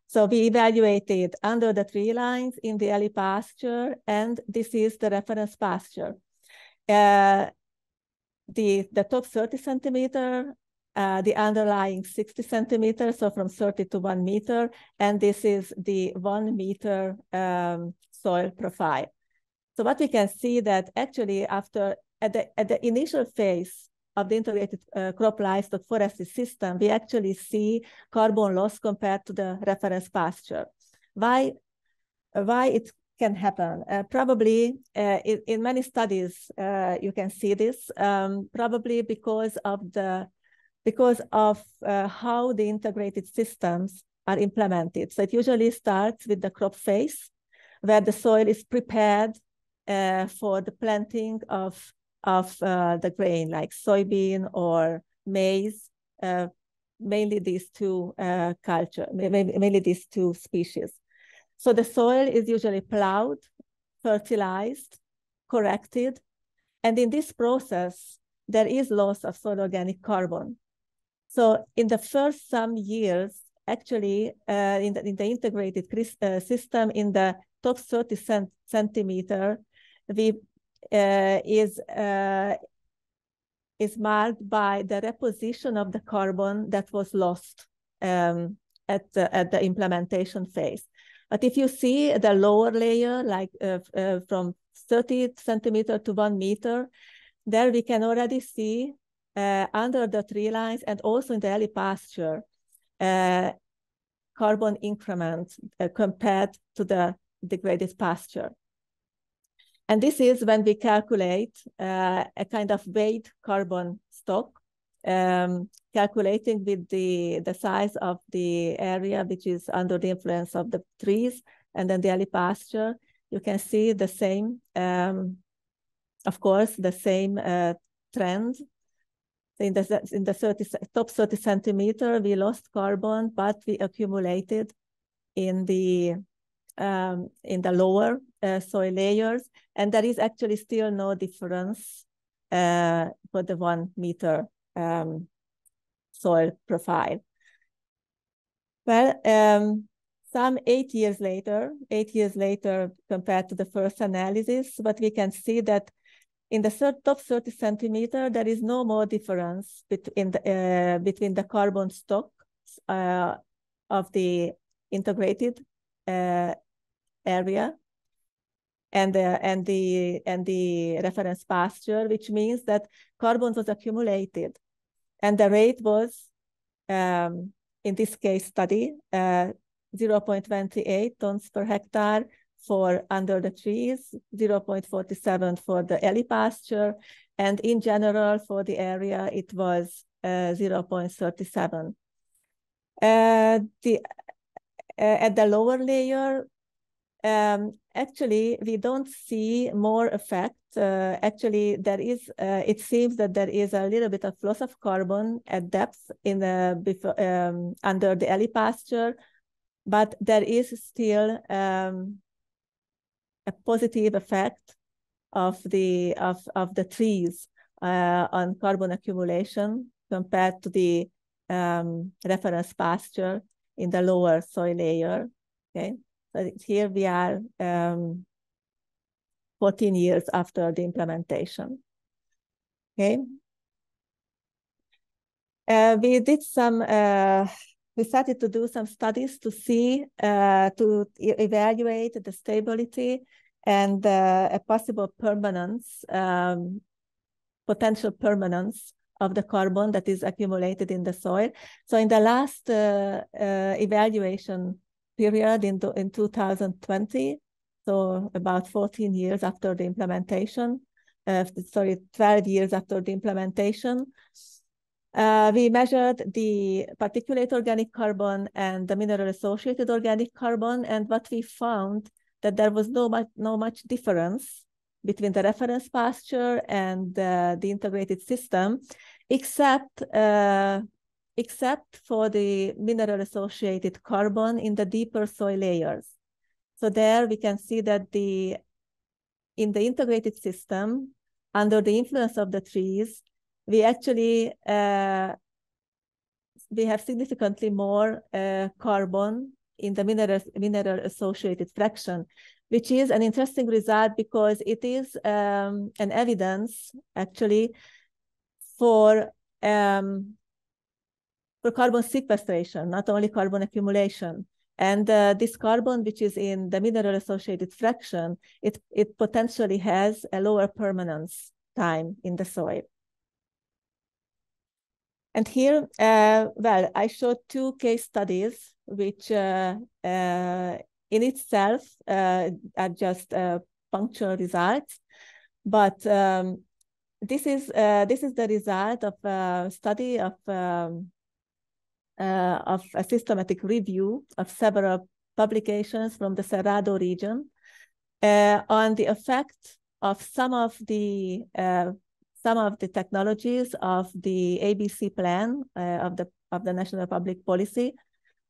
so we evaluated under the tree lines in the early pasture, and this is the reference pasture. The top 30 centimeter, the underlying 60 centimeters, so from 30 to 1 meter, and this is the 1 meter soil profile. So what we can see that actually after at the initial phase of the integrated crop livestock forestry system, we actually see carbon loss compared to the reference pasture. Why it can happen? Probably in many studies you can see this. Probably because of how the integrated systems are implemented. So it usually starts with the crop phase, where the soil is prepared for the planting of the grain, like soybean or maize, mainly these two mainly these two species. So the soil is usually plowed, fertilized, corrected, and in this process, there is loss of soil organic carbon. So in the first some years, actually, in the integrated system, in the top 30 centimeter, is marked by the reposition of the carbon that was lost at the implementation phase. But if you see the lower layer, like from 30 centimeter to 1 meter, there we can already see under the tree lines and also in the early pasture, carbon increment compared to the degraded pasture. And this is when we calculate a kind of weight carbon stock, calculating with the size of the area which is under the influence of the trees, and then the early pasture. You can see the same, of course, the same trend. In the top 30 centimeter, we lost carbon, but we accumulated in the lower soil layers, and there is actually still no difference for the 1 meter soil profile. Well, some 8 years later compared to the first analysis, but we can see that in the top 30 centimeter, there is no more difference between the carbon stock of the integrated area and the reference pasture, which means that carbon was accumulated, and the rate was, in this case study, 0.28 tons per hectare for under the trees, 0.47 for the early pasture, and in general for the area it was 0.37. At the lower layer, actually we don't see more effect. Actually, there is. It seems that there is a little bit of loss of carbon at depth in under the early pasture, but there is still a positive effect of the trees on carbon accumulation compared to the reference pasture in the lower soil layer. Okay, so here we are 14 years after the implementation. Okay, we did some. We started to do some studies to see, to evaluate the stability and a possible permanence, potential permanence of the carbon that is accumulated in the soil. So in the last evaluation period in 2020, so about 14 years after the implementation, 12 years after the implementation, We measured the particulate organic carbon and the mineral-associated organic carbon, and what we found that there was no much difference between the reference pasture and the integrated system, except for the mineral-associated carbon in the deeper soil layers. So there we can see that in the integrated system, under the influence of the trees, we actually we have significantly more carbon in the mineral-associated fraction, which is an interesting result because it is an evidence actually for carbon sequestration, not only carbon accumulation. And this carbon, which is in the mineral-associated fraction, it potentially has a lower permanence time in the soil. And here, well, I showed two case studies, which in itself are just punctual results. But this is the result of a study of a systematic review of several publications from the Cerrado region on the effect of some of the technologies of the ABC plan of the National Public Policy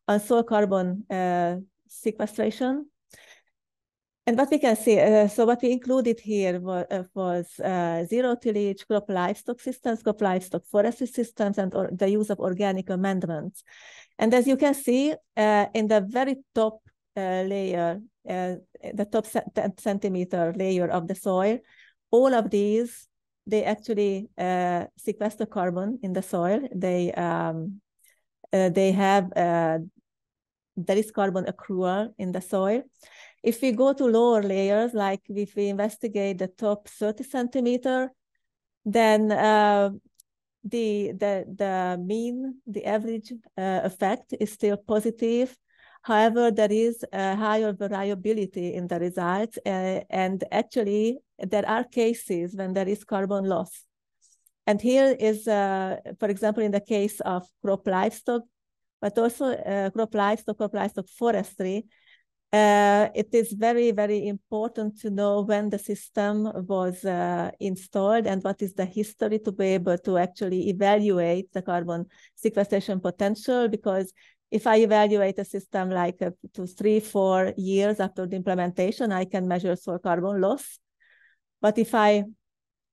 on soil carbon sequestration. And what we can see, so what we included here was zero tillage, crop livestock systems, crop livestock forestry systems, and the use of organic amendments. And as you can see, in the very top layer, the top 10 centimeter layer of the soil, all of these, they actually sequester carbon in the soil. They have, there is carbon accrual in the soil. If we go to lower layers, like if we investigate the top 30 centimeter, then the mean, the average effect is still positive. However, there is a higher variability in the results. And actually, there are cases when there is carbon loss. And here is, for example, in the case of crop livestock, but also crop livestock forestry, it is very, very important to know when the system was installed and what is the history to be able to actually evaluate the carbon sequestration potential. Because if I evaluate a system like 2, 3, 4 years after the implementation, I can measure soil carbon loss. But if I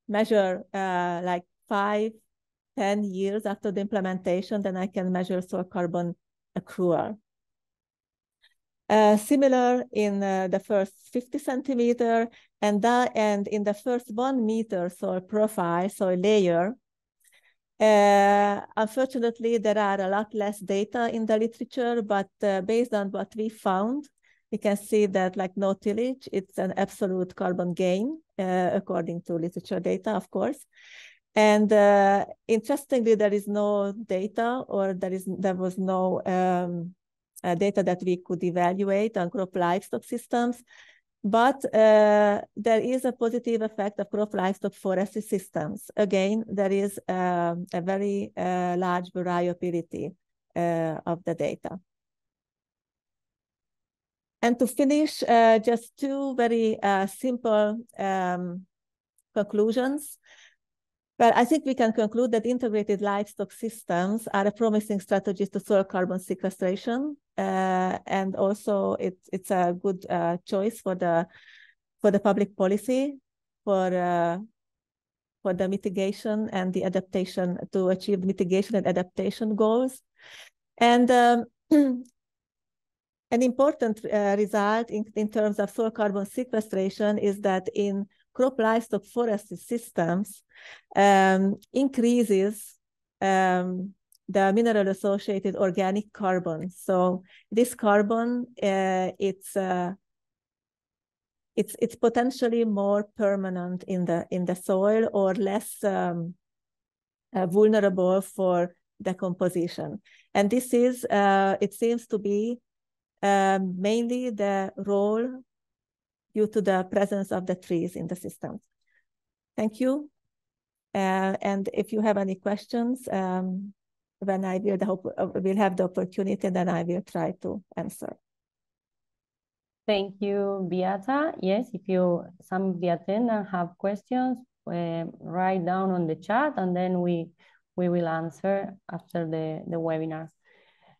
measure like 5, 10 years after the implementation, then I can measure soil carbon accrual. Similar in the first 50 centimeter, and in the first 1 meter soil profile, soil layer. Unfortunately, there are a lot less data in the literature, but based on what we found, we can see that like no tillage, it's an absolute carbon gain, according to literature data, of course. And interestingly, there is no data, or there was no data that we could evaluate on crop livestock systems, but there is a positive effect of crop livestock forestry systems. Again, there is a very large variability of the data. And to finish, just two very simple conclusions. Well, I think we can conclude that integrated livestock systems are a promising strategy to soil carbon sequestration, and also it's a good choice for the public policy for the mitigation and the adaptation, to achieve mitigation and adaptation goals. And an important result in terms of soil carbon sequestration is that in crop livestock forestry systems, increases the mineral-associated organic carbon. So this carbon, it's potentially more permanent in the soil, or less vulnerable for decomposition. And this is, it seems to be mainly the role due to the presence of the trees in the system. Thank you. And if you have any questions, when I will have the opportunity, then I will try to answer. Thank you, Beata. Yes, if some of the attendants have questions, write down on the chat, and then we will answer after the webinar.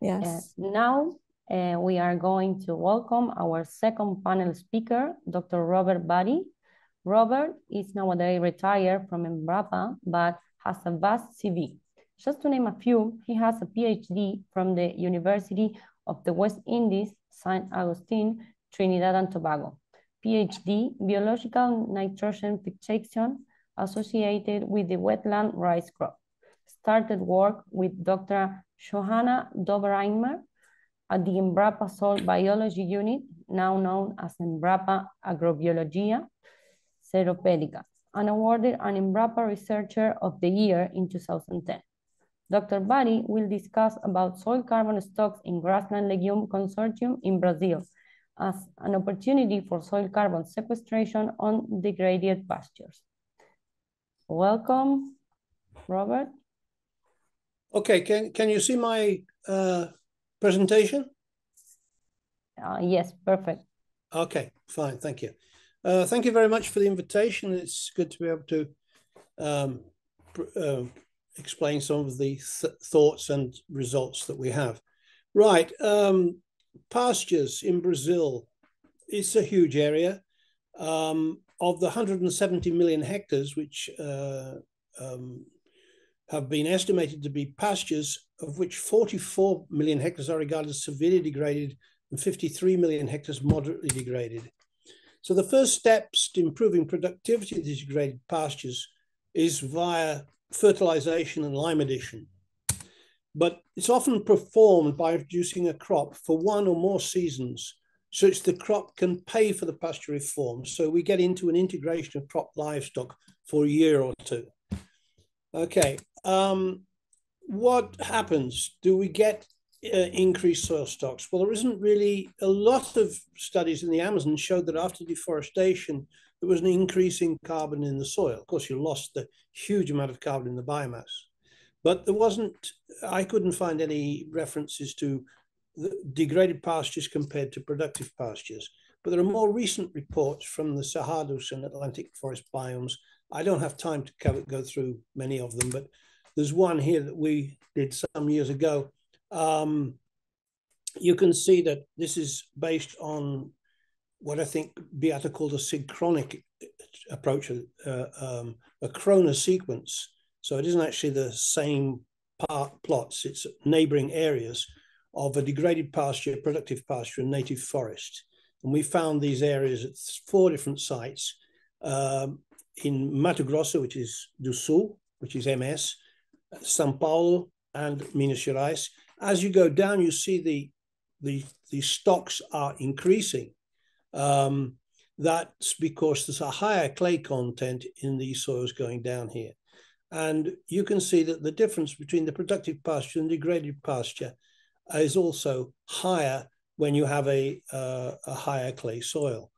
Yes. Now, we are going to welcome our second panel speaker, Dr. Robert Buddy. Robert is nowadays retired from Embrapa, but has a vast CV. Just to name a few, he has a PhD from the University of the West Indies, St. Augustine, Trinidad and Tobago. PhD, Biological Nitrogen Fixation associated with the wetland rice crop. Started work with Dr. Johanna Doberheimer at the Embrapa Soil Biology Unit, now known as Embrapa Agrobiologia Seropelica, and awarded an Embrapa Researcher of the Year in 2010. Dr. Buddy will discuss about soil carbon stocks in grassland legume consortium in Brazil as an opportunity for soil carbon sequestration on degraded pastures. Welcome, Robert. Okay, can you see my presentation? Yes, perfect. Okay, fine, thank you. Thank you very much for the invitation. It's good to be able to explain some of the thoughts and results that we have. Right, pastures in Brazil, it's a huge area. Of the 170 million hectares, which have been estimated to be pastures, of which 44 million hectares are regarded as severely degraded and 53 million hectares moderately degraded. So the first steps to improving productivity of these degraded pastures is via fertilization and lime addition. But it's often performed by producing a crop for one or more seasons, such the crop can pay for the pasture reform. So we get into an integration of crop livestock for a year or two. Okay, what happens? Do we get increased soil stocks? Well, there isn't really a lot of studies in the Amazon showed that after deforestation, there was an increase in carbon in the soil. Of course, you lost the huge amount of carbon in the biomass, but there wasn't, I couldn't find any references to the degraded pastures compared to productive pastures. But there are more recent reports from the Cerrados and Atlantic forest biomes. I don't have time to go through many of them, but there's one here that we did some years ago. You can see that this is based on what I think Beata called a synchronic approach, a Kroner sequence. So it isn't actually the same plots, it's neighboring areas of a degraded pasture, productive pasture, and native forest. And we found these areas at 4 different sites in Mato Grosso, which is do Sul, which is MS, São Paulo, and Minas Gerais. As you go down, you see the stocks are increasing. That's because there's a higher clay content in these soils going down here. And you can see that the difference between the productive pasture and degraded pasture is also higher when you have a higher clay soil.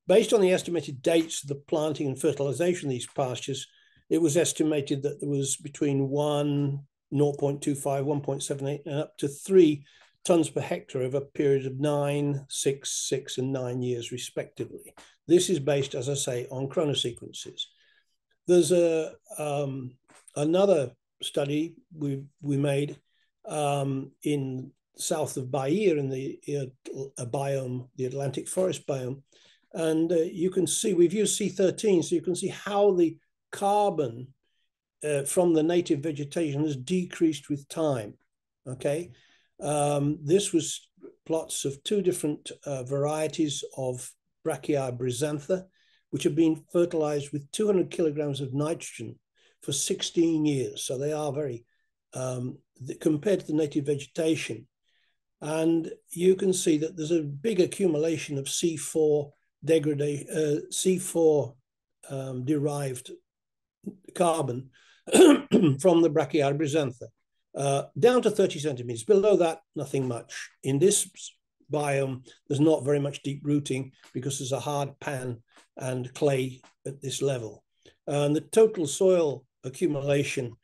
Based on the estimated dates of the planting and fertilization of these pastures, it was estimated that there was between 0.25, 1.78, and up to 3 tons per hectare over a period of 9, 6, 6, and 9 years, respectively. This is based, as I say, on Kroner sequences. There's another study we made in south of Bahia in the biome, the Atlantic forest biome. And you can see, we've used C13, so you can see how the carbon from the native vegetation has decreased with time, okay? This was plots of 2 different varieties of Brachia brysantha, which have been fertilized with 200 kilograms of nitrogen for 16 years. So they are very, compared to the native vegetation. And you can see that there's a big accumulation of C4 degradation, C4 derived carbon from the Brachia brysantha, down to 30 centimeters. Below that, nothing much. In this biome, there's not very much deep rooting because there's a hard pan and clay at this level. And the total soil accumulation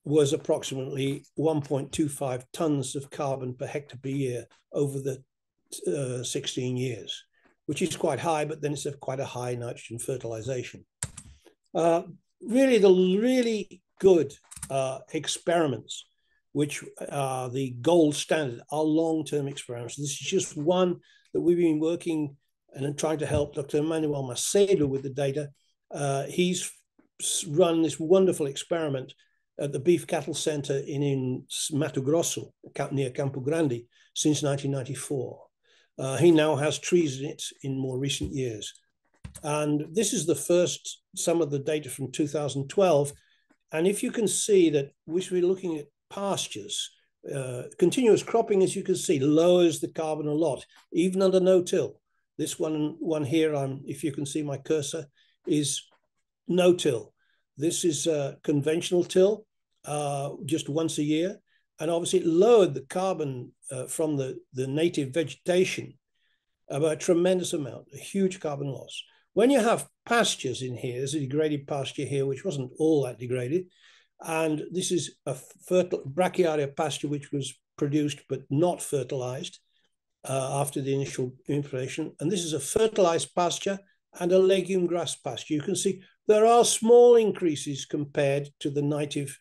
was approximately 1.25 tons of carbon per hectare per year over the 16 years, which is quite high, but then it's quite a high nitrogen fertilization. Really, the really good experiments, which are the gold standard, are long-term experiments. This is just one that we've been working and trying to help Dr. Emmanuel Macedo with the data. He's run this wonderful experiment at the Beef Cattle Center in Mato Grosso, near Campo Grande, since 1994. He now has trees in it in more recent years. And this is the first, some of the data from 2012. And if you can see that, which we're looking at pastures, continuous cropping, as you can see, lowers the carbon a lot, even under no-till. This one here, if you can see my cursor, is no-till. This is conventional till, just once a year. And obviously it lowered the carbon from the native vegetation by a tremendous amount, a huge carbon loss. When you have pastures in here, there's a degraded pasture here, which wasn't all that degraded. And this is a brachiaria pasture, which was produced but not fertilized after the initial infiltration. And this is a fertilized pasture and a legume grass pasture. You can see there are small increases compared to the native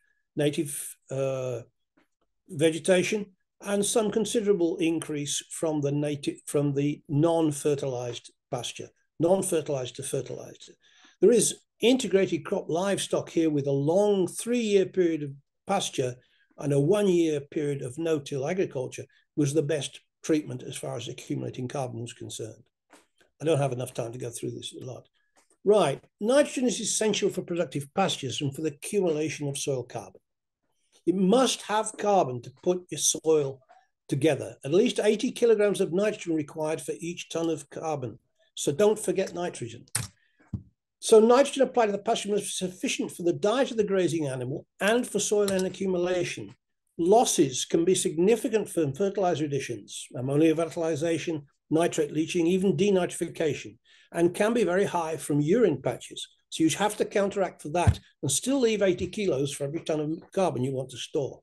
vegetation, and some considerable increase from the non-fertilized pasture, non-fertilized to fertilized. There is integrated crop livestock here with a long 3-year period of pasture and a 1-year period of no-till agriculture was the best treatment as far as accumulating carbon was concerned. I don't have enough time to go through this a lot. Right, nitrogen is essential for productive pastures and for the accumulation of soil carbon. You must have carbon to put your soil together. At least 80 kilograms of nitrogen required for each ton of carbon. So don't forget nitrogen. So nitrogen applied to the pasture must be sufficient for the diet of the grazing animal and for soil and accumulation. Losses can be significant from fertilizer additions, ammonia fertilization, nitrate leaching, even denitrification, and can be very high from urine patches. So you have to counteract for that and still leave 80 kilos for every ton of carbon you want to store.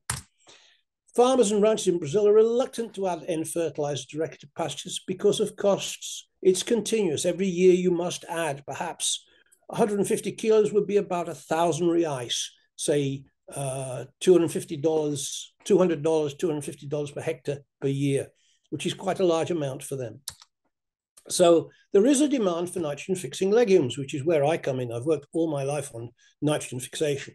Farmers and ranchers in Brazil are reluctant to add N fertilizer directly to pastures because of costs. It's continuous. Every year you must add perhaps 150 kilos would be about 1,000 reais, say $250, $250 per hectare per year, which is quite a large amount for them. So there is a demand for nitrogen fixing legumes, which is where I come in. I've worked all my life on nitrogen fixation.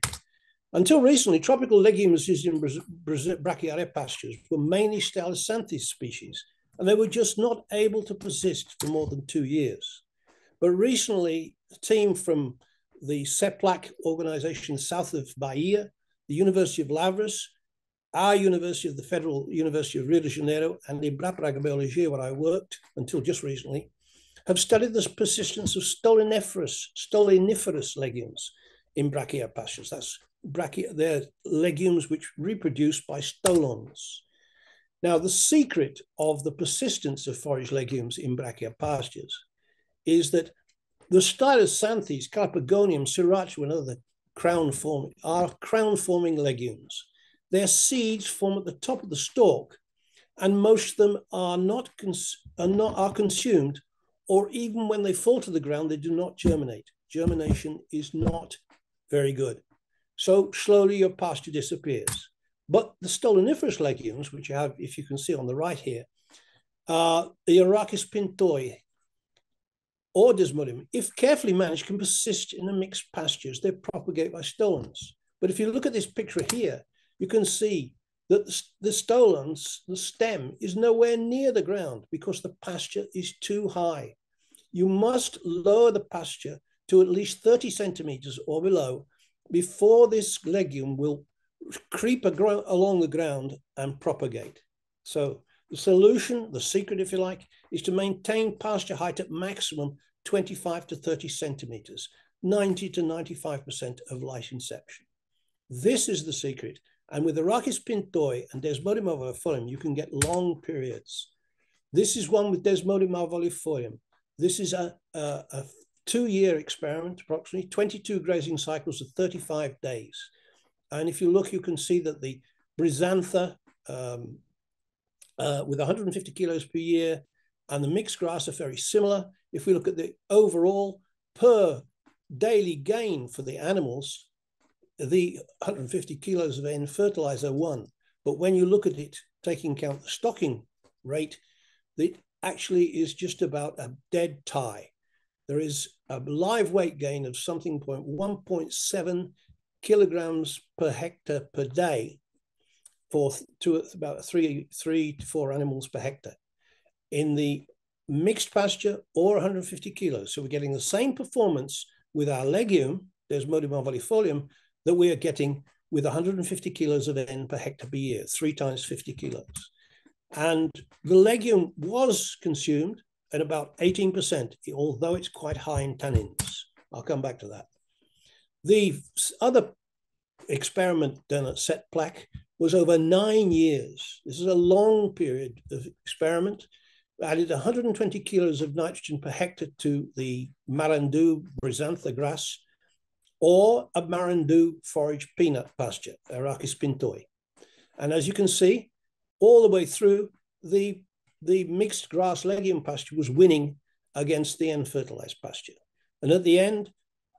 Until recently, tropical legumes used in brachiaria pastures were mainly Stylosanthes species, and they were just not able to persist for more than 2 years. But recently, a team from the CEPLAC organization south of Bahia, the University of Lavras, our university of the Federal University of Rio de Janeiro, and Embrapa Agrobiologia, where I worked until just recently, have studied the persistence of stoloniferous legumes in brachia pastures. That's they're legumes which reproduce by stolons. Now, the secret of the persistence of forage legumes in brachia pastures is that the Stylosanthes, Calpagonium, Sriracha, and other crown-forming legumes. Their seeds form at the top of the stalk, and most of them are consumed, or even when they fall to the ground, they do not germinate. Germination is not very good. So slowly your pasture disappears. But the stoloniferous legumes, which you have, if you can see on the right here, the Arachis pintoi or Desmodium, if carefully managed, can persist in the mixed pastures. They propagate by stolons. But if you look at this picture here, you can see that the stolons, the stem, is nowhere near the ground because the pasture is too high. You must lower the pasture to at least 30 centimeters or below before this legume will creep along the ground and propagate. So the solution, the secret, if you like, is to maintain pasture height at maximum 25 to 30 centimeters, 90 to 95% of light inception. This is the secret. And with Arachis pintoi and Desmodium alvifolium, you can get long periods. This is one with Desmodium alvifolium. This is a 2-year experiment, approximately 22 grazing cycles of 35 days. And if you look, you can see that the Brizantha with 150 kilos per year and the mixed grass are very similar. If we look at the overall per daily gain for the animals, the 150 kilos of N fertilizer won. But when you look at it, taking account the stocking rate, it actually is just about a dead tie. There is a live weight gain of something 1.7 kilograms per hectare per day for about 3 to 4 animals per hectare in the mixed pasture or 150 kilos. So we're getting the same performance with our legume, Desmodium arvalifolium, that we are getting with 150 kilos of N per hectare per year, 3 times 50 kilos. And the legume was consumed at about 18%, although it's quite high in tannins. I'll come back to that. The other experiment done at Set Plaque was over 9 years. This is a long period of experiment. We added 120 kilos of nitrogen per hectare to the Marandu Brizantha grass or a Marandu forage peanut pasture, Arachis pintoi. And as you can see, all the way through, the mixed grass legume pasture was winning against the N-fertilized pasture. And at the end,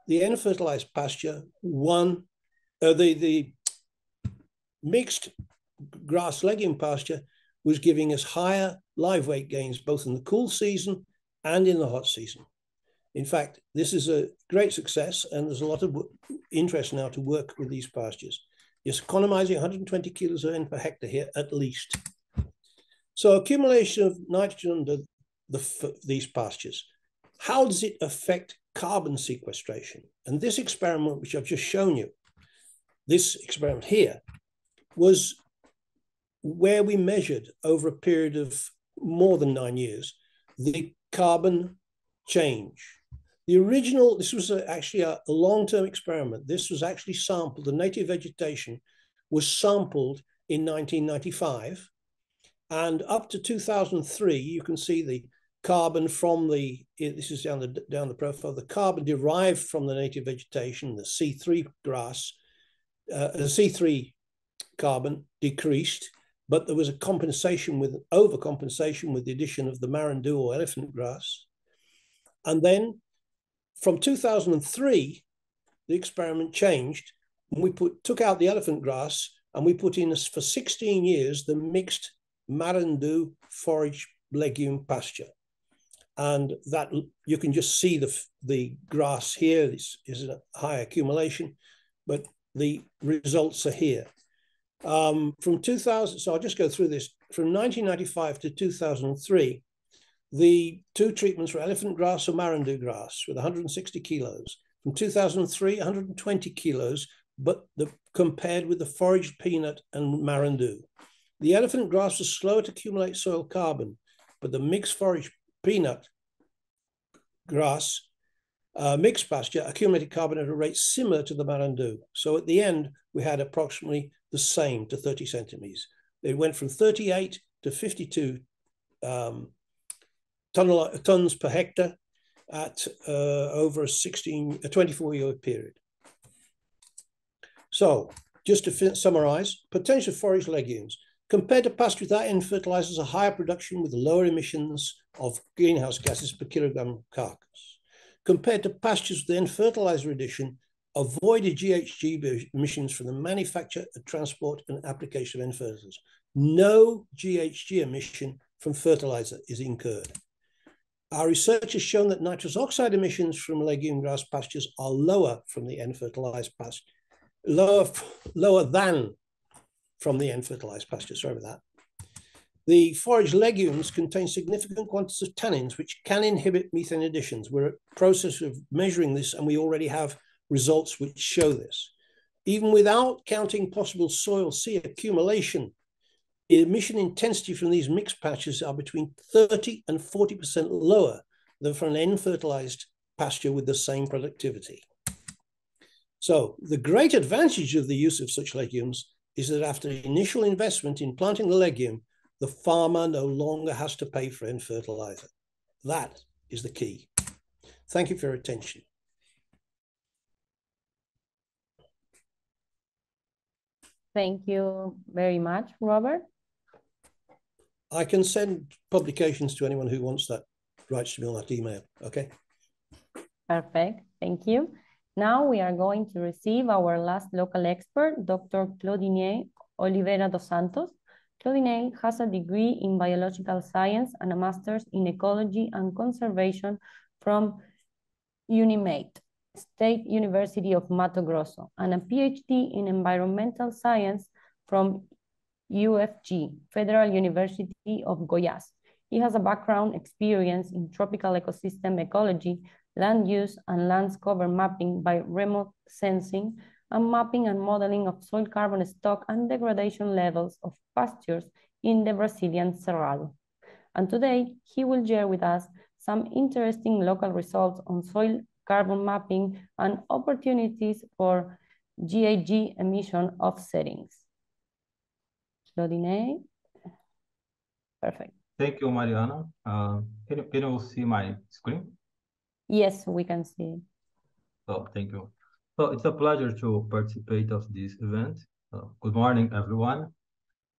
the N-fertilized pasture won, the mixed grass legume pasture was giving us higher live weight gains, both in the cool season and in the hot season. In fact, this is a great success, and there's a lot of interest now to work with these pastures. You're economizing 120 kilos of N per hectare here at least. So accumulation of nitrogen under these pastures, how does it affect carbon sequestration? And this experiment, which I've just shown you, this experiment here, was where we measured over a period of more than 9 years, the carbon change. The original, this was actually a long-term experiment. This was actually sampled, the native vegetation was sampled in 1995. And up to 2003, you can see the carbon from this is down the profile, the carbon derived from the native vegetation, the C3 grass, the C3 carbon decreased, but there was a overcompensation with the addition of the Marandu or elephant grass. And then from 2003, the experiment changed, and we took out the elephant grass and we put in for 16 years the mixed Marandu forage legume pasture. And that you can just see the grass here. This is a high accumulation, but the results are here. From 2000, so I'll just go through this. From 1995 to 2003, the 2 treatments were elephant grass or Marandu grass with 160 kilos. From 2003, 120 kilos, but compared with the foraged peanut and Marandu. The elephant grass was slower to accumulate soil carbon, but the mixed forage peanut grass, mixed pasture, accumulated carbon at a rate similar to the Marandu. So at the end, we had approximately the same to 30 centimeters. It went from 38 to 52 tons per hectare at over a 24-year period. So just to summarize, potential forage legumes. Compared to pasture without N fertilizers, a higher production with lower emissions of greenhouse gases per kilogram carcass. Compared to pastures with N fertilizer addition, avoided GHG emissions from the manufacture, transport, and application of N fertilizers. No GHG emission from fertilizer is incurred. Our research has shown that nitrous oxide emissions from legume grass pastures are lower from the N-fertilized pasture, lower than from the N-fertilized pasture, sorry about that. The forage legumes contain significant quantities of tannins, which can inhibit methane additions. We're in a process of measuring this, and we already have results which show this. Even without counting possible soil C accumulation, emission intensity from these mixed patches are between 30 and 40% lower than from an N-fertilized pasture with the same productivity. So the great advantage of the use of such legumes is that after initial investment in planting the legume, the farmer no longer has to pay for N-fertilizer. That is the key. Thank you for your attention. Thank you very much, Robert. I can send publications to anyone who wants that, writes to me on that email, okay? Perfect, thank you. Now we are going to receive our last local expert, Dr. Claudine Oliveira dos Santos. Claudine has a degree in biological science and a master's in ecology and conservation from UNIMATE, State University of Mato Grosso, and a PhD in environmental science from UFG, Federal University of Goiás. He has a background experience in tropical ecosystem ecology, land use and lands cover mapping by remote sensing, and mapping and modeling of soil carbon stock and degradation levels of pastures in the Brazilian Cerrado. And today, he will share with us some interesting local results on soil carbon mapping and opportunities for GHG emission offsettings. Claudine. Perfect. Thank you, Mariana. Can you see my screen? Yes, we can see it. Oh, thank you. So it's a pleasure to participate of this event. Good morning, everyone.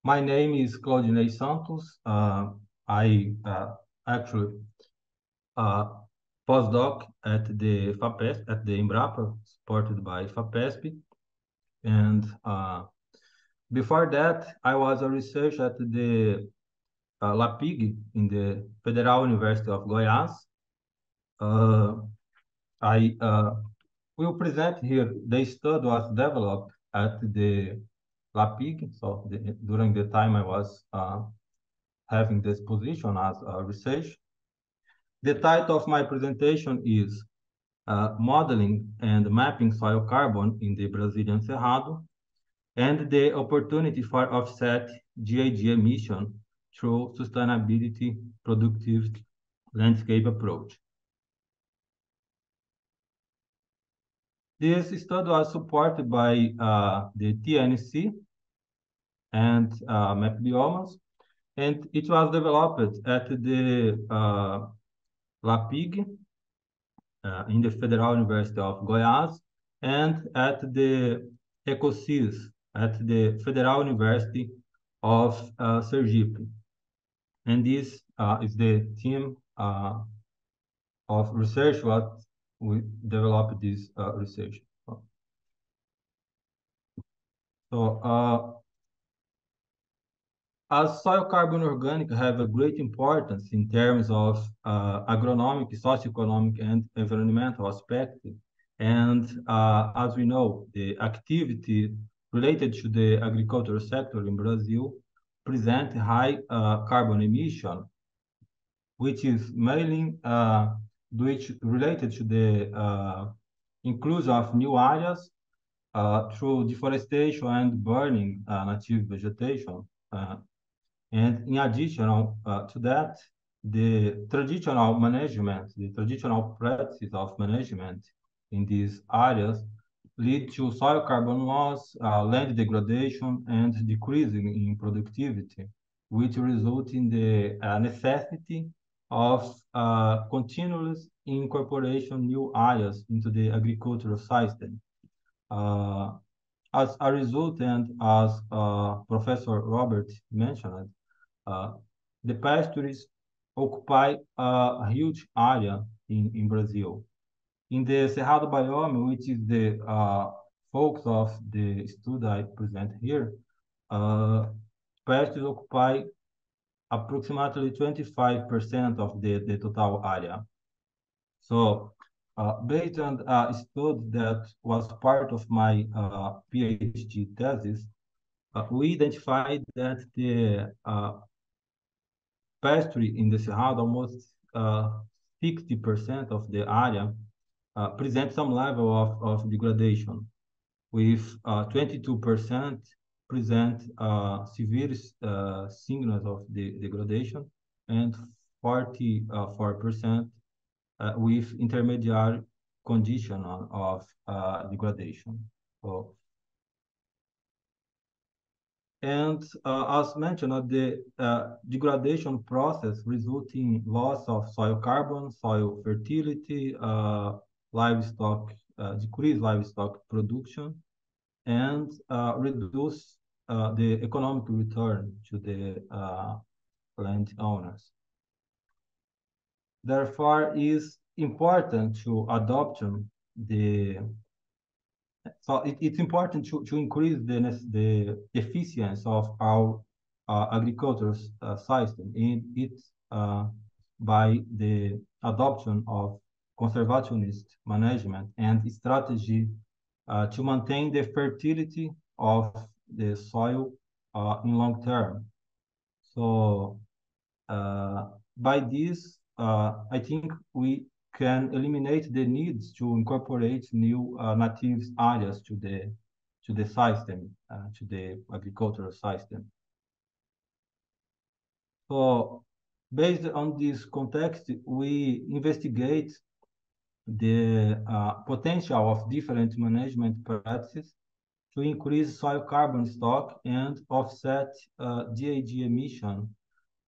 My name is Claudine Santos. I actually postdoc at the FAPESP, at the Embrapa, supported by FAPESP. And before that, I was a researcher at the LAPIG in the Federal University of Goiás. I will present here the study was developed at the LAPIG. So during the time I was having this position as a research. The title of my presentation is Modeling and Mapping Soil Carbon in the Brazilian Cerrado, and the opportunity for offset GHG emission through sustainability productive landscape approach. This study was supported by the TNC and MapBiomas, and it was developed at the LAPIG in the Federal University of Goiás and at the EcoSys at the Federal University of Sergipe. And this is the team of research what we developed this research. So as soil carbon organic have a great importance in terms of agronomic, socioeconomic, and environmental aspect. And as we know, the activity related to the agricultural sector in Brazil present high carbon emission, which is mainly related to the inclusion of new areas through deforestation and burning native vegetation. And in addition to that, the traditional management, the traditional practices of management in these areas lead to soil carbon loss, land degradation, and decreasing in productivity, which result in the necessity of continuous incorporation new areas into the agricultural system. As a result, and as Professor Robert mentioned, the pastures occupy a huge area in Brazil. In the Cerrado biome, which is the focus of the study I present here, pastures occupy approximately 25% of the total area. So based on a study that was part of my PhD thesis, we identified that the pasture in the Cerrado, almost 60% of the area present some level of degradation, with 22% present severe signals of degradation, and 44% with intermediate condition of degradation. So, And as mentioned, the degradation process resulting loss of soil carbon, soil fertility, livestock, decrease livestock production, and reduce the economic return to the landowners. Therefore, it is important to adoption the it's important to increase the efficiency of our agricultural system, and it's by the adoption of conservationist management and strategy to maintain the fertility of the soil in long term. So by this, I think we can eliminate the needs to incorporate new native areas to the system, to the agricultural system. So based on this context, we investigate the potential of different management practices to increase soil carbon stock and offset GHG emission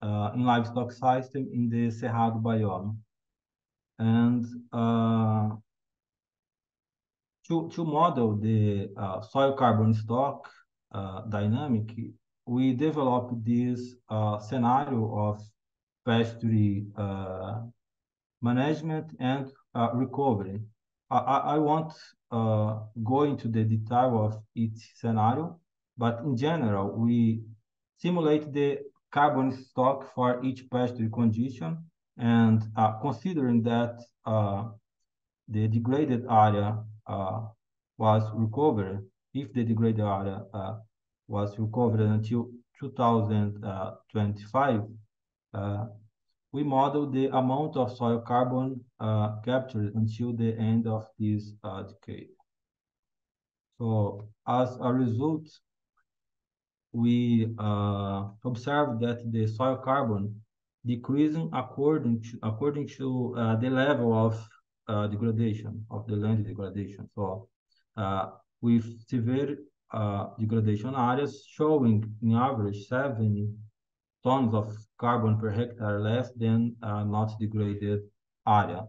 in livestock system in the Cerrado biome. And to model the soil carbon stock dynamic, we developed this scenario of pasture management and recovery. I won't go into the detail of each scenario, but in general, we simulate the carbon stock for each pasture condition, and considering that the degraded area was recovered, if the degraded area was recovered until 2025, we model the amount of soil carbon captured until the end of this decade. So as a result, we observe that the soil carbon decreasing according to the level of degradation of the land degradation. So with severe degradation areas showing in average 70 tons of carbon per hectare less than not degraded area,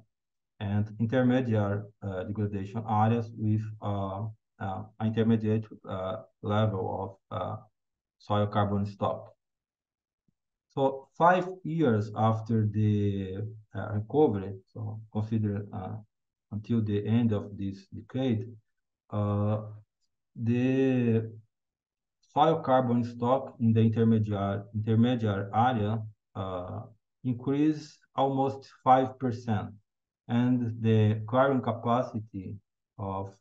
and intermediate degradation areas with intermediate level of soil carbon stock. So 5 years after the recovery, so consider until the end of this decade, the soil carbon stock in the intermediate area increased almost 5%, and the carrying capacity of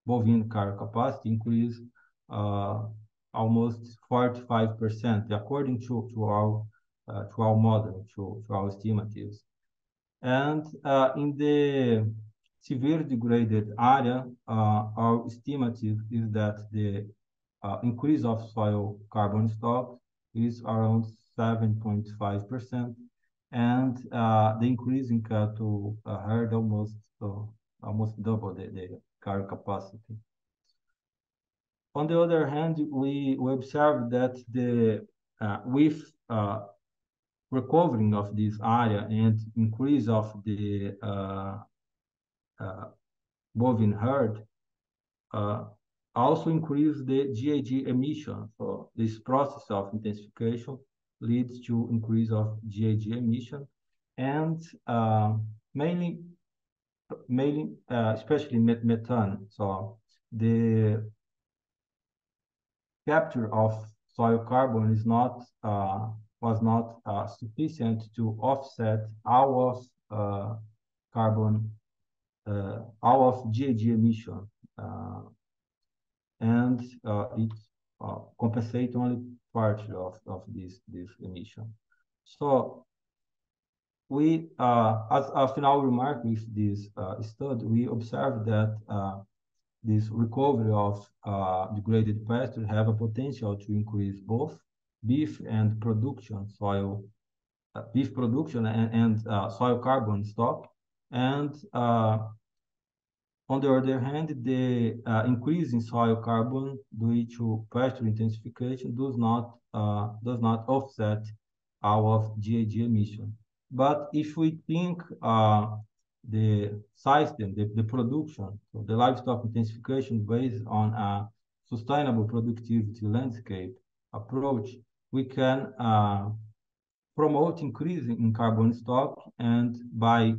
bovine carrying capacity increased almost 45%, according to our model, to our estimatives. And in the severe degraded area, our estimative is that the increase of soil carbon stock is around 7.5%, and the increase in cattle herd almost double the carrying capacity. On the other hand, we observe that the with recovering of this area and increase of the bovine herd also increase the GHG emission. So this process of intensification leads to increase of GHG emission, and mainly especially methane. So the capture of soil carbon is not was not sufficient to offset all of carbon, all of GHG emission, and it compensates only partially of this emission. So we, as a final remark with this study, we observed that this recovery of degraded pasture have a potential to increase both beef and production soil, beef production and soil carbon stock, and On the other hand, the increase in soil carbon due to pasture intensification does not offset our GHG emission. But if we think the system, the production, so the livestock intensification based on a sustainable productivity landscape approach, we can promote increasing in carbon stock, and by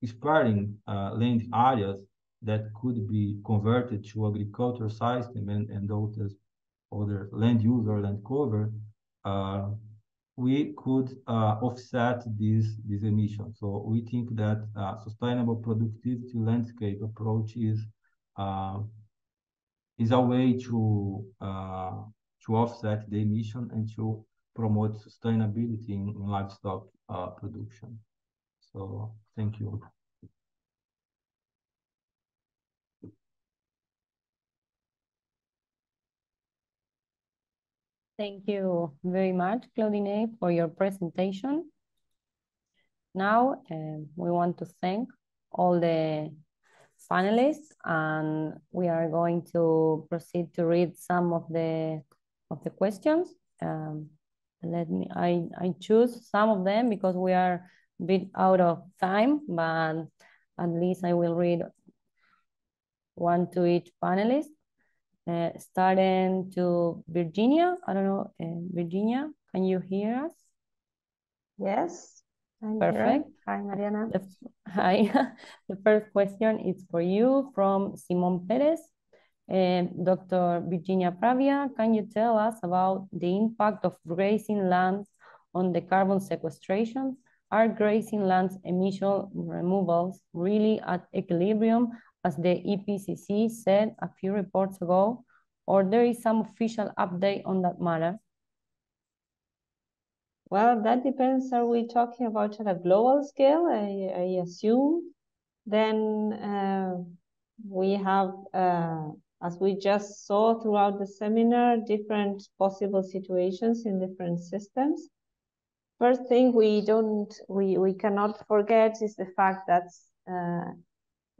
sparing land areas that could be converted to agricultural system and other land use or land cover, we could offset these emissions. So we think that sustainable productivity landscape approach is a way to offset the emission and to promote sustainability in livestock production. So thank you. Thank you very much, Claudine, for your presentation. Now, we want to thank all the panelists, and we are going to proceed to read some of the questions. I choose some of them because we are a bit out of time, but at least I will read one to each panelist. Starting to Virginia. I don't know, Virginia, can you hear us? Yes, I'm Perfect. here. Hi, Mariana. Hi. The first question is for you from Simon Perez. Dr. Virginia Pravia, can you tell us about the impact of grazing lands on the carbon sequestration? Are grazing lands emission removals really at equilibrium, as the EPCC said a few reports ago, or there is some official update on that matter? Well, that depends. Are we talking about at a global scale, I assume? Then we have, as we just saw throughout the seminar, different possible situations in different systems. First thing we cannot forget is the fact that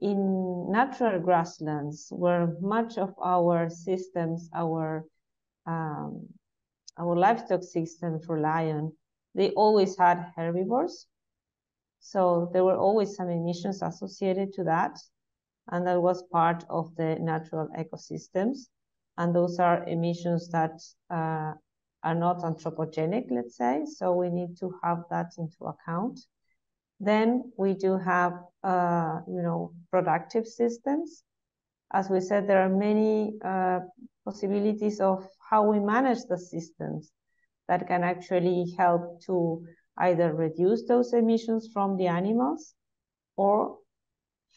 in natural grasslands, where much of our systems, our livestock systems rely on, they always had herbivores. So there were always some emissions associated to that. And that was part of the natural ecosystems. And those are emissions that are not anthropogenic, let's say. So we need to have that into account. Then we do have, productive systems. As we said, there are many possibilities of how we manage the systems that can actually help to either reduce those emissions from the animals or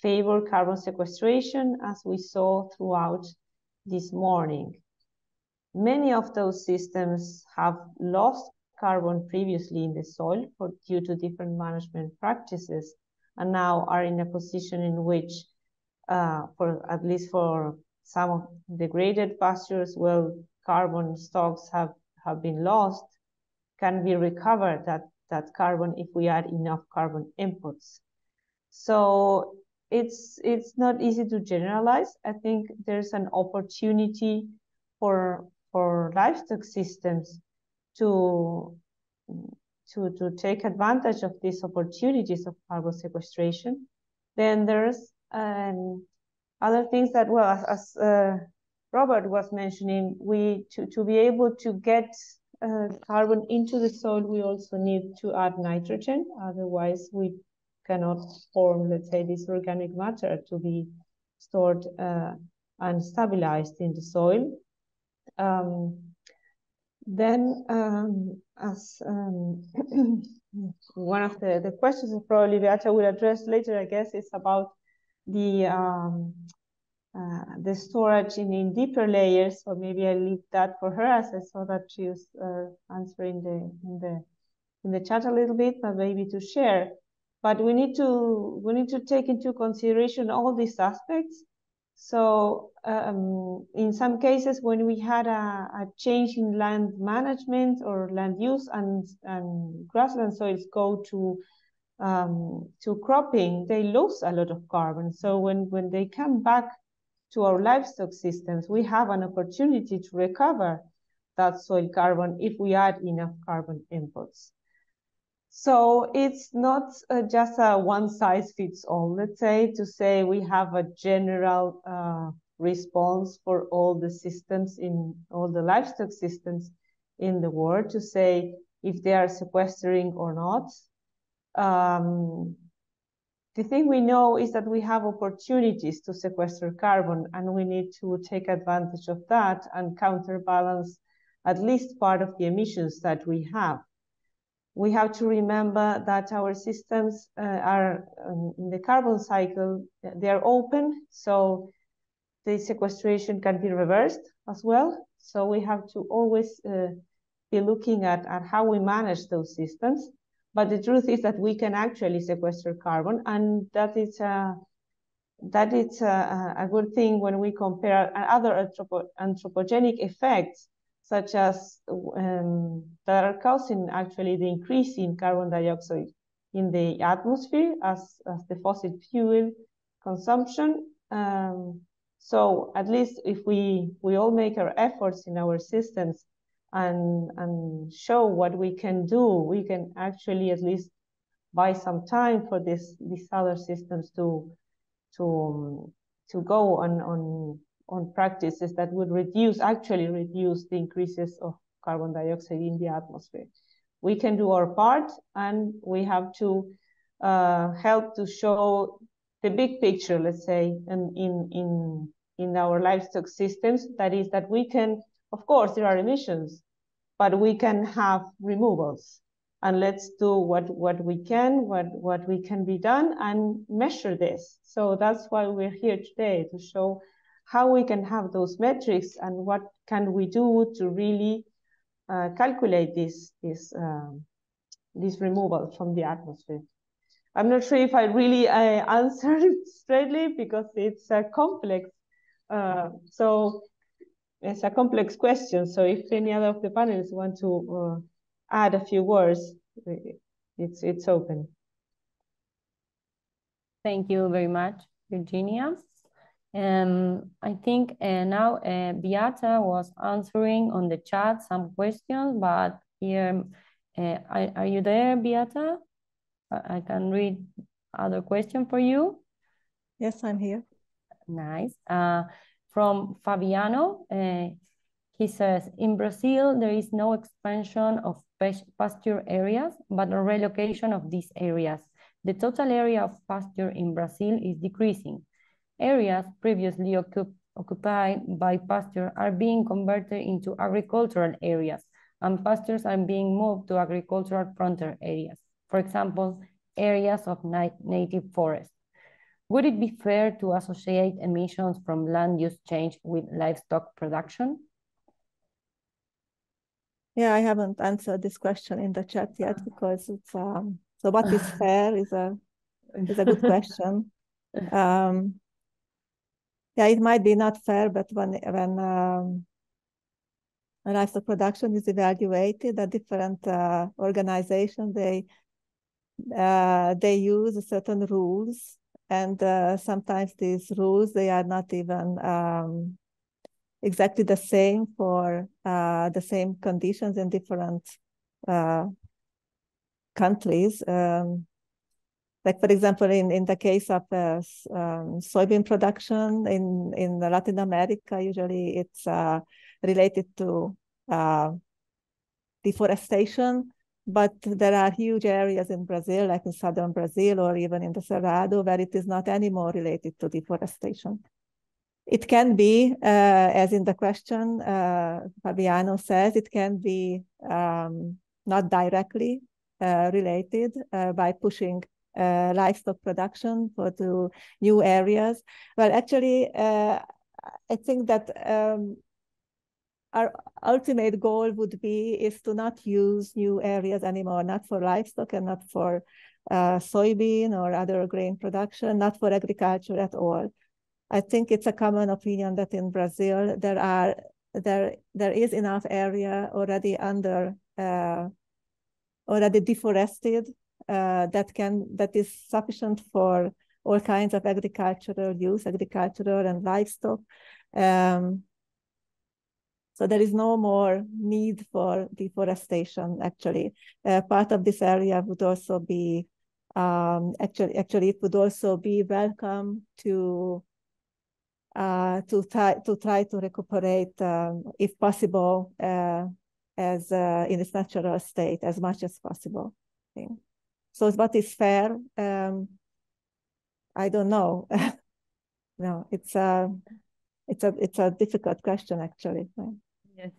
favor carbon sequestration, as we saw throughout this morning. Many of those systems have lost carbon previously in the soil due to different management practices, and now are in a position in which, at least for some of the degraded pastures, well, carbon stocks have been lost, can be recovered, that carbon, if we add enough carbon inputs. So it's not easy to generalize. I think there's an opportunity for livestock systems to take advantage of these opportunities of carbon sequestration. Then there's other things that, well, as Robert was mentioning, to be able to get carbon into the soil, we also need to add nitrogen. Otherwise, we cannot form, let's say, this organic matter to be stored and stabilized in the soil. Then, as one of the questions that probably Beata will address later, I guess, is about the storage in deeper layers. So maybe I leave that for her, as I saw that she was answering in the chat a little bit, but maybe to share. But we need to take into consideration all these aspects. So in some cases, when we had a change in land management or land use, and grassland soils go to to cropping, they lose a lot of carbon. So when they come back to our livestock systems, we have an opportunity to recover that soil carbon if we add enough carbon inputs. So it's not just a one size fits all, let's say, to say we have a general response for all the systems in all the livestock systems in the world to say if they are sequestering or not. The thing we know is that we have opportunities to sequester carbon, and we need to take advantage of that and counterbalance at least part of the emissions that we have. We have to remember that our systems are in the carbon cycle, they are open, so the sequestration can be reversed as well. So we have to always be looking at how we manage those systems. But the truth is that we can actually sequester carbon, and that is a good thing when we compare other anthropogenic effects, such as that are causing actually the increase in carbon dioxide in the atmosphere as the fossil fuel consumption. So at least if we all make our efforts in our systems and show what we can do, we can actually at least buy some time for these other systems to go on practices that would actually reduce the increases of carbon dioxide in the atmosphere. We can do our part, and we have to help to show the big picture, let's say, in our livestock systems. That is that we can, of course, there are emissions, but we can have removals. And let's do what we can be done and measure this. So that's why we're here today, to show how we can have those metrics and what can we do to really calculate this removal from the atmosphere. I'm not sure if I really answered straightly, because it's a complex. So it's a complex question. So if any other of the panelists want to add a few words, it's open. Thank you very much, Virginia. I think now Beata was answering on the chat some questions, but here, are you there, Beata? I can read other question for you. Yes, I'm here. Nice. From Fabiano, he says, in Brazil, there is no expansion of pasture areas, but a relocation of these areas. The total area of pasture in Brazil is decreasing. Areas previously occupied by pasture are being converted into agricultural areas, and pastures are being moved to agricultural frontier areas. For example, areas of native forest. Would it be fair to associate emissions from land use change with livestock production? Yeah, I haven't answered this question in the chat yet, because it's so what is fair is a good question. Yeah, it might be not fair, but when livestock production is evaluated, the different organizations they use certain rules, and sometimes these rules they are not even exactly the same for the same conditions in different countries. Like, for example, in the case of soybean production in Latin America, usually it's related to deforestation, but there are huge areas in Brazil, like in southern Brazil or even in the Cerrado, where it is not anymore related to deforestation. It can be, as in the question, Fabiano says, it can be not directly related by pushing livestock production to new areas. Well, actually, I think that our ultimate goal would be is to not use new areas anymore, not for livestock and not for soybean or other grain production, not for agriculture at all. I think it's a common opinion that in Brazil there is enough area already already deforested that is sufficient for all kinds of agricultural use, agricultural and livestock. So there is no more need for deforestation, actually. Part of this area would also be, actually it would also be welcome to try to recuperate, if possible, as in its natural state as much as possible. So what is fair? I don't know. No, it's a difficult question, actually. Yes.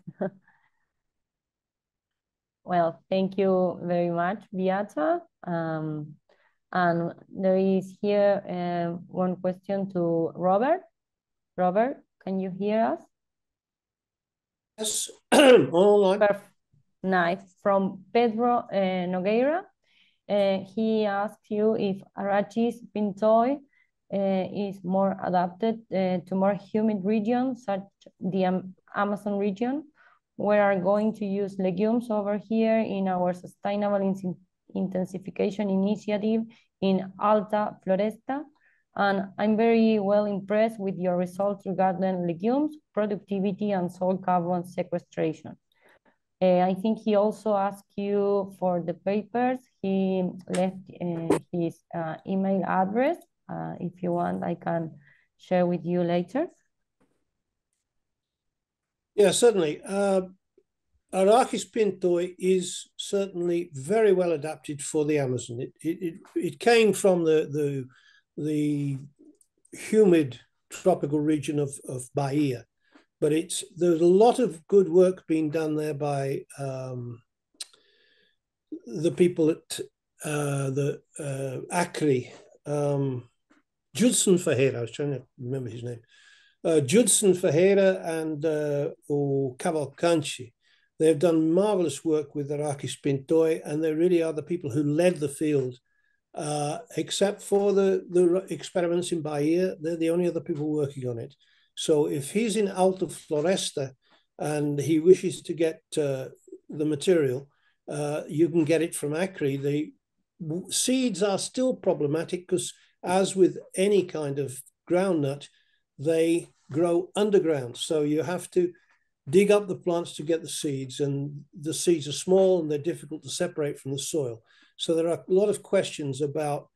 Well, thank you very much, Beata. And there is here one question to Robert. Robert, can you hear us? Yes, all right. Nice. From Pedro Nogueira. He asked you if Arachis pintoi is more adapted to more humid regions, such the Amazon region. We are going to use legumes over here in our sustainable intensification initiative in Alta Floresta. And I'm very well impressed with your results regarding legumes, productivity, and soil carbon sequestration. I think he also asked you for the papers. He left his email address. If you want, I can share with you later. Yeah, certainly. Arachis pintoi is certainly very well adapted for the Amazon. It came from the humid tropical region of Bahia, but there's a lot of good work being done there by the people at the Acre. Judson Ferreira, I was trying to remember his name. Judson Ferreira and Cavalcanti. They've done marvelous work with Arachis pintoi, and they really are the people who led the field. Except for the experiments in Bahia, they're the only other people working on it. So if he's in Alta Floresta and he wishes to get the material, you can get it from Acre. The seeds are still problematic because, as with any kind of groundnut, they grow underground. So you have to dig up the plants to get the seeds, and the seeds are small and they're difficult to separate from the soil. So there are a lot of questions about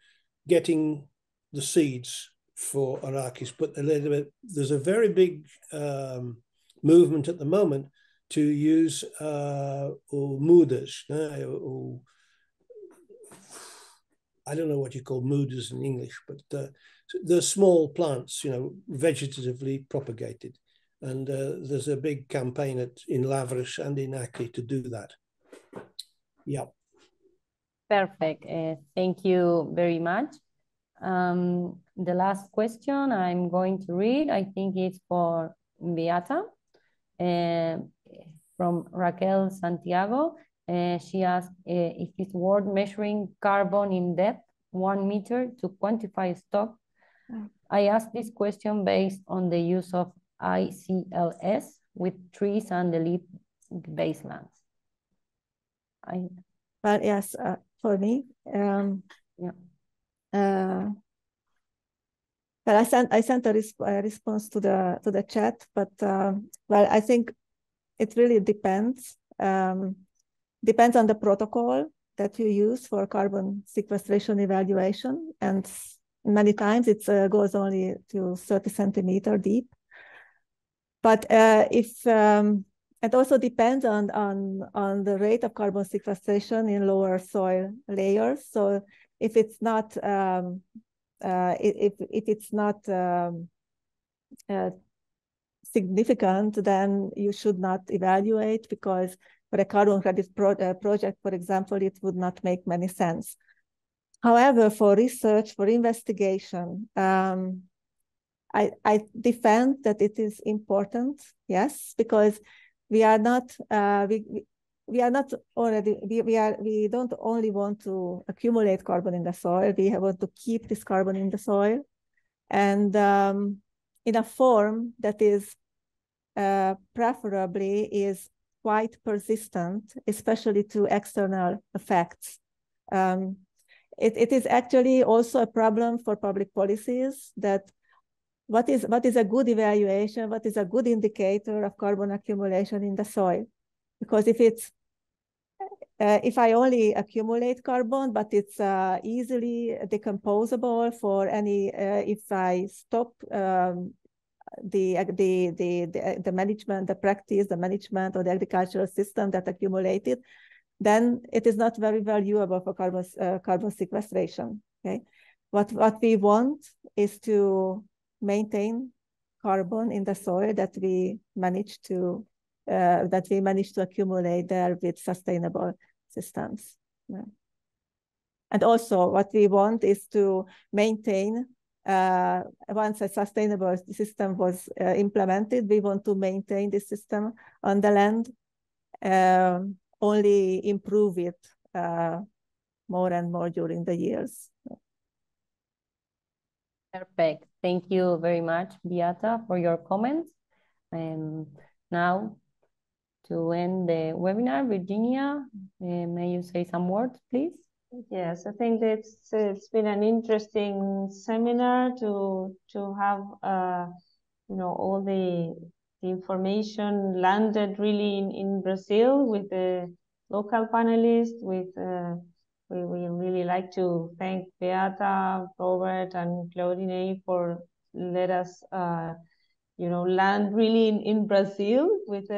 getting the seeds for Arachis, but there's a very big movement at the moment to use mudas. I don't know what you call mudas in English, but the small plants, vegetatively propagated. And there's a big campaign in Lavras and in Acre to do that. Yeah. Perfect. Thank you very much. The last question I'm going to read, I think it's for Beata, from Raquel Santiago. She asked if it's worth measuring carbon in depth 1 meter to quantify stock. I asked this question based on the use of ICLS with trees and the leaf baselands. But yes, for me, yeah. But I sent a response to the chat, but well, I think it really depends. Depends on the protocol that you use for carbon sequestration evaluation, and many times it goes only to 30 centimeter deep. But it also depends on the rate of carbon sequestration in lower soil layers. So if it's not if it's not significant, then you should not evaluate, because for a carbon credit project, for example, it would not make many sense. However, for research, for investigation, I defend that it is important, yes, because we are not we don't only want to accumulate carbon in the soil, we want to keep this carbon in the soil, and in a form that is preferably is quite persistent, especially to external effects. it is actually also a problem for public policies that what is a good evaluation, what is a good indicator of carbon accumulation in the soil? Because if I only accumulate carbon, but it's easily decomposable for any, if I stop the management, the practice, the management or the agricultural system that accumulated, then it is not very valuable for carbon sequestration. Okay, what we want is to maintain carbon in the soil that we manage to accumulate there with sustainable systems. Yeah. And also, what we want is to maintain. Once a sustainable system was implemented, we want to maintain the system on the land. Only improve it more and more during the years. Perfect. Thank you very much, Beata, for your comments. And now, to end the webinar, Virginia, may you say some words, please? Yes, I think it's been an interesting seminar to have all the information landed really in Brazil with the local panelists. We really like to thank Beata, Robert, and Claudine for let us land really in Brazil with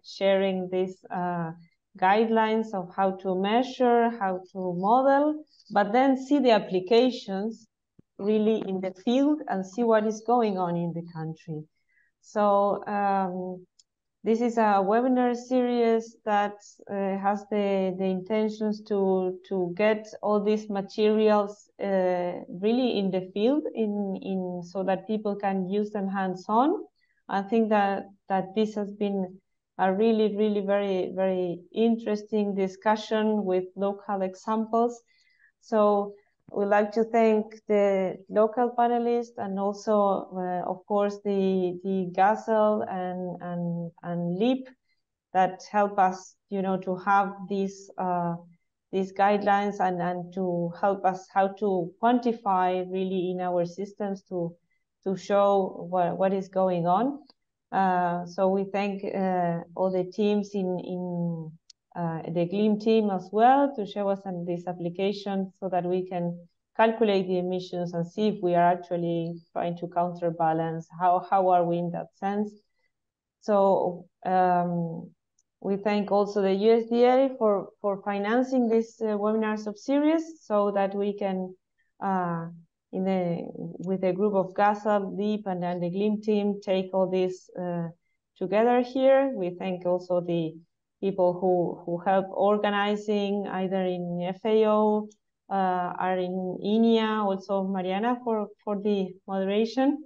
sharing these guidelines of how to measure, how to model, but then see the applications really in the field and see what is going on in the country. So this is a webinar series that has the intentions to get all these materials really in the field, so that people can use them hands-on. I think that this has been a really, really very, very interesting discussion with local examples. So we'd like to thank the local panelists and also, of course, the GASL and LEAP that help us, to have these guidelines and to help us how to quantify really in our systems to show what is going on. So we thank all the teams in the GLEAM team as well to show us this application so that we can calculate the emissions and see if we are actually trying to counterbalance. How are we in that sense? So we thank also the USDA for financing this webinars of series so that we can with a group of GASA, LEAP, and the GLEAM team take all this together here. We thank also the people who help organizing either in FAO or in INEA, also Mariana for the moderation,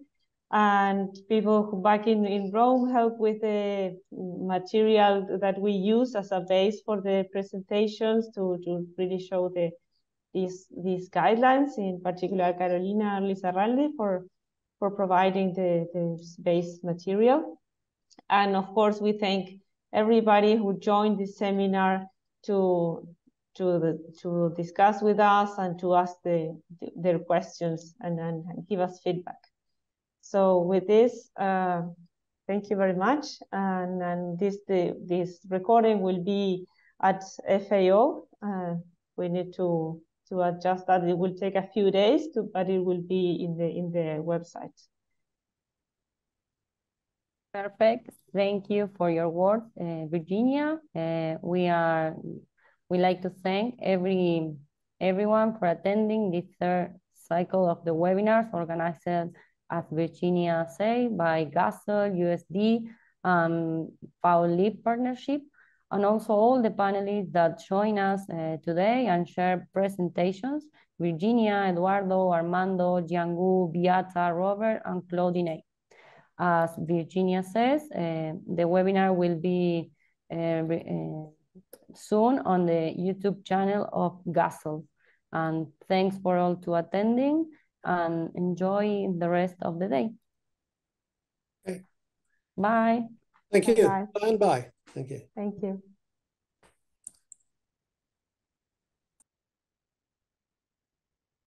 and people who back in Rome help with the material that we use as a base for the presentations to really show these guidelines, in particular Carolina Lizarralde for providing the base material. And of course, we thank everybody who joined this seminar to discuss with us and to ask their questions and give us feedback. So with this, thank you very much. And this recording will be at FAO. We need to adjust that. It will take a few days, but it will be in the website. Perfect. Thank you for your words, Virginia. We like to thank everyone for attending this third cycle of the webinars organized, as Virginia said, by GASL, USD, FAO-LEAP partnership, and also all the panelists that join us today and share presentations: Virginia, Eduardo, Armando, Jiangu, Beata, Robert, and Claudine. As Virginia says, the webinar will be soon on the YouTube channel of GASL. And thanks for all to attending, and enjoy the rest of the day. Okay. Bye. Thank you. Bye. Bye and bye. Thank you. Thank you.